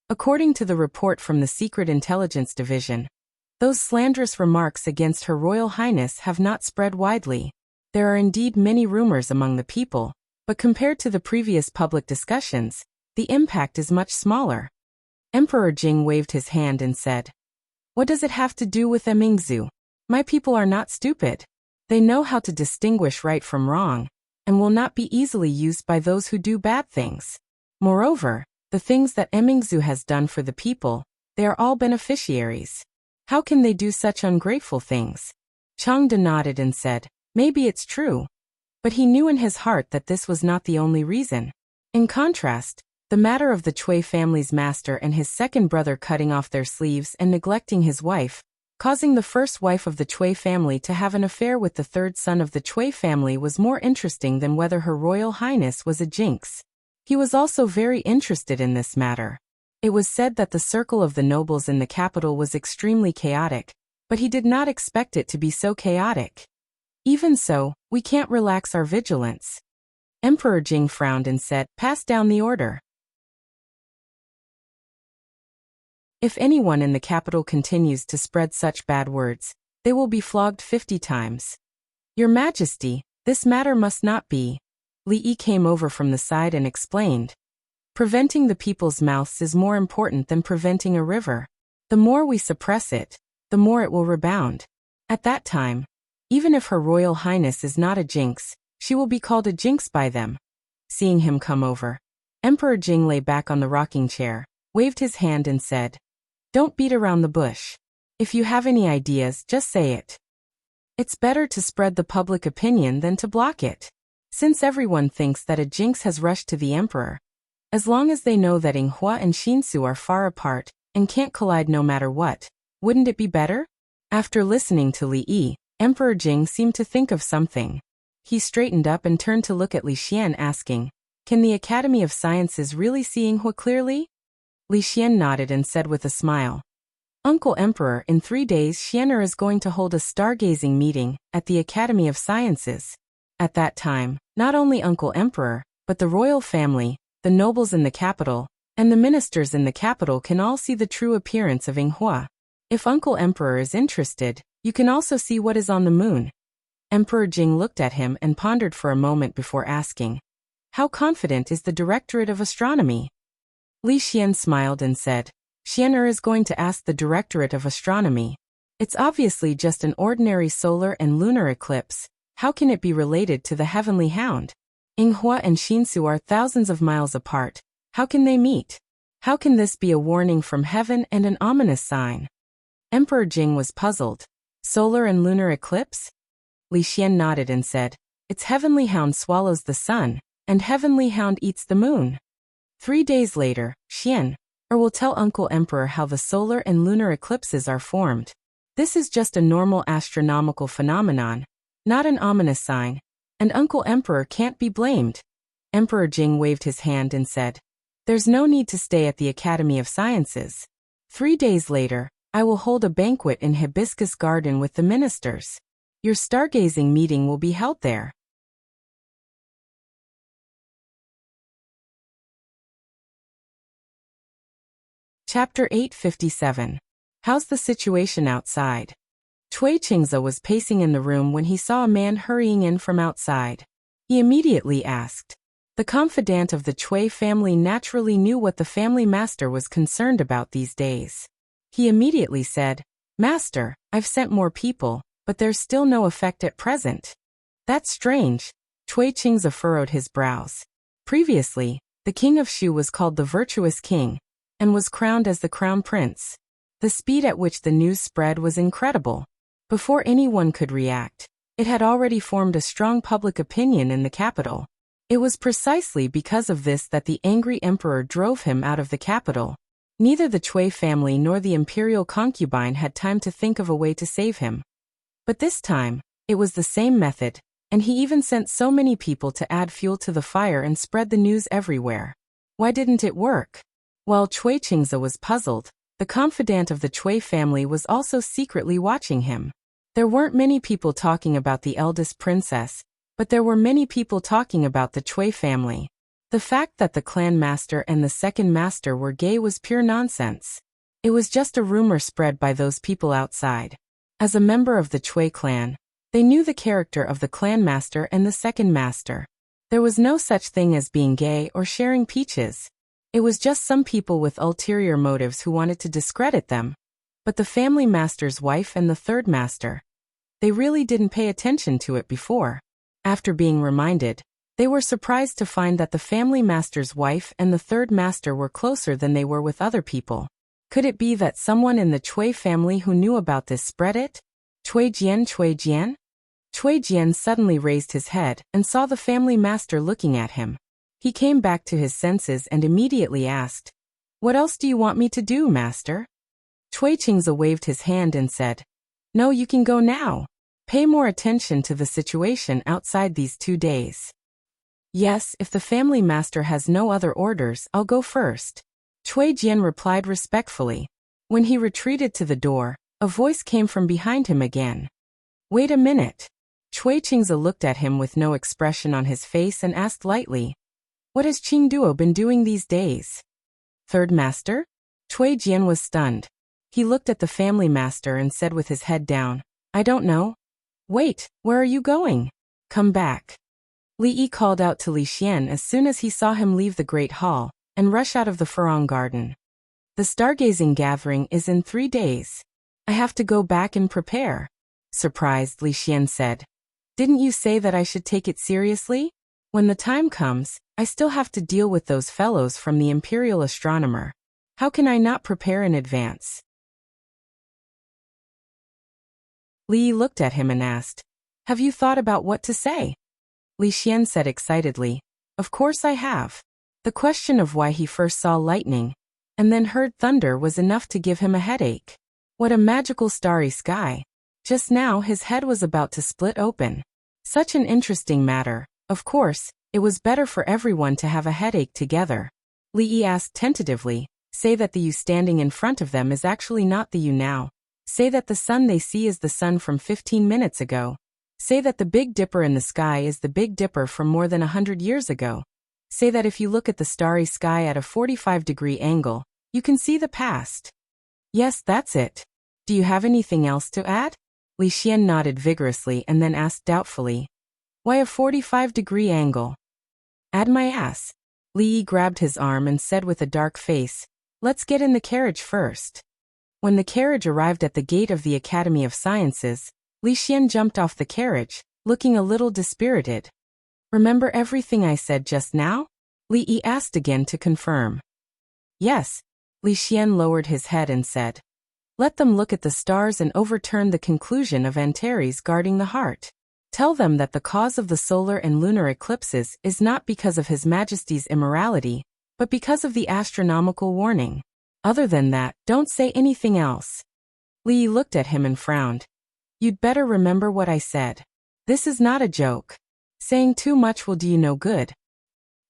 "According to the report from the Secret Intelligence Division, those slanderous remarks against Her Royal Highness have not spread widely. There are indeed many rumors among the people, but compared to the previous public discussions, the impact is much smaller." Emperor Jing waved his hand and said, "What does it have to do with Emingzu? My people are not stupid. They know how to distinguish right from wrong, and will not be easily used by those who do bad things. Moreover, the things that Emingzu has done for the people, they are all beneficiaries. How can they do such ungrateful things?" Changde nodded and said, "Maybe it's true." But he knew in his heart that this was not the only reason. In contrast, the matter of the Cui family's master and his second brother cutting off their sleeves and neglecting his wife, causing the first wife of the Cui family to have an affair with the third son of the Cui family, was more interesting than whether Her Royal Highness was a jinx. He was also very interested in this matter. It was said that the circle of the nobles in the capital was extremely chaotic, but he did not expect it to be so chaotic. Even so, we can't relax our vigilance. Emperor Jing frowned and said, "Pass down the order. If anyone in the capital continues to spread such bad words, they will be flogged 50 times. Your Majesty, this matter must not be." Li Yi came over from the side and explained. Preventing the people's mouths is more important than preventing a river. The more we suppress it, the more it will rebound. At that time, even if Her Royal Highness is not a jinx, she will be called a jinx by them. Seeing him come over, Emperor Jing lay back on the rocking chair, waved his hand and said, "Don't beat around the bush. If you have any ideas, just say it. It's better to spread the public opinion than to block it. Since everyone thinks that a jinx has rushed to the emperor, as long as they know that Yinghua and Xinsu are far apart and can't collide no matter what, wouldn't it be better?" After listening to Li Yi, Emperor Jing seemed to think of something. He straightened up and turned to look at Li Xian, asking, "Can the Academy of Sciences really see Yinghua clearly?" Li Xian nodded and said with a smile, "Uncle Emperor, in 3 days Xian'er is going to hold a stargazing meeting at the Academy of Sciences. At that time, not only Uncle Emperor, but the royal family, the nobles in the capital, and the ministers in the capital can all see the true appearance of Yinghua. If Uncle Emperor is interested, you can also see what is on the moon." Emperor Jing looked at him and pondered for a moment before asking, "How confident is the Directorate of Astronomy?" Li Xian smiled and said, "Xian'er is going to ask the Directorate of Astronomy. It's obviously just an ordinary solar and lunar eclipse. How can it be related to the Heavenly Hound? Yinghua and Xinsu are thousands of miles apart. How can they meet? How can this be a warning from heaven and an ominous sign?" Emperor Jing was puzzled. Solar and lunar eclipse? Li Xian nodded and said, "Its Heavenly Hound swallows the sun, and Heavenly Hound eats the moon." 3 days later, Xian'er will tell Uncle Emperor how the solar and lunar eclipses are formed. This is just a normal astronomical phenomenon, not an ominous sign, and Uncle Emperor can't be blamed. Emperor Jing waved his hand and said, "There's no need to stay at the Academy of Sciences. 3 days later, I will hold a banquet in Hibiscus Garden with the ministers. Your stargazing meeting will be held there." Chapter 857. How's the situation outside? Cui Qingze was pacing in the room when he saw a man hurrying in from outside. He immediately asked. The confidant of the Cui family naturally knew what the family master was concerned about these days. He immediately said, "Master, I've sent more people, but there's still no effect at present." "That's strange." Cui Qingze furrowed his brows. Previously, the king of Shu was called the Virtuous King, and was crowned as the Crown Prince. The speed at which the news spread was incredible. Before anyone could react, it had already formed a strong public opinion in the capital. It was precisely because of this that the angry emperor drove him out of the capital. Neither the Cui family nor the imperial concubine had time to think of a way to save him. But this time, it was the same method, and he even sent so many people to add fuel to the fire and spread the news everywhere. Why didn't it work? While Cui Qingze was puzzled, the confidant of the Cui family was also secretly watching him. There weren't many people talking about the eldest princess, but there were many people talking about the Cui family. The fact that the clan master and the second master were gay was pure nonsense. It was just a rumor spread by those people outside. As a member of the Cui clan, they knew the character of the clan master and the second master. There was no such thing as being gay or sharing peaches. It was just some people with ulterior motives who wanted to discredit them. But the family master's wife and the third master, they really didn't pay attention to it before. After being reminded, they were surprised to find that the family master's wife and the third master were closer than they were with other people. Could it be that someone in the Cui family who knew about this spread it? Cui Jian, Cui Jian? Cui Jian suddenly raised his head and saw the family master looking at him. He came back to his senses and immediately asked, "What else do you want me to do, master?" Cui Qingze waved his hand and said, "No, you can go now. Pay more attention to the situation outside these 2 days." "Yes, if the family master has no other orders, I'll go first." Cui Jian replied respectfully. When he retreated to the door, a voice came from behind him again. "Wait a minute." Cui Qingze looked at him with no expression on his face and asked lightly, "What has Qingduo been doing these days?" "Third master?" Cui Jian was stunned. He looked at the family master and said with his head down, "I don't know." "Wait, where are you going? Come back." Li Yi called out to Li Xian as soon as he saw him leave the great hall and rush out of the Furong garden. "The stargazing gathering is in 3 days. I have to go back and prepare." Surprised, Li Xian said, "Didn't you say that I should take it seriously? When the time comes, I still have to deal with those fellows from the Imperial Astronomer. How can I not prepare in advance?" Li Yi looked at him and asked, "Have you thought about what to say?" Li Xian said excitedly, "Of course I have." The question of why he first saw lightning and then heard thunder was enough to give him a headache. What a magical starry sky. Just now his head was about to split open. Such an interesting matter. Of course, it was better for everyone to have a headache together. Li Yi asked tentatively, "Say that the you standing in front of them is actually not the you now. Say that the sun they see is the sun from 15 minutes ago. Say that the Big Dipper in the sky is the Big Dipper from more than 100 years ago. Say that if you look at the starry sky at a 45-degree angle, you can see the past." "Yes, that's it. Do you have anything else to add?" Li Xian nodded vigorously and then asked doubtfully, "Why a 45-degree angle?" "Add my ass." Li Yi grabbed his arm and said with a dark face, "Let's get in the carriage first." When the carriage arrived at the gate of the Academy of Sciences, Li Xian jumped off the carriage, looking a little dispirited. "Remember everything I said just now?" Li Yi asked again to confirm. "Yes." Li Xian lowered his head and said, "Let them look at the stars and overturn the conclusion of Antares guarding the heart. Tell them that the cause of the solar and lunar eclipses is not because of His Majesty's immorality, but because of the astronomical warning. Other than that, don't say anything else." Li Yi looked at him and frowned. "You'd better remember what I said. This is not a joke. Saying too much will do you no good."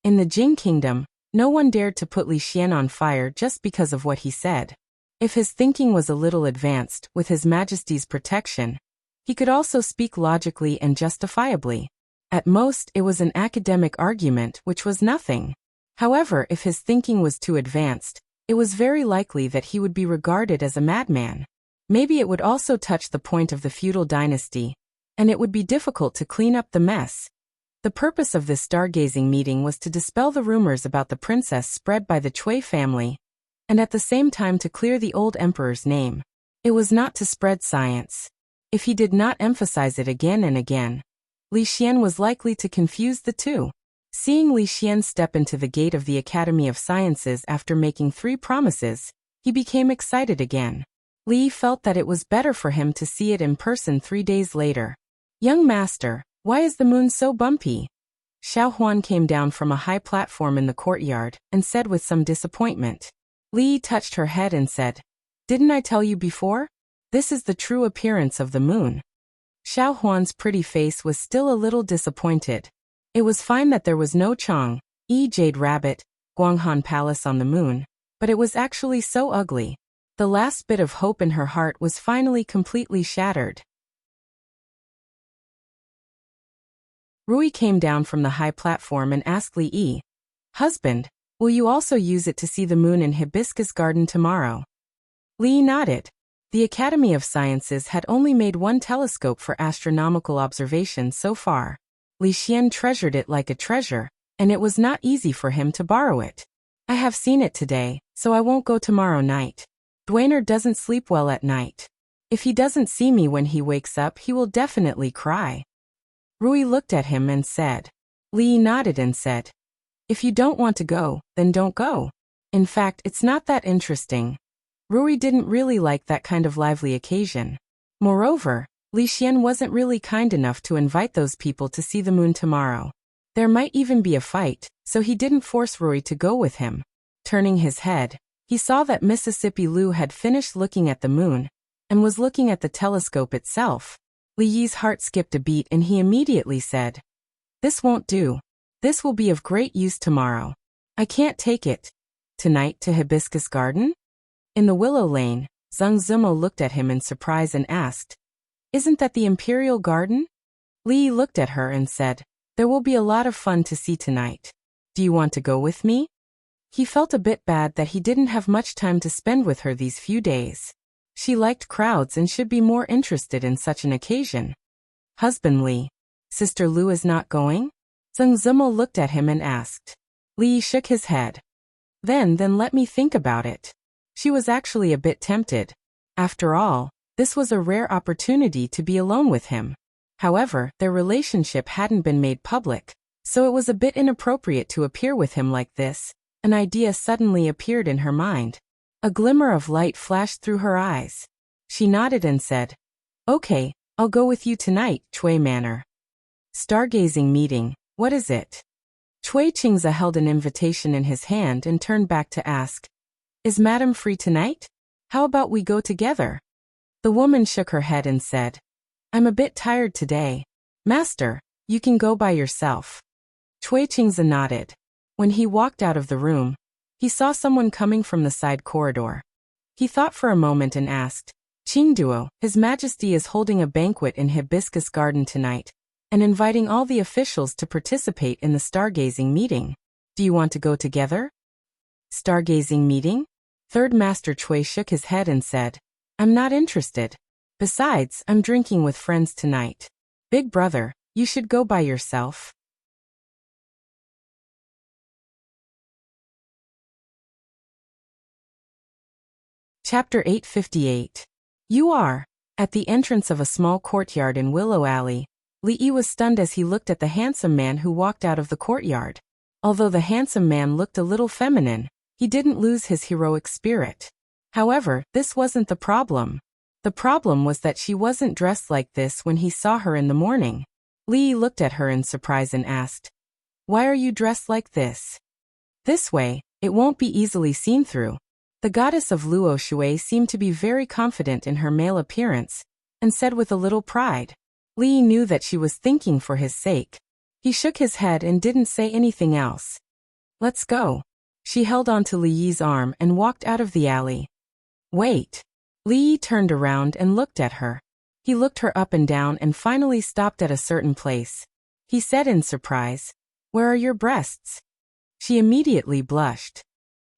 In the Jing Kingdom, no one dared to put Li Xian on fire just because of what he said. If his thinking was a little advanced, with His Majesty's protection, he could also speak logically and justifiably. At most, it was an academic argument which was nothing. However, if his thinking was too advanced, it was very likely that he would be regarded as a madman. Maybe it would also touch the point of the feudal dynasty, and it would be difficult to clean up the mess. The purpose of this stargazing meeting was to dispel the rumors about the princess spread by the Cui family, and at the same time to clear the old emperor's name. It was not to spread science. If he did not emphasize it again and again, Li Xian was likely to confuse the two. Seeing Li Xian step into the gate of the Academy of Sciences after making 3 promises, he became excited again. Li felt that it was better for him to see it in person 3 days later. "Young master, why is the moon so bumpy?" Xiao Huan came down from a high platform in the courtyard and said with some disappointment. Li touched her head and said, "Didn't I tell you before? This is the true appearance of the moon." Xiao Huan's pretty face was still a little disappointed. It was fine that there was no Jade Rabbit, Guanghan Palace on the moon, but it was actually so ugly. The last bit of hope in her heart was finally completely shattered. Rui came down from the high platform and asked Li Yi, "Husband, will you also use it to see the moon in Hibiscus Garden tomorrow?" Li nodded. The Academy of Sciences had only made 1 telescope for astronomical observation so far. Li Xian treasured it like a treasure, and it was not easy for him to borrow it. "I have seen it today, so I won't go tomorrow night. Dwainer doesn't sleep well at night. If he doesn't see me when he wakes up, he will definitely cry." Rui looked at him and said. Li nodded and said, "If you don't want to go, then don't go. In fact, it's not that interesting." Rui didn't really like that kind of lively occasion. Moreover, Li Xian wasn't really kind enough to invite those people to see the moon tomorrow. There might even be a fight, so he didn't force Rui to go with him. Turning his head, he saw that Mississippi Lu had finished looking at the moon and was looking at the telescope itself. Li Yi's heart skipped a beat and he immediately said, "This won't do. This will be of great use tomorrow. I can't take it. Tonight to Hibiscus Garden?" In the Willow Lane, Zheng Zimo looked at him in surprise and asked, "Isn't that the Imperial Garden?" Li looked at her and said, "There will be a lot of fun to see tonight. Do you want to go with me?" He felt a bit bad that he didn't have much time to spend with her these few days. She liked crowds and should be more interested in such an occasion. Husband Li. Sister Lu is not going? Zheng Zimal looked at him and asked. Li shook his head. Then let me think about it. She was actually a bit tempted. After all, this was a rare opportunity to be alone with him. However, their relationship hadn't been made public, so it was a bit inappropriate to appear with him like this. An idea suddenly appeared in her mind. A glimmer of light flashed through her eyes. She nodded and said, "Okay, I'll go with you tonight, Chui Manor." Stargazing meeting, what is it? Chui Qingze held an invitation in his hand and turned back to ask, "Is Madam free tonight? How about we go together?" The woman shook her head and said, "I'm a bit tired today. Master, you can go by yourself." Chui Qingze nodded. When he walked out of the room, he saw someone coming from the side corridor. He thought for a moment and asked, "Qingduo, His Majesty is holding a banquet in Hibiscus Garden tonight, and inviting all the officials to participate in the stargazing meeting. Do you want to go together?" Stargazing meeting? Third Master Chui shook his head and said, "I'm not interested. Besides, I'm drinking with friends tonight. Big brother, you should go by yourself." Chapter 858. You are. At the entrance of a small courtyard in Willow Alley, Li Yi was stunned as he looked at the handsome man who walked out of the courtyard. Although the handsome man looked a little feminine, he didn't lose his heroic spirit. However, this wasn't the problem. The problem was that she wasn't dressed like this when he saw her in the morning. Li Yi looked at her in surprise and asked, "Why are you dressed like this?" "This way, it won't be easily seen through." The goddess of Luo Shui seemed to be very confident in her male appearance, and said with a little pride. Li Yi knew that she was thinking for his sake. He shook his head and didn't say anything else. "Let's go." She held onto Li Yi's arm and walked out of the alley. "Wait." Li Yi turned around and looked at her. He looked her up and down and finally stopped at a certain place. He said in surprise, "Where are your breasts?" She immediately blushed.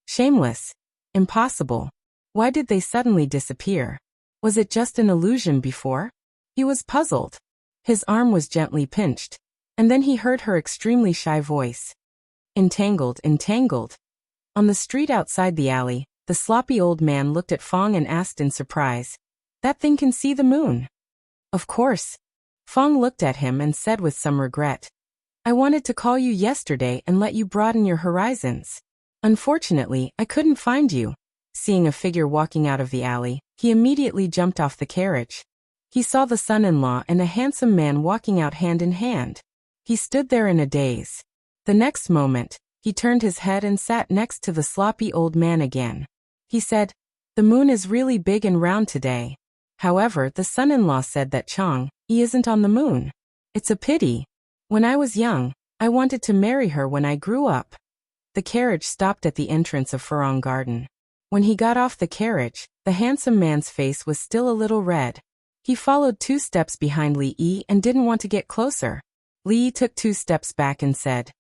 Shameless. Impossible. Why did they suddenly disappear? Was it just an illusion before? He was puzzled. His arm was gently pinched, and then he heard her extremely shy voice. "Entangled, entangled." On the street outside the alley, the sloppy old man looked at Fong and asked in surprise, "That thing can see the moon?" "Of course." Fong looked at him and said with some regret, "I wanted to call you yesterday and let you broaden your horizons. Unfortunately, I couldn't find you." Seeing a figure walking out of the alley, he immediately jumped off the carriage. He saw the son-in-law and a handsome man walking out hand in hand. He stood there in a daze. The next moment, he turned his head and sat next to the sloppy old man again. He said, "The moon is really big and round today." However, the son-in-law said that Chang-yi isn't on the moon. "It's a pity. When I was young, I wanted to marry her when I grew up." The carriage stopped at the entrance of Furong Garden. When he got off the carriage, the handsome man's face was still a little red. He followed 2 steps behind Li Yi and didn't want to get closer. Li Yi took 2 steps back and said,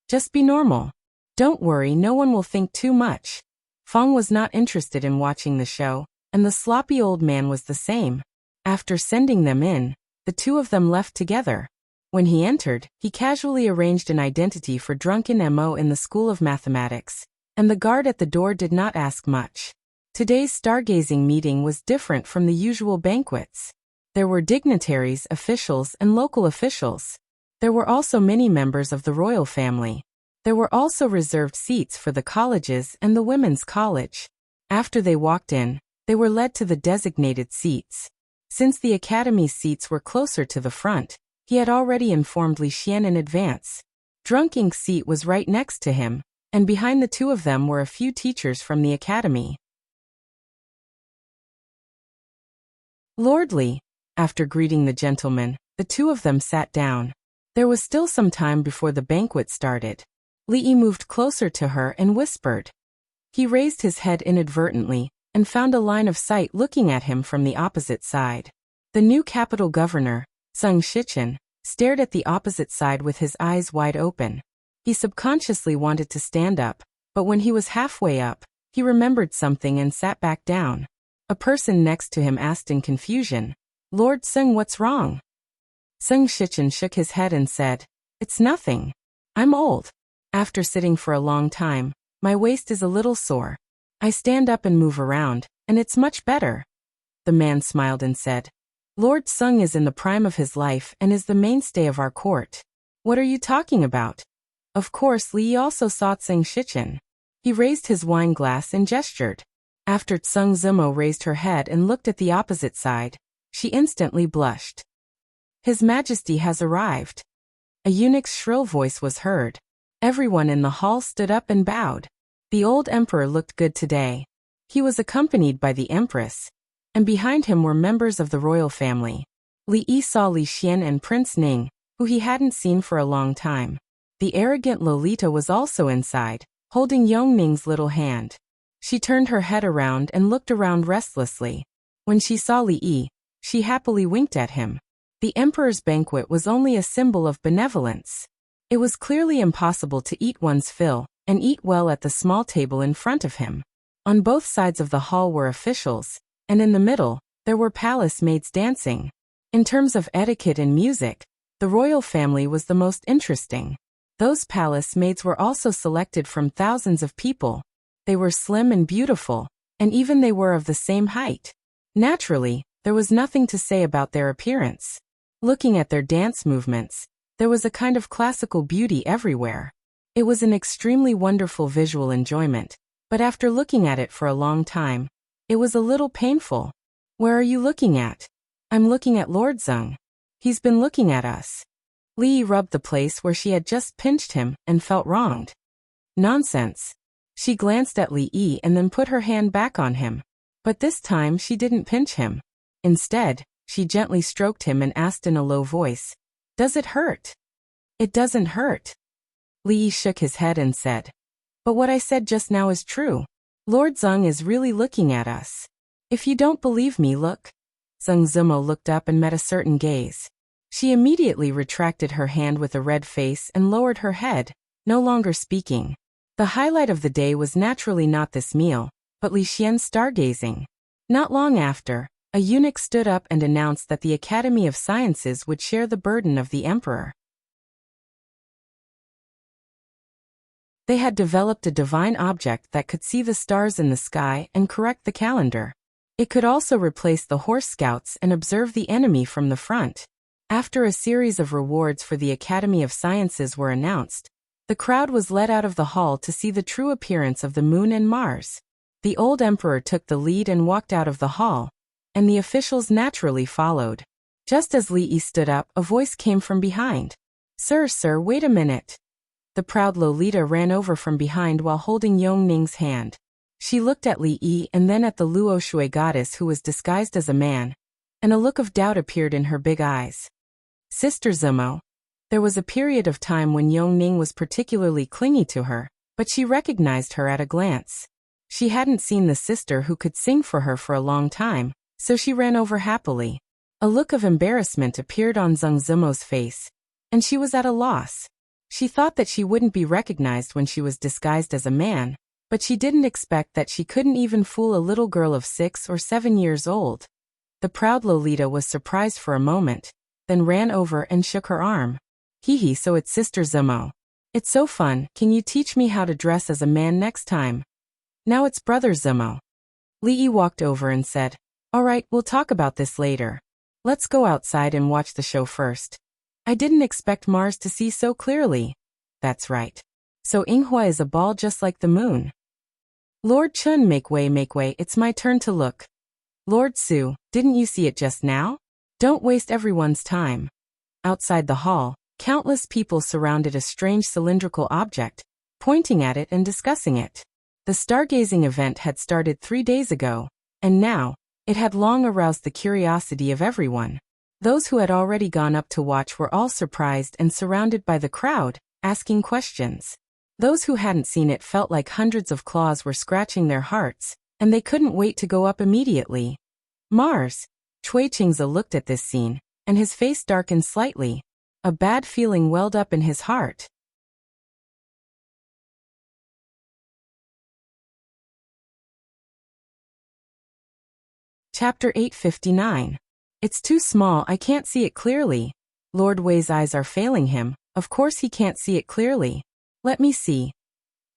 "Just be normal. Don't worry, no one will think too much." Fong was not interested in watching the show, and the sloppy old man was the same. After sending them in, the two of them left together. When he entered, he casually arranged an identity for drunken Mo in the School of Mathematics, and the guard at the door did not ask much. Today's stargazing meeting was different from the usual banquets. There were dignitaries, officials, and local officials. There were also many members of the royal family. There were also reserved seats for the colleges and the women's college. After they walked in, they were led to the designated seats. Since the academy's seats were closer to the front, he had already informed Li Xian in advance. Drunk Ink's seat was right next to him, and behind the two of them were a few teachers from the academy. Lordly. After greeting the gentleman, the two of them sat down. There was still some time before the banquet started. Li Yi moved closer to her and whispered. He raised his head inadvertently, and found a line of sight looking at him from the opposite side. The new capital governor, Zheng Shichen, stared at the opposite side with his eyes wide open. He subconsciously wanted to stand up, but when he was halfway up, he remembered something and sat back down. A person next to him asked in confusion, "Lord Sung, what's wrong?" Sung Shichen shook his head and said, "It's nothing. I'm old. After sitting for a long time, my waist is a little sore. I stand up and move around, and it's much better." The man smiled and said, "Lord Sung is in the prime of his life and is the mainstay of our court. What are you talking about?" Of course, Li also saw Sung Shichen. He raised his wine glass and gestured. After Sung Zimo raised her head and looked at the opposite side, she instantly blushed. "His Majesty has arrived." A eunuch's shrill voice was heard. Everyone in the hall stood up and bowed. The old emperor looked good today. He was accompanied by the empress, and behind him were members of the royal family. Li Yi saw Li Xian and Prince Ning, who he hadn't seen for a long time. The arrogant Lolita was also inside, holding Yong Ning's little hand. She turned her head around and looked around restlessly. When she saw Li Yi, she happily winked at him. The emperor's banquet was only a symbol of benevolence. It was clearly impossible to eat one's fill, and eat well at the small table in front of him. On both sides of the hall were officials, and in the middle, there were palace maids dancing. In terms of etiquette and music, the royal family was the most interesting. Those palace maids were also selected from thousands of people. They were slim and beautiful, and even they were of the same height. Naturally, there was nothing to say about their appearance. Looking at their dance movements, there was a kind of classical beauty everywhere. It was an extremely wonderful visual enjoyment, but after looking at it for a long time, it was a little painful. "Where are you looking at?" "I'm looking at Lord Zung. He's been looking at us." Li Yi rubbed the place where she had just pinched him and felt wronged. "Nonsense." She glanced at Li Yi and then put her hand back on him. But this time she didn't pinch him. Instead, she gently stroked him and asked in a low voice, "Does it hurt?" "It doesn't hurt." Li Yi shook his head and said, "But what I said just now is true. Lord Zung is really looking at us. If you don't believe me, look." Zung Zimo looked up and met a certain gaze. She immediately retracted her hand with a red face and lowered her head, no longer speaking. The highlight of the day was naturally not this meal, but Li Xian's stargazing. Not long after, a eunuch stood up and announced that the Academy of Sciences would share the burden of the emperor. They had developed a divine object that could see the stars in the sky and correct the calendar. It could also replace the horse scouts and observe the enemy from the front. After a series of rewards for the Academy of Sciences were announced, the crowd was led out of the hall to see the true appearance of the moon and Mars. The old emperor took the lead and walked out of the hall, and the officials naturally followed. Just as Li Yi stood up, a voice came from behind. Sir, wait a minute." The proud Lolita ran over from behind while holding Yong Ning's hand. She looked at Li Yi and then at the Luo Shui goddess who was disguised as a man, and a look of doubt appeared in her big eyes. "Sister Zimo." There was a period of time when Yong Ning was particularly clingy to her, but she recognized her at a glance. She hadn't seen the sister who could sing for her for a long time, so she ran over happily. A look of embarrassment appeared on Zung Zimo's face, and she was at a loss. She thought that she wouldn't be recognized when she was disguised as a man, but she didn't expect that she couldn't even fool a little girl of 6 or 7 years old. The proud Lolita was surprised for a moment, then ran over and shook her arm. "Hee, so it's Sister Zimo. It's so fun, can you teach me how to dress as a man next time?" "Now it's Brother Zimo." Li Yi walked over and said, "All right, we'll talk about this later. Let's go outside and watch the show first. I didn't expect Mars to see so clearly." "That's right. So Yinghua is a ball just like the moon." "Lord Chun, make way, it's my turn to look." "Lord Su, didn't you see it just now? Don't waste everyone's time." Outside the hall, countless people surrounded a strange cylindrical object, pointing at it and discussing it. The stargazing event had started 3 days ago, and now, it had long aroused the curiosity of everyone. Those who had already gone up to watch were all surprised and surrounded by the crowd, asking questions. Those who hadn't seen it felt like hundreds of claws were scratching their hearts, and they couldn't wait to go up immediately. "Mars." Cui Qingze looked at this scene, and his face darkened slightly. A bad feeling welled up in his heart. Chapter 859. It's too small, I can't see it clearly. Lord Wei's eyes are failing him, of course he can't see it clearly. Let me see.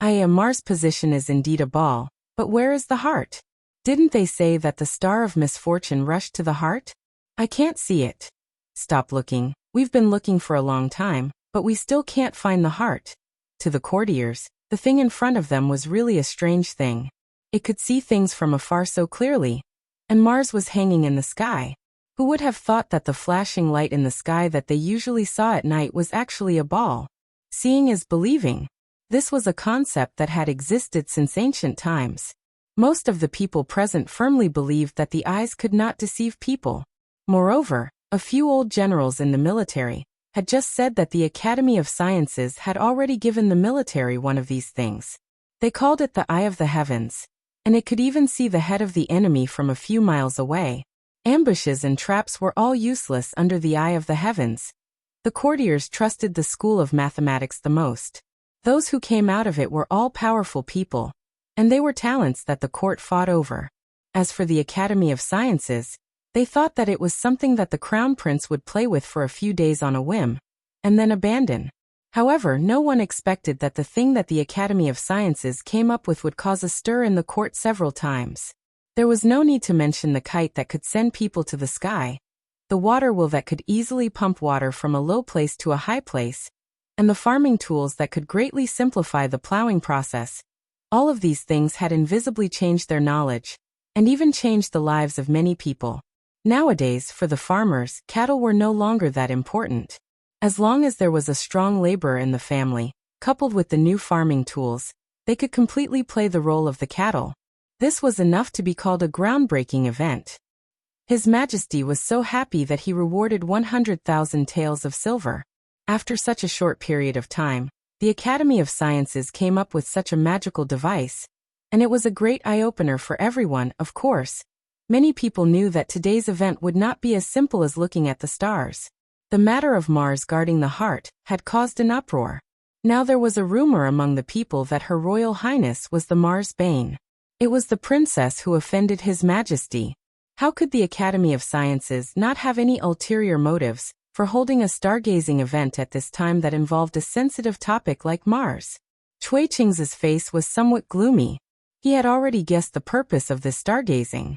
Mars' position is indeed a ball, but where is the heart? Didn't they say that the star of misfortune rushed to the heart? I can't see it. Stop looking, we've been looking for a long time, but we still can't find the heart. To the courtiers, the thing in front of them was really a strange thing. It could see things from afar so clearly. And Mars was hanging in the sky. Who would have thought that the flashing light in the sky that they usually saw at night was actually a ball? Seeing is believing. This was a concept that had existed since ancient times. Most of the people present firmly believed that the eyes could not deceive people. Moreover, a few old generals in the military had just said that the Academy of Sciences had already given the military one of these things. They called it the Eye of the Heavens. And it could even see the head of the enemy from a few miles away. Ambushes and traps were all useless under the Eye of the Heavens. The courtiers trusted the school of mathematics the most. Those who came out of it were all powerful people, and they were talents that the court fought over. As for the Academy of Sciences, they thought that it was something that the crown prince would play with for a few days on a whim, and then abandon. However, no one expected that the thing that the Academy of Sciences came up with would cause a stir in the court several times. There was no need to mention the kite that could send people to the sky, the water wheel that could easily pump water from a low place to a high place, and the farming tools that could greatly simplify the plowing process. All of these things had invisibly changed their knowledge, and even changed the lives of many people. Nowadays, for the farmers, cattle were no longer that important. As long as there was a strong laborer in the family, coupled with the new farming tools, they could completely play the role of the cattle. This was enough to be called a groundbreaking event. His Majesty was so happy that he rewarded 100,000 taels of silver. After such a short period of time, the Academy of Sciences came up with such a magical device, and it was a great eye-opener for everyone, of course. Many people knew that today's event would not be as simple as looking at the stars. The matter of Mars guarding the heart had caused an uproar. Now there was a rumor among the people that Her Royal Highness was the Mars Bane. It was the princess who offended His Majesty. How could the Academy of Sciences not have any ulterior motives for holding a stargazing event at this time that involved a sensitive topic like Mars? Cui Qing's face was somewhat gloomy. He had already guessed the purpose of this stargazing.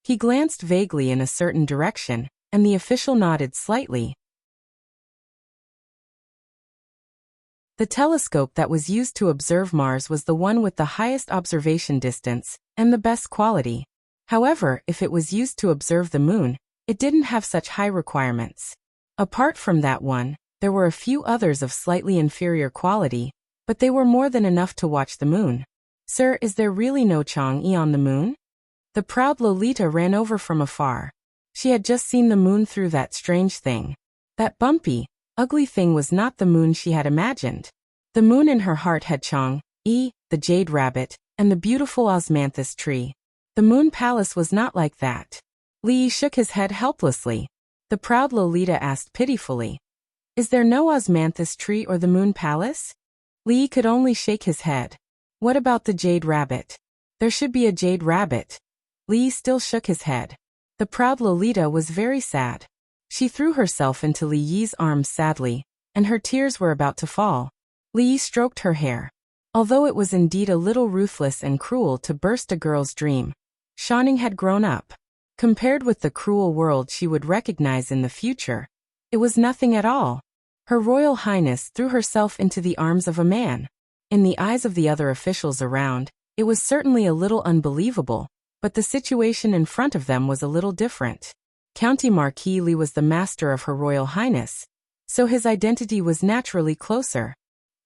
He glanced vaguely in a certain direction, and the official nodded slightly. The telescope that was used to observe Mars was the one with the highest observation distance and the best quality. However, if it was used to observe the moon, it didn't have such high requirements. Apart from that one, there were a few others of slightly inferior quality, but they were more than enough to watch the moon. Sir, is there really no Chang'e on the moon? The proud Lolita ran over from afar. She had just seen the moon through that strange thing. That bumpy, ugly thing was not the moon she had imagined. The moon in her heart had Chang'e, the jade rabbit, and the beautiful osmanthus tree. The moon palace was not like that. Li shook his head helplessly. The proud Lolita asked pitifully, "Is there no osmanthus tree or the moon palace?" Li could only shake his head. "What about the jade rabbit? There should be a jade rabbit." Li still shook his head. The proud Lolita was very sad. She threw herself into Li Yi's arms sadly, and her tears were about to fall. Li Yi stroked her hair. Although it was indeed a little ruthless and cruel to burst a girl's dream, Shanning had grown up. Compared with the cruel world she would recognize in the future, it was nothing at all. Her Royal Highness threw herself into the arms of a man. In the eyes of the other officials around, it was certainly a little unbelievable, but the situation in front of them was a little different. County Marquis Li was the master of Her Royal Highness, so his identity was naturally closer.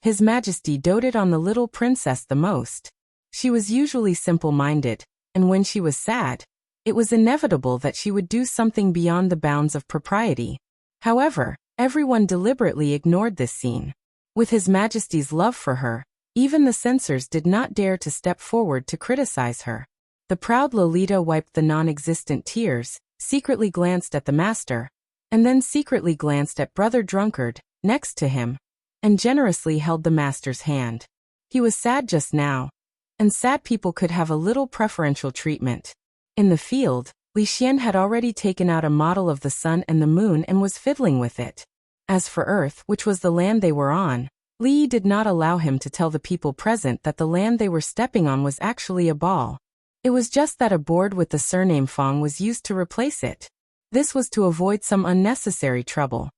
His Majesty doted on the little princess the most. She was usually simple-minded, and when she was sad, it was inevitable that she would do something beyond the bounds of propriety. However, everyone deliberately ignored this scene. With His Majesty's love for her, even the censors did not dare to step forward to criticize her. The proud Lolita wiped the non-existent tears, secretly glanced at the master, and then secretly glanced at Brother Drunkard, next to him, and generously held the master's hand. He was sad just now, and sad people could have a little preferential treatment. In the field, Li Xian had already taken out a model of the sun and the moon and was fiddling with it. As for Earth, which was the land they were on, Li did not allow him to tell the people present that the land they were stepping on was actually a ball. It was just that a board with the surname Fong was used to replace it. This was to avoid some unnecessary trouble.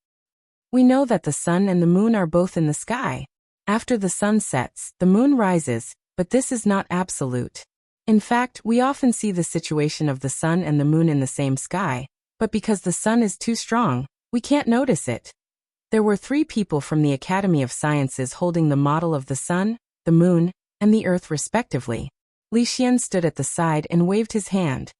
We know that the sun and the moon are both in the sky. After the sun sets, the moon rises, but this is not absolute. In fact, we often see the situation of the sun and the moon in the same sky, but because the sun is too strong, we can't notice it. There were 3 people from the Academy of Sciences holding the model of the sun, the moon, and the earth respectively. Li Xian stood at the side and waved his hand.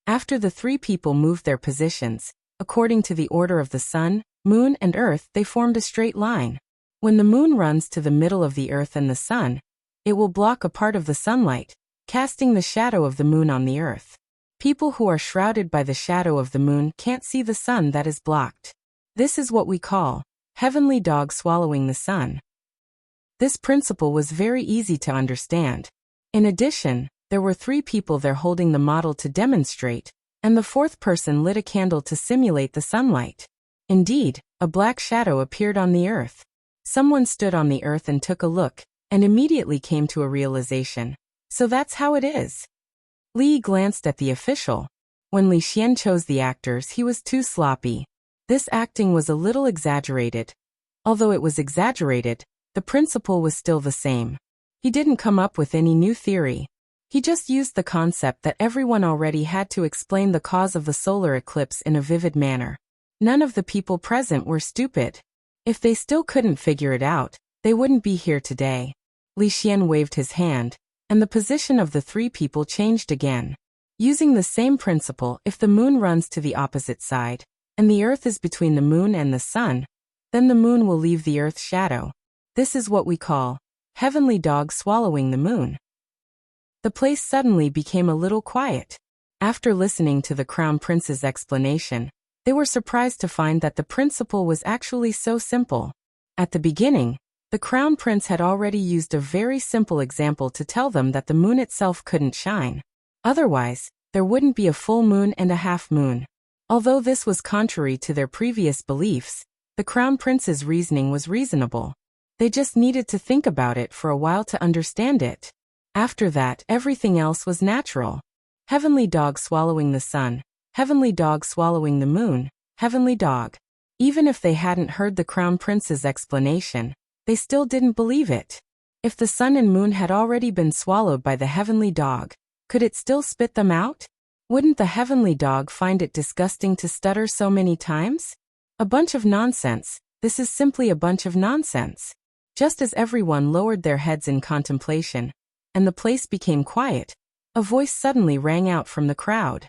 After the 3 people moved their positions, according to the order of the sun, moon, and earth, they formed a straight line. When the moon runs to the middle of the earth and the sun, it will block a part of the sunlight, casting the shadow of the moon on the earth. People who are shrouded by the shadow of the moon can't see the sun that is blocked. This is what we call heavenly dog swallowing the sun. This principle was very easy to understand. In addition, there were 3 people there holding the model to demonstrate, and the 4th person lit a candle to simulate the sunlight. Indeed, a black shadow appeared on the earth. Someone stood on the earth and took a look, and immediately came to a realization. So that's how it is. Li glanced at the official. When Li Xian chose the actors, he was too sloppy. This acting was a little exaggerated. Although it was exaggerated, the principle was still the same. He didn't come up with any new theory. He just used the concept that everyone already had to explain the cause of the solar eclipse in a vivid manner. None of the people present were stupid. If they still couldn't figure it out, they wouldn't be here today. Li Xian waved his hand, and the position of the 3 people changed again. Using the same principle, if the moon runs to the opposite side, and the earth is between the moon and the sun, then the moon will leave the earth's shadow. This is what we call heavenly dog swallowing the moon. The place suddenly became a little quiet. After listening to the Crown Prince's explanation, they were surprised to find that the principle was actually so simple. At the beginning, the Crown Prince had already used a very simple example to tell them that the moon itself couldn't shine. Otherwise, there wouldn't be a full moon and a half moon. Although this was contrary to their previous beliefs, the Crown Prince's reasoning was reasonable. They just needed to think about it for a while to understand it. After that, everything else was natural. Heavenly dog swallowing the sun, heavenly dog swallowing the moon, heavenly dog. Even if they hadn't heard the Crown Prince's explanation, they still didn't believe it. If the sun and moon had already been swallowed by the heavenly dog, could it still spit them out? Wouldn't the heavenly dog find it disgusting to stutter so many times? A bunch of nonsense. This is simply a bunch of nonsense. Just as everyone lowered their heads in contemplation, and the place became quiet, a voice suddenly rang out from the crowd.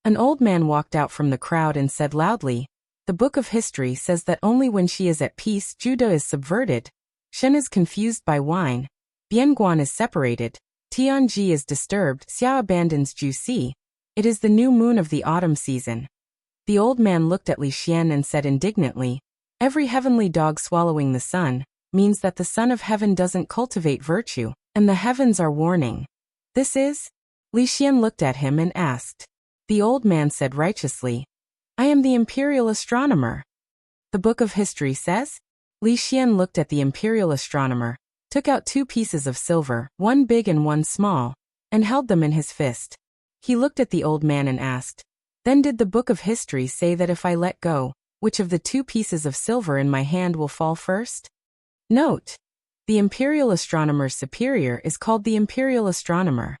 An old man walked out from the crowd and said loudly, "The book of history says that only when she is at peace Judah is subverted, Shen is confused by wine, Bianguan is separated, Tianji is disturbed, Xia abandons Jusi. It is the new moon of the autumn season." The old man looked at Li Xian and said indignantly, "Every heavenly dog swallowing the sun means that the Son of Heaven doesn't cultivate virtue, and the heavens are warning. This is?" Li Xian looked at him and asked. The old man said righteously, "I am the imperial astronomer." The book of history says? Li Xian looked at the imperial astronomer, took out 2 pieces of silver, one big and one small, and held them in his fist. He looked at the old man and asked, "Then did the book of history say that if I let go, which of the 2 pieces of silver in my hand will fall first?" Note: the imperial astronomer's superior is called the imperial astronomer.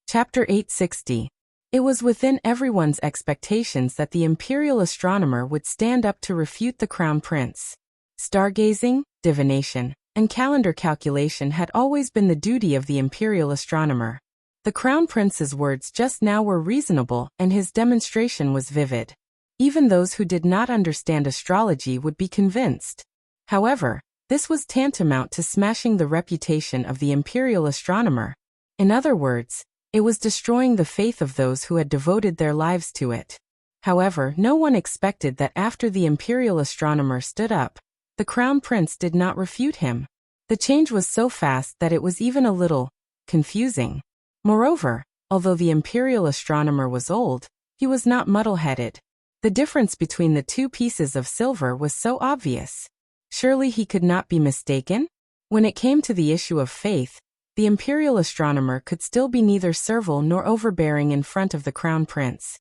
Chapter 860. It was within everyone's expectations that the imperial astronomer would stand up to refute the crown prince. Stargazing, divination, and calendar calculation had always been the duty of the imperial astronomer. The crown prince's words just now were reasonable and his demonstration was vivid. Even those who did not understand astrology would be convinced. However, this was tantamount to smashing the reputation of the imperial astronomer. In other words, it was destroying the faith of those who had devoted their lives to it. However, no one expected that after the imperial astronomer stood up, the crown prince did not refute him. The change was so fast that it was even a little confusing. Moreover, although the imperial astronomer was old, he was not muddle-headed. The difference between the two pieces of silver was so obvious. Surely he could not be mistaken? When it came to the issue of faith, the imperial astronomer could still be neither servile nor overbearing in front of the crown prince.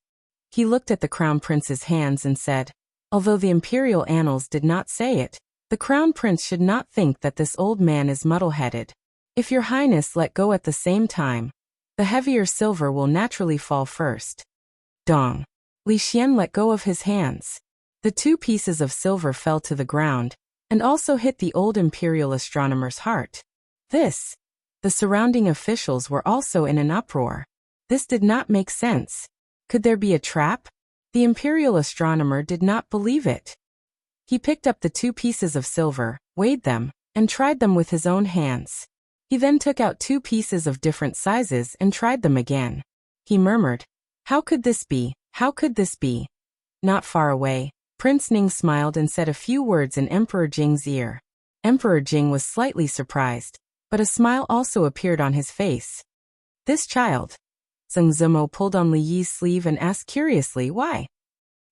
He looked at the crown prince's hands and said, although the imperial annals did not say it, the crown prince should not think that this old man is muddle-headed. If your highness let go at the same time, the heavier silver will naturally fall first. Dong. Li Xian let go of his hands. The two pieces of silver fell to the ground, and also hit the old imperial astronomer's heart. The surrounding officials were also in an uproar. This did not make sense. Could there be a trap? The imperial astronomer did not believe it. He picked up the two pieces of silver, weighed them, and tried them with his own hands. He then took out two pieces of different sizes and tried them again. He murmured, "How could this be? How could this be?" Not far away, Prince Ning smiled and said a few words in Emperor Jing's ear. Emperor Jing was slightly surprised, but a smile also appeared on his face. This child. Zheng Zimo pulled on Li Yi's sleeve and asked curiously why.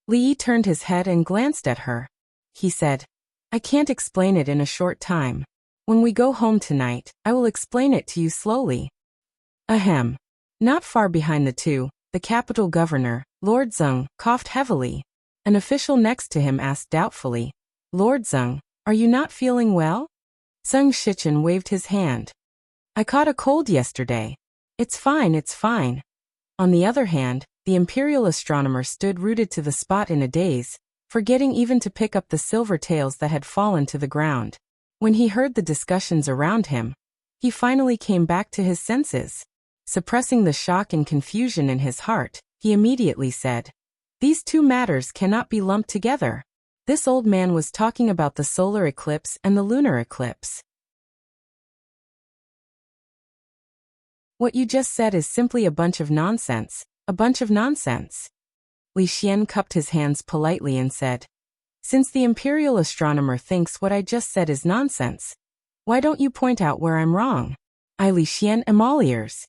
Li Yi turned his head and glanced at her. He said, "I can't explain it in a short time. When we go home tonight, I will explain it to you slowly." Ahem. Not far behind the two, the capital governor, Lord Zheng, coughed heavily. An official next to him asked doubtfully, "Lord Zheng, are you not feeling well?" Zheng Shichen waved his hand. "I caught a cold yesterday. It's fine, it's fine." On the other hand, the imperial astronomer stood rooted to the spot in a daze, forgetting even to pick up the silver tails that had fallen to the ground. When he heard the discussions around him, he finally came back to his senses. Suppressing the shock and confusion in his heart, he immediately said, "These two matters cannot be lumped together." This old man was talking about the solar eclipse and the lunar eclipse. "What you just said is simply a bunch of nonsense, a bunch of nonsense." Li Xian cupped his hands politely and said, "Since the imperial astronomer thinks what I just said is nonsense, why don't you point out where I'm wrong? I Li Xian am all ears."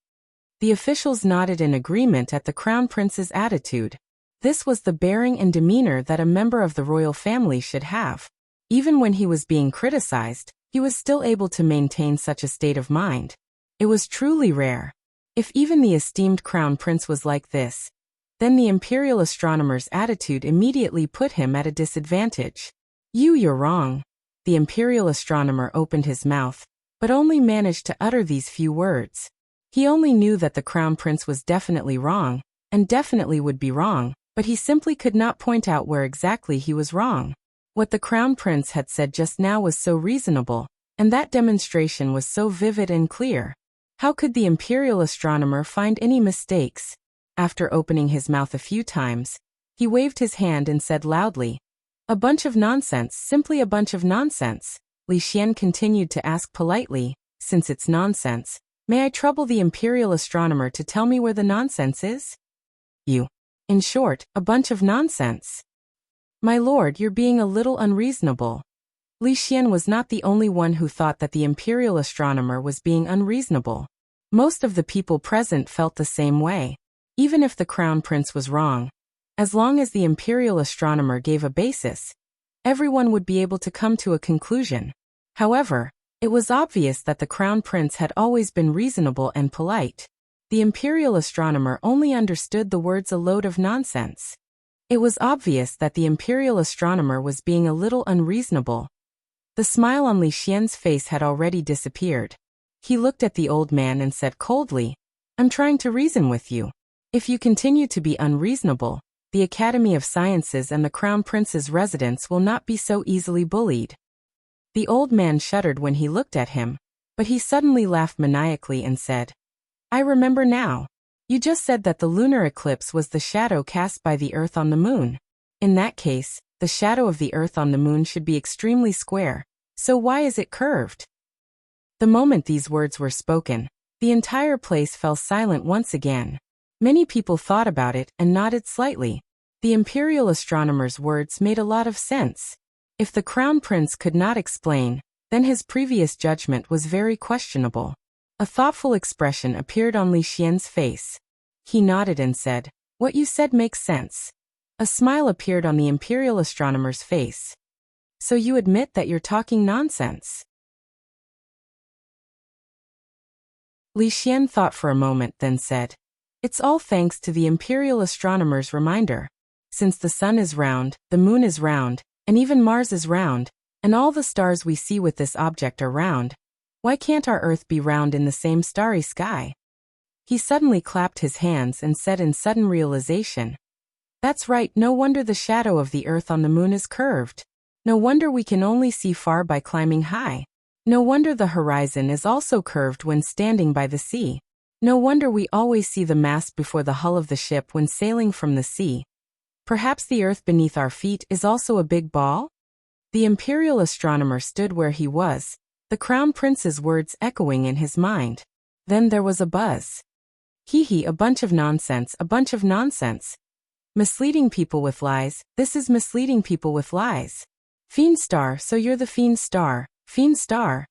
The officials nodded in agreement at the crown prince's attitude. This was the bearing and demeanor that a member of the royal family should have. Even when he was being criticized, he was still able to maintain such a state of mind. It was truly rare. If even the esteemed crown prince was like this, then the imperial astronomer's attitude immediately put him at a disadvantage. You're wrong." The imperial astronomer opened his mouth, but only managed to utter these few words. He only knew that the crown prince was definitely wrong, and definitely would be wrong, but he simply could not point out where exactly he was wrong. What the crown prince had said just now was so reasonable, and that demonstration was so vivid and clear. How could the imperial astronomer find any mistakes? After opening his mouth a few times, he waved his hand and said loudly, "A bunch of nonsense, simply a bunch of nonsense." Li Xian continued to ask politely, "Since it's nonsense, may I trouble the imperial astronomer to tell me where the nonsense is?" In short, a bunch of nonsense." "My lord, you're being a little unreasonable." Li Xian was not the only one who thought that the imperial astronomer was being unreasonable. Most of the people present felt the same way. Even if the crown prince was wrong, as long as the imperial astronomer gave a basis, everyone would be able to come to a conclusion. However, it was obvious that the crown prince had always been reasonable and polite. The imperial astronomer only understood the words "a load of nonsense." It was obvious that the imperial astronomer was being a little unreasonable. The smile on Li Xian's face had already disappeared. He looked at the old man and said coldly, "I'm trying to reason with you. If you continue to be unreasonable, the Academy of Sciences and the Crown Prince's residence will not be so easily bullied." The old man shuddered when he looked at him, but he suddenly laughed maniacally and said, "I remember now. You just said that the lunar eclipse was the shadow cast by the Earth on the moon. In that case, the shadow of the Earth on the moon should be extremely square. So why is it curved? The moment these words were spoken, the entire place fell silent once again. Many people thought about it and nodded slightly. The imperial astronomer's words made a lot of sense. If the crown prince could not explain, then his previous judgment was very questionable. A thoughtful expression appeared on Li Xian's face. He nodded and said, "What you said makes sense." A smile appeared on the imperial astronomer's face. "So you admit that you're talking nonsense?" Li Xian thought for a moment, then said, "It's all thanks to the imperial astronomer's reminder. Since the sun is round, the moon is round, and even Mars is round, and all the stars we see with this object are round, why can't our Earth be round in the same starry sky?" He suddenly clapped his hands and said in sudden realization, "That's right, no wonder the shadow of the Earth on the moon is curved. No wonder we can only see far by climbing high. No wonder the horizon is also curved when standing by the sea. No wonder we always see the mast before the hull of the ship when sailing from the sea. Perhaps the Earth beneath our feet is also a big ball?" The imperial astronomer stood where he was, the crown prince's words echoing in his mind. Then there was a buzz. "Hee, a bunch of nonsense, a bunch of nonsense. Misleading people with lies, this is misleading people with lies. Fiend star, so you're the fiend star, fiend star."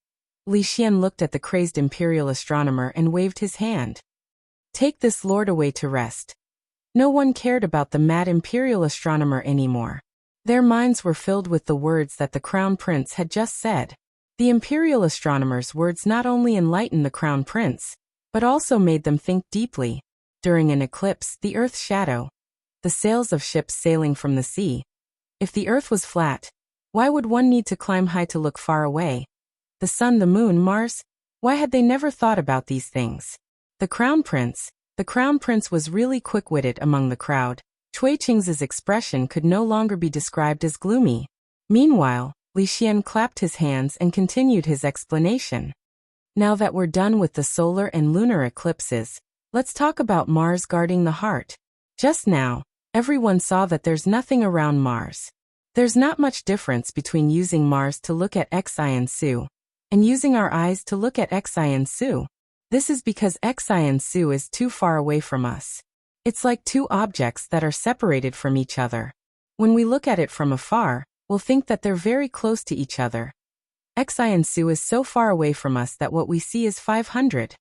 Li Xian looked at the crazed imperial astronomer and waved his hand. "Take this lord away to rest." No one cared about the mad imperial astronomer anymore. Their minds were filled with the words that the crown prince had just said. The imperial astronomer's words not only enlightened the crown prince, but also made them think deeply. During an eclipse, the Earth's shadow, the sails of ships sailing from the sea. If the Earth was flat, why would one need to climb high to look far away? The sun, the moon, Mars, why had they never thought about these things? The crown prince was really quick-witted among the crowd. Cui Qing's expression could no longer be described as gloomy. Meanwhile, Li Xian clapped his hands and continued his explanation. "Now that we're done with the solar and lunar eclipses, let's talk about Mars guarding the heart. Just now, everyone saw that there's nothing around Mars. There's not much difference between using Mars to look at Xiansu and using our eyes to look at Xiansu. This is because Xiansu is too far away from us. It's like two objects that are separated from each other. When we look at it from afar, we'll think that they're very close to each other. Xiansu is so far away from us that what we see is 500.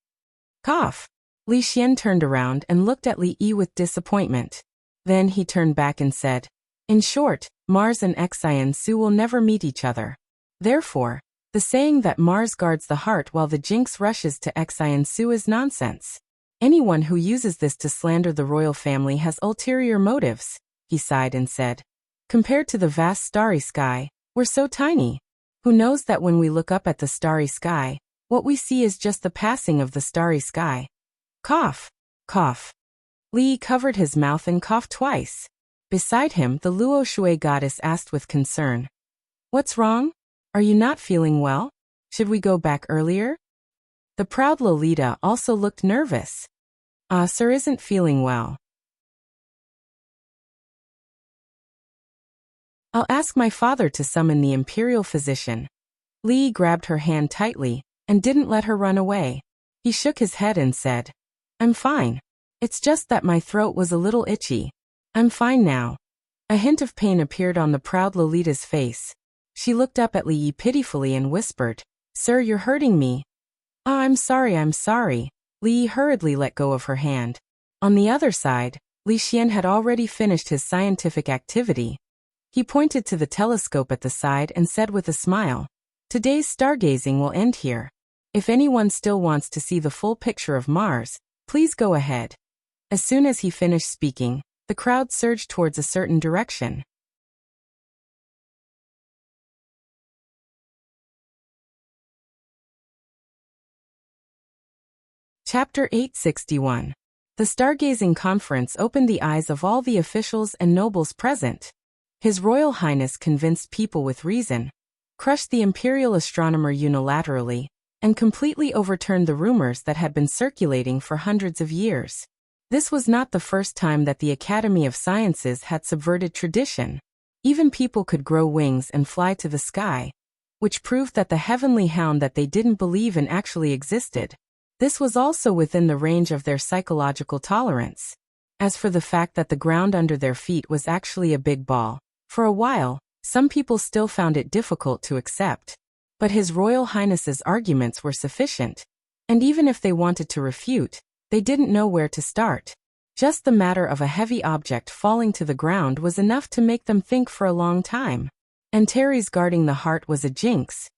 Cough. Li Xian turned around and looked at Li Yi with disappointment. Then he turned back and said, "In short, Mars and Xiansu will never meet each other. Therefore, the saying that Mars guards the heart while the jinx rushes to Xiansu is nonsense. Anyone who uses this to slander the royal family has ulterior motives." He sighed and said, "Compared to the vast starry sky, we're so tiny. Who knows that when we look up at the starry sky, what we see is just the passing of the starry sky." Cough, cough. Li covered his mouth and coughed twice. Beside him, the Luo Shui goddess asked with concern, "What's wrong? Are you not feeling well? Should we go back earlier?" The proud Lolita also looked nervous. Sir isn't feeling well. I'll ask my father to summon the imperial physician." Li grabbed her hand tightly and didn't let her run away. He shook his head and said, "I'm fine. It's just that my throat was a little itchy. I'm fine now." A hint of pain appeared on the proud Lolita's face. She looked up at Li Yi pitifully and whispered, "Sir, you're hurting me." I'm sorry, I'm sorry." Li Yi hurriedly let go of her hand. On the other side, Li Xian had already finished his scientific activity. He pointed to the telescope at the side and said with a smile, "Today's stargazing will end here. If anyone still wants to see the full picture of Mars, please go ahead." As soon as he finished speaking, the crowd surged towards a certain direction. Chapter 861. The Stargazing Conference opened the eyes of all the officials and nobles present. His Royal Highness convinced people with reason, crushed the imperial astronomer unilaterally, and completely overturned the rumors that had been circulating for hundreds of years. This was not the first time that the Academy of Sciences had subverted tradition. Even people could grow wings and fly to the sky, which proved that the heavenly hound that they didn't believe in actually existed. This was also within the range of their psychological tolerance. As for the fact that the ground under their feet was actually a big ball, for a while, some people still found it difficult to accept. But His Royal Highness's arguments were sufficient. And even if they wanted to refute, they didn't know where to start. Just the matter of a heavy object falling to the ground was enough to make them think for a long time. And Terry's guarding the heart was a jinx.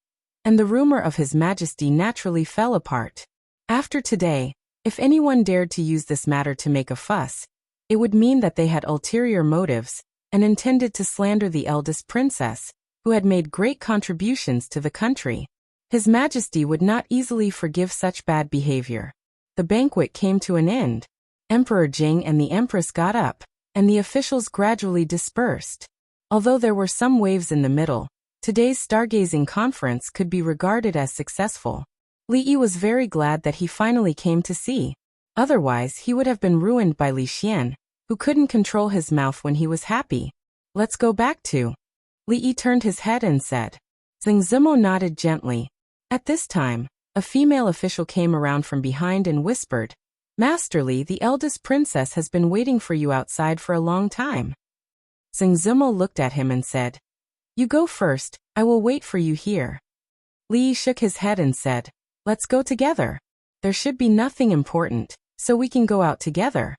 And the rumor of His Majesty naturally fell apart. After today, if anyone dared to use this matter to make a fuss, it would mean that they had ulterior motives and intended to slander the eldest princess, who had made great contributions to the country. His Majesty would not easily forgive such bad behavior. The banquet came to an end. Emperor Jing and the Empress got up, and the officials gradually dispersed. Although there were some waves in the middle, today's stargazing conference could be regarded as successful. Li Yi was very glad that he finally came to see. Otherwise, he would have been ruined by Li Xian, who couldn't control his mouth when he was happy. Let's go back to. Li Yi turned his head and said. Zhang Zimo nodded gently. At this time, a female official came around from behind and whispered, Master Li, the eldest princess has been waiting for you outside for a long time. Zhang Zimo looked at him and said, You go first, I will wait for you here. Li Yi shook his head and said, Let's go together. There should be nothing important, so we can go out together.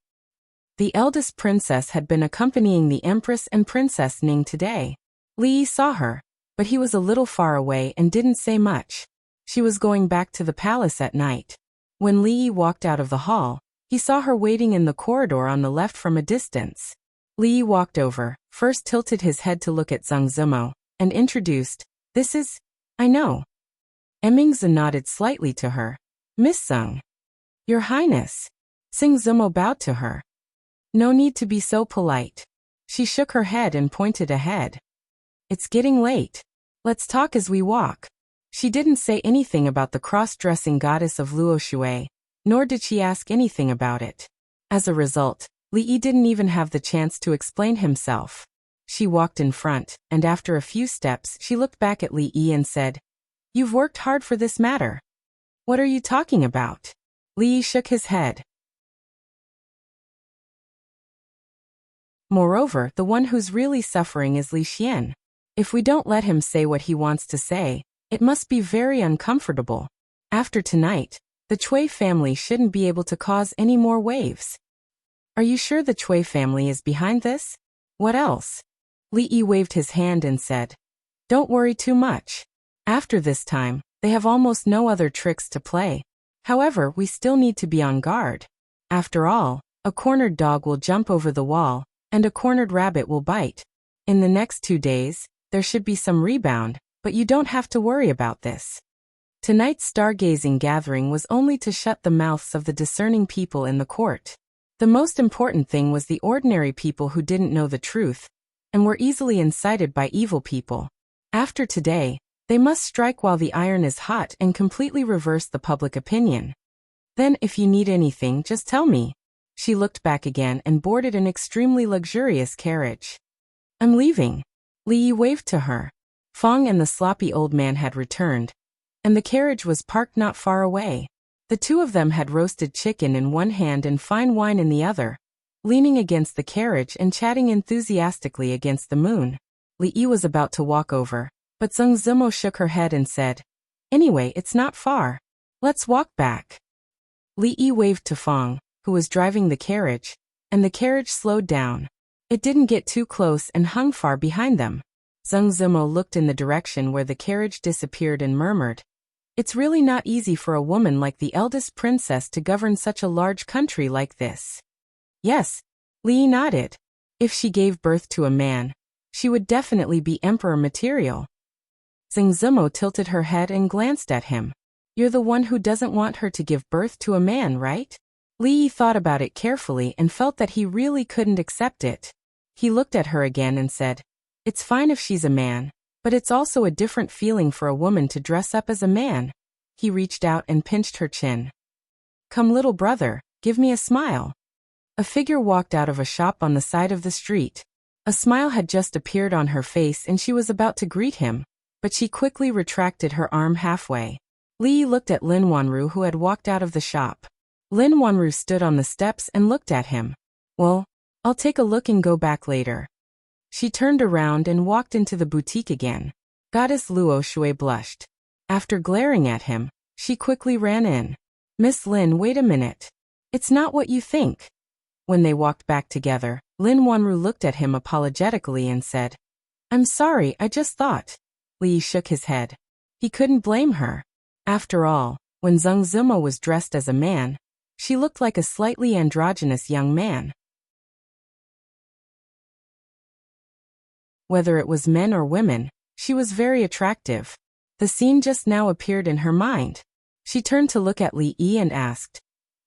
The eldest princess had been accompanying the Empress and Princess Ning today. Li Yi saw her, but he was a little far away and didn't say much. She was going back to the palace at night. When Li Yi walked out of the hall, he saw her waiting in the corridor on the left from a distance. Li Yi walked over, first tilted his head to look at Zhang Zimo, and introduced, This is, I know. Emingzi nodded slightly to her. Miss Zhang. Your Highness. Zhang Zimo bowed to her. No need to be so polite. She shook her head and pointed ahead. It's getting late. Let's talk as we walk. She didn't say anything about the cross-dressing goddess of Luo Shui, nor did she ask anything about it. As a result, Li Yi didn't even have the chance to explain himself. She walked in front, and after a few steps she looked back at Li Yi and said, You've worked hard for this matter. What are you talking about? Li Yi shook his head. Moreover, the one who's really suffering is Li Xian. If we don't let him say what he wants to say, it must be very uncomfortable. After tonight, the Cui family shouldn't be able to cause any more waves. Are you sure the Cui family is behind this? What else? Li Yi waved his hand and said, Don't worry too much. After this time, they have almost no other tricks to play. However, we still need to be on guard. After all, a cornered dog will jump over the wall, and a cornered rabbit will bite. In the next 2 days, there should be some rebound, but you don't have to worry about this. Tonight's stargazing gathering was only to shut the mouths of the discerning people in the court. The most important thing was the ordinary people who didn't know the truth, and were easily incited by evil people. After today, they must strike while the iron is hot and completely reverse the public opinion. Then if you need anything, just tell me. She looked back again and boarded an extremely luxurious carriage. I'm leaving. Li Yi waved to her. Fong and the sloppy old man had returned, and the carriage was parked not far away. The two of them had roasted chicken in one hand and fine wine in the other, leaning against the carriage and chatting enthusiastically against the moon. Li Yi was about to walk over, but Zhang Zimo shook her head and said, Anyway, it's not far. Let's walk back. Li Yi waved to Fong, who was driving the carriage, and the carriage slowed down. It didn't get too close and hung far behind them. Zhang Zimo looked in the direction where the carriage disappeared and murmured, It's really not easy for a woman like the eldest princess to govern such a large country like this. Yes, Li Yi nodded. If she gave birth to a man, she would definitely be emperor material. Zhang Zimo tilted her head and glanced at him. You're the one who doesn't want her to give birth to a man, right? Li Yi thought about it carefully and felt that he really couldn't accept it. He looked at her again and said, It's fine if she's a man, but it's also a different feeling for a woman to dress up as a man. He reached out and pinched her chin. Come little brother, give me a smile. A figure walked out of a shop on the side of the street. A smile had just appeared on her face and she was about to greet him, but she quickly retracted her arm halfway. Lee looked at Lin Wanru, who had walked out of the shop. Lin Wanru stood on the steps and looked at him. Well, I'll take a look and go back later. She turned around and walked into the boutique again. Goddess Luo Shui blushed. After glaring at him, she quickly ran in. Miss Lin, wait a minute. It's not what you think. When they walked back together, Lin Wanru looked at him apologetically and said, I'm sorry, I just thought. Li shook his head. He couldn't blame her. After all, when Zheng Zimo was dressed as a man, she looked like a slightly androgynous young man. Whether it was men or women, she was very attractive. The scene just now appeared in her mind. She turned to look at Li Yi and asked,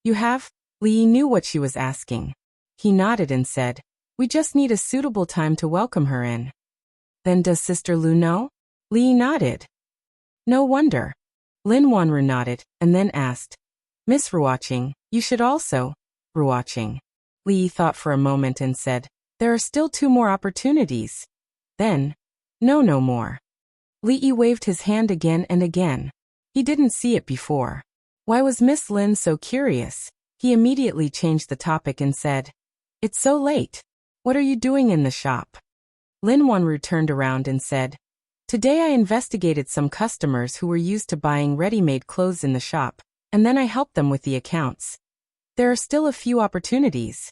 You have? Li Yi knew what she was asking. He nodded and said, We just need a suitable time to welcome her in. Then does Sister Lu know? Li Yi nodded. No wonder. Lin Wanru nodded, and then asked, Miss Ruoqing, you should also. Ruoqing. Li Yi thought for a moment and said, There are still 2 more opportunities. Then, no more. Li Yi waved his hand again and again. He didn't see it before. Why was Miss Lin so curious? He immediately changed the topic and said, It's so late. What are you doing in the shop? Lin Wanru turned around and said, Today I investigated some customers who were used to buying ready-made clothes in the shop, and then I helped them with the accounts. There are still a few opportunities.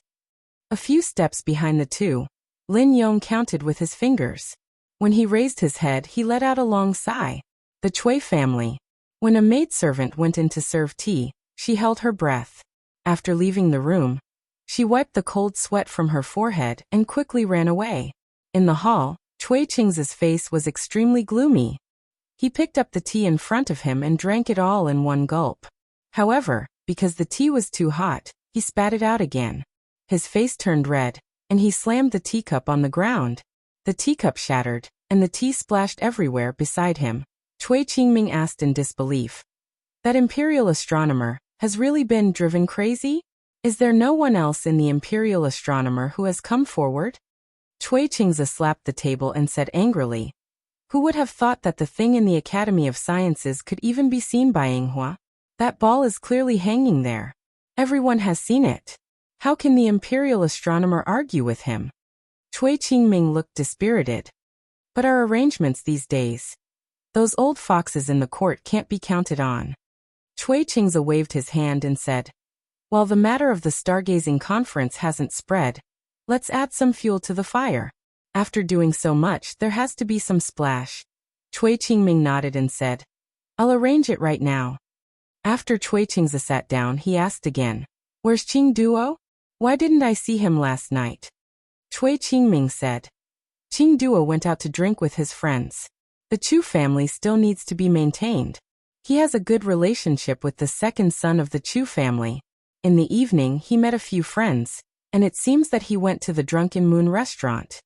A few steps behind the two, Lin Yong counted with his fingers. When he raised his head, he let out a long sigh. The Cui family. When a maidservant went in to serve tea, she held her breath. After leaving the room, she wiped the cold sweat from her forehead and quickly ran away. In the hall, Cui Qing's face was extremely gloomy. He picked up the tea in front of him and drank it all in one gulp. However, because the tea was too hot, he spat it out again. His face turned red, and he slammed the teacup on the ground. The teacup shattered, and the tea splashed everywhere beside him. Cui Qingming asked in disbelief. That imperial astronomer has really been driven crazy? Is there no one else in the imperial astronomer who has come forward? Cui Qingzi slapped the table and said angrily. Who would have thought that the thing in the Academy of Sciences could even be seen by Yinghua? That ball is clearly hanging there. Everyone has seen it. How can the imperial astronomer argue with him? Cui Qingming looked dispirited. But our arrangements these days. Those old foxes in the court can't be counted on. Cui Qingzi waved his hand and said, While the matter of the stargazing conference hasn't spread, let's add some fuel to the fire. After doing so much, there has to be some splash. Cui Qingming nodded and said, I'll arrange it right now. After Cui Qingzi sat down, he asked again, Where's Qing Duo? Why didn't I see him last night? Cui Qingming said, Qing Duo went out to drink with his friends. The Chu family still needs to be maintained. He has a good relationship with the second son of the Chu family. In the evening, he met a few friends, and it seems that he went to the Drunken Moon restaurant.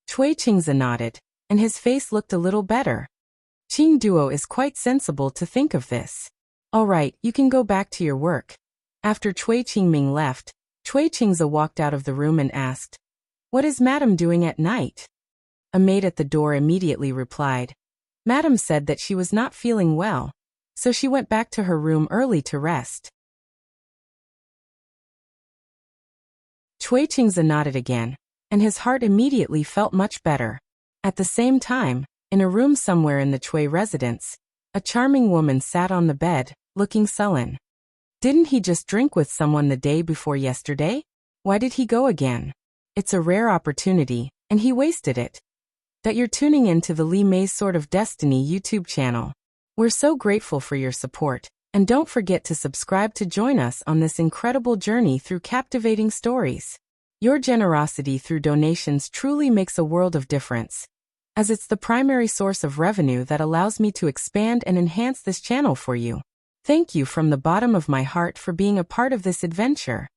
Cui Qingzi nodded, and his face looked a little better. Qing Duo is quite sensible to think of this. All right, you can go back to your work. After Cui Qingming left, Cui Qingzi walked out of the room and asked, What is Madam doing at night? A maid at the door immediately replied, Madam said that she was not feeling well, so she went back to her room early to rest. Cui Qingzi nodded again, and his heart immediately felt much better. At the same time, in a room somewhere in the Cui residence, a charming woman sat on the bed, looking sullen. Didn't he just drink with someone the day before yesterday? Why did he go again? It's a rare opportunity, and he wasted it. That you're tuning in to the Li Mei's Sword of Destiny YouTube channel. We're so grateful for your support, and don't forget to subscribe to join us on this incredible journey through captivating stories. Your generosity through donations truly makes a world of difference, as it's the primary source of revenue that allows me to expand and enhance this channel for you. Thank you from the bottom of my heart for being a part of this adventure.